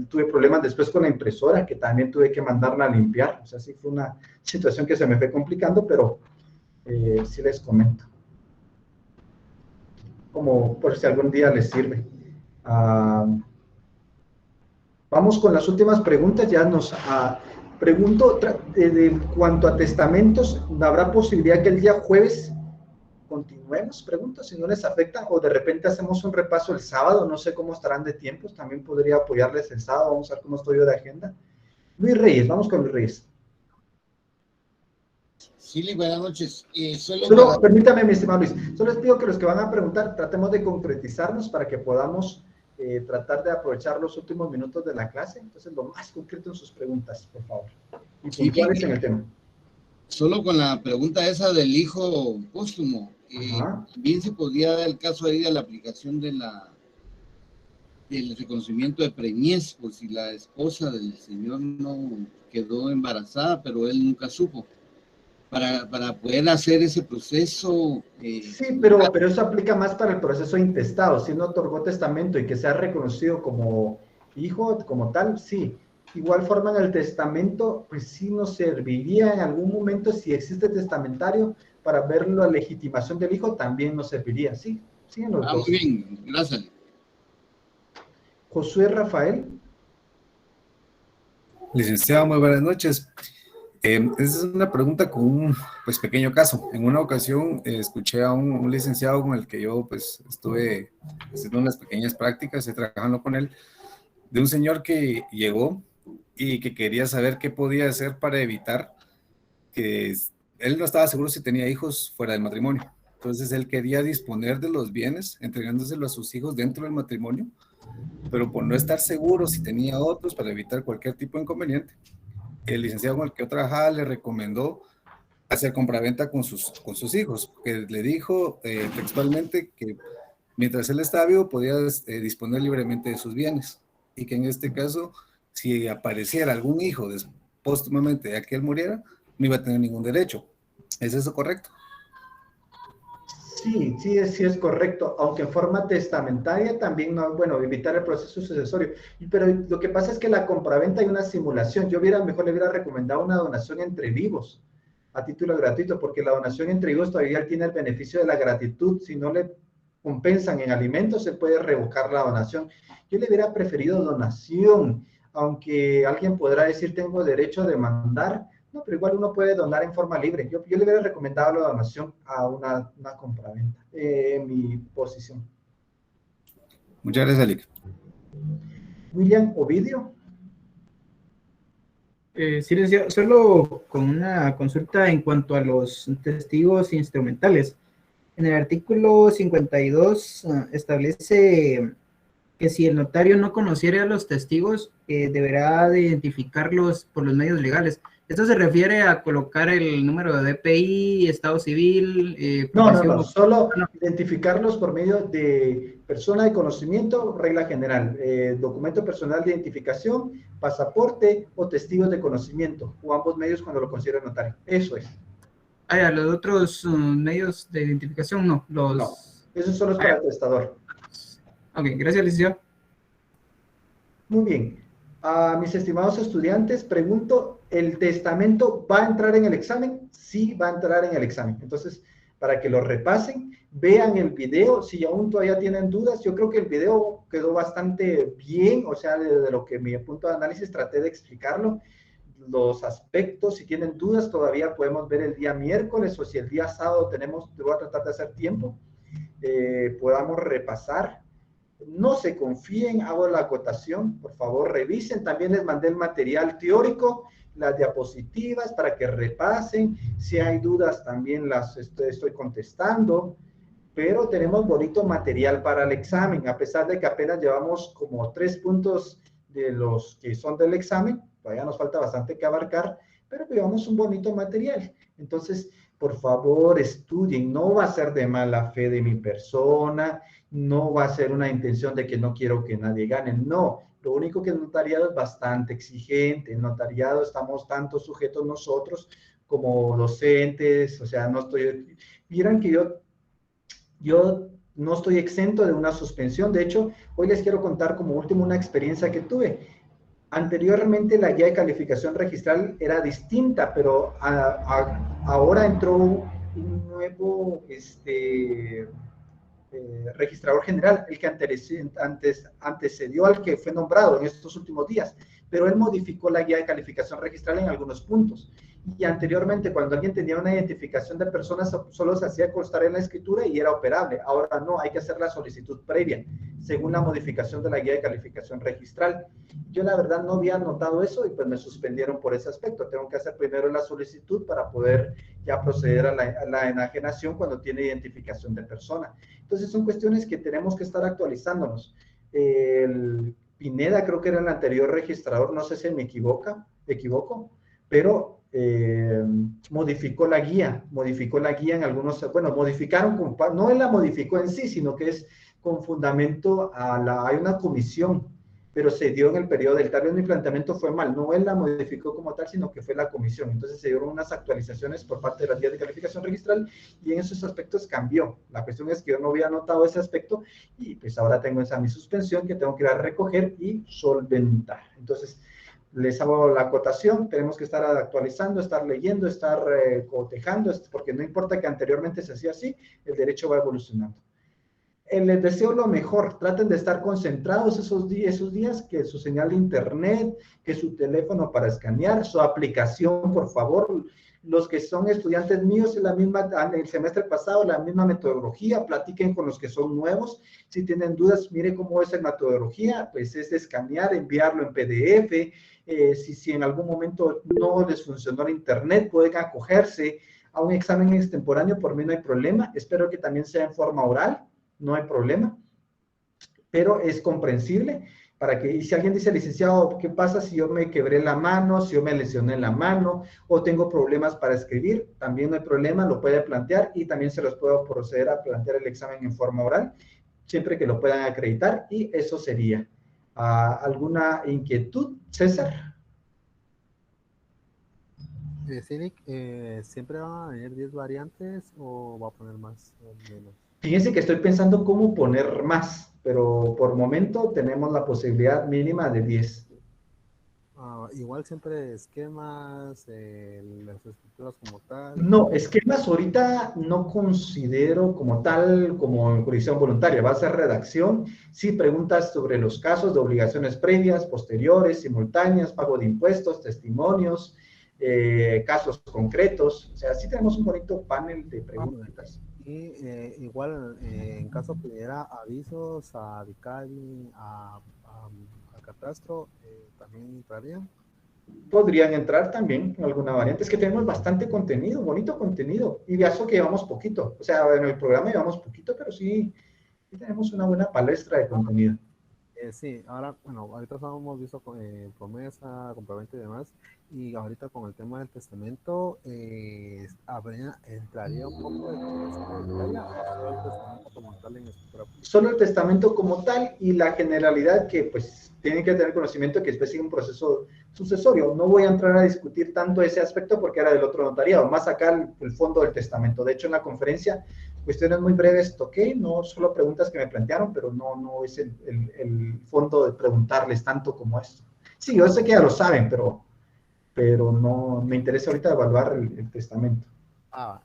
tuve problemas después con la impresora, que también tuve que mandarla a limpiar. O sea, sí fue una situación que se me fue complicando, pero sí les comento. Como por si algún día les sirve. Vamos con las últimas preguntas. Ya nos pregunto, de cuanto a testamentos, ¿habrá posibilidad que el día jueves continuemos? Pregunto, si no les afecta, o de repente hacemos un repaso el sábado. No sé cómo estarán de tiempos, también podría apoyarles el sábado. Vamos a ver cómo estoy yo de agenda. Luis Reyes, vamos con Luis Reyes. Sí, buenas noches. Permítame, mi estimado Luis, solo les pido que los que van a preguntar, tratemos de concretizarnos para que podamos tratar de aprovechar los últimos minutos de la clase. Entonces, lo más concreto en sus preguntas, por favor. Y Sí, puntuales en el tema. Solo con la pregunta esa del hijo póstumo, bien se podría dar el caso ahí de la aplicación de del reconocimiento de preñez, por si la esposa del señor no quedó embarazada, pero él nunca supo. Para poder hacer ese proceso. Sí, pero eso aplica más para el proceso intestado. Si no otorgó testamento y que sea reconocido como hijo, como tal, sí. Igual forma en el testamento, pues sí nos serviría en algún momento, si existe testamentario, para ver la legitimación del hijo, también nos serviría, sí. Sí, en los dos. Muy bien, gracias. Josué Rafael. Licenciado, muy buenas noches. Esa es una pregunta con un pequeño caso. En una ocasión escuché a un licenciado con el que yo pues estuve haciendo unas pequeñas prácticas y trabajando con él, de un señor que llegó y que quería saber qué podía hacer para evitar que él no estaba seguro si tenía hijos fuera del matrimonio. Entonces él quería disponer de los bienes, entregándoselo a sus hijos dentro del matrimonio, pero por no estar seguro si tenía otros, para evitar cualquier tipo de inconveniente, el licenciado con el que yo trabajaba le recomendó hacer compraventa con sus hijos, que le dijo textualmente que mientras él estaba vivo podía disponer libremente de sus bienes, y que en este caso, si apareciera algún hijo póstumamente de que él muriera, no iba a tener ningún derecho. ¿Es eso correcto? Sí, sí es correcto, aunque en forma testamentaria también, no, bueno, evitar el proceso sucesorio. Pero lo que pasa es que la compraventa hay una simulación. Yo mejor le hubiera recomendado una donación entre vivos, a título gratuito, porque la donación entre vivos todavía tiene el beneficio de la gratitud. Si no le compensan en alimentos, se puede revocar la donación. Yo le hubiera preferido donación, aunque alguien podrá decir tengo derecho a demandar. No, pero igual uno puede donar en forma libre. Yo le hubiera recomendado la donación a una compraventa, en mi posición. Muchas gracias, Alic. William Ovidio. Sí, licenciado, solo con una consulta en cuanto a los testigos instrumentales. En el artículo 52 establece que si el notario no conociera a los testigos, deberá de identificarlos por los medios legales. ¿Esto se refiere a colocar el número de DPI, estado civil? No, solo identificarlos por medio de persona de conocimiento, regla general, documento personal de identificación, pasaporte o testigos de conocimiento, o ambos medios cuando lo considere notario. Eso es. Los otros medios de identificación no. No, eso solo es para el testador. Ok, gracias, licenciado. Muy bien. A mis estimados estudiantes, pregunto, ¿el testamento va a entrar en el examen? Sí, va a entrar en el examen. Entonces, para que lo repasen, vean el video. Si aún todavía tienen dudas, yo creo que el video quedó bastante bien, o sea, desde lo que mi punto de análisis traté de explicarlo, los aspectos. Si tienen dudas, todavía podemos ver el día miércoles, o si el día sábado voy a tratar de hacer tiempo, podamos repasar. No se confíen, hago la acotación, por favor revisen. También les mandé el material teórico, las diapositivas para que repasen. Si hay dudas también las estoy contestando, pero tenemos bonito material para el examen, a pesar de que apenas llevamos como 3 puntos de los que son del examen. Todavía nos falta bastante que abarcar, pero llevamos un bonito material. Entonces, por favor, estudien. No va a ser de mala fe de mi persona, no va a ser una intención de que no quiero que nadie gane, no. Lo único que el notariado es bastante exigente. El notariado estamos tanto sujetos nosotros como docentes, o sea, no estoy... Miren que yo no estoy exento de una suspensión. De hecho, hoy les quiero contar como último una experiencia que tuve. Anteriormente la guía de calificación registral era distinta, pero ahora entró un nuevo registrador general, el que antecedió al que fue nombrado en estos últimos días, pero él modificó la guía de calificación registral en algunos puntos. Y anteriormente, cuando alguien tenía una identificación de personas, solo se hacía constar en la escritura y era operable. Ahora no, hay que hacer la solicitud previa, según la modificación de la guía de calificación registral. Yo la verdad no había notado eso y pues me suspendieron por ese aspecto. Tengo que hacer primero la solicitud para poder ya proceder a la enajenación cuando tiene identificación de persona. Entonces son cuestiones que tenemos que estar actualizándonos. el Pineda, creo que era el anterior registrador, no sé si me equivoco, pero modificó la guía en algunos, bueno, modificaron, no él la modificó en sí, sino que es con fundamento hay una comisión, pero se dio en el periodo del tal vez mi planteamiento fue mal, no él la modificó como tal, sino que fue la comisión, entonces se dieron unas actualizaciones por parte de las guías de calificación registral y en esos aspectos cambió. La cuestión es que yo no había notado ese aspecto y pues ahora tengo esa mi suspensión que tengo que ir a recoger y solventar. Entonces, les hago la acotación, tenemos que estar actualizando, estar leyendo, estar cotejando, porque no importa que anteriormente se hacía así, el derecho va evolucionando. Les deseo lo mejor, traten de estar concentrados esos días, que su señal de internet, que su teléfono para escanear, su aplicación, por favor. Los que son estudiantes míos, el semestre pasado, la misma metodología, platiquen con los que son nuevos. Si tienen dudas, mire cómo es la metodología, pues es escanear, enviarlo en PDF. Si en algún momento no les funcionó el internet, pueden acogerse a un examen extemporáneo, por mí no hay problema. Espero que también sea en forma oral, no hay problema, pero es comprensible. Y si alguien dice, licenciado, ¿qué pasa si yo me quebré la mano, si yo me lesioné la mano, o tengo problemas para escribir? También no hay problema, lo puede plantear y también se los puedo proceder a plantear el examen en forma oral, siempre que lo puedan acreditar, y eso sería. ¿Alguna inquietud, César? Nick, ¿siempre van a venir 10 variantes o va a poner más o menos? Fíjense que estoy pensando cómo poner más, pero por momento tenemos la posibilidad mínima de 10. Igual siempre esquemas, las estructuras como tal. No, esquemas ahorita no considero como tal, como en jurisdicción voluntaria, va a ser redacción. Sí, preguntas sobre los casos de obligaciones previas, posteriores, simultáneas, pago de impuestos, testimonios, casos concretos. O sea, sí tenemos un bonito panel de preguntas. Y igual, en caso que hubiera avisos a DICALI, a Catastro, ¿también entrarían? Podrían entrar también en alguna variante. Es que tenemos bastante contenido, bonito contenido. Y de eso que llevamos poquito. O sea, en el programa llevamos poquito, pero sí tenemos una buena palestra de contenido. Sí, ahora, bueno, ahorita hemos visto promesa, compraventa y demás, y ahorita con el tema del testamento, entraría un poco de solo el testamento como tal y la generalidad que pues tienen que tener conocimiento que es un proceso sucesorio. No voy a entrar a discutir tanto ese aspecto porque era del otro notariado, más acá el fondo del testamento. De hecho, en la conferencia, cuestiones muy breves toqué, no solo preguntas que me plantearon, pero no es el fondo de preguntarles tanto como esto. Sí, yo sé que ya lo saben, pero no me interesa ahorita evaluar el testamento.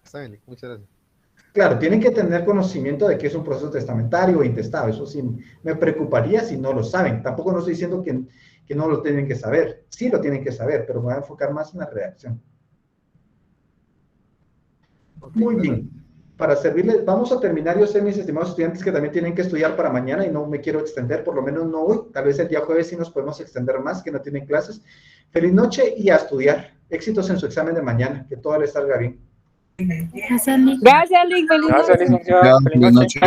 Está bien, muchas gracias. Claro, tienen que tener conocimiento de que es un proceso testamentario o intestado. Eso sí, me preocuparía si no lo saben. Tampoco no estoy diciendo que no lo tienen que saber. Sí lo tienen que saber, pero me voy a enfocar más en la redacción. Muy bien. Para servirles, vamos a terminar, yo sé, mis estimados estudiantes, que también tienen que estudiar para mañana y no me quiero extender, por lo menos no hoy. Tal vez el día jueves sí nos podemos extender más, que no tienen clases. Feliz noche y a estudiar. Éxitos en su examen de mañana. Que todo les salga bien. Gracias, Lick. Gracias, Lick. Feliz noche. Feliz noche.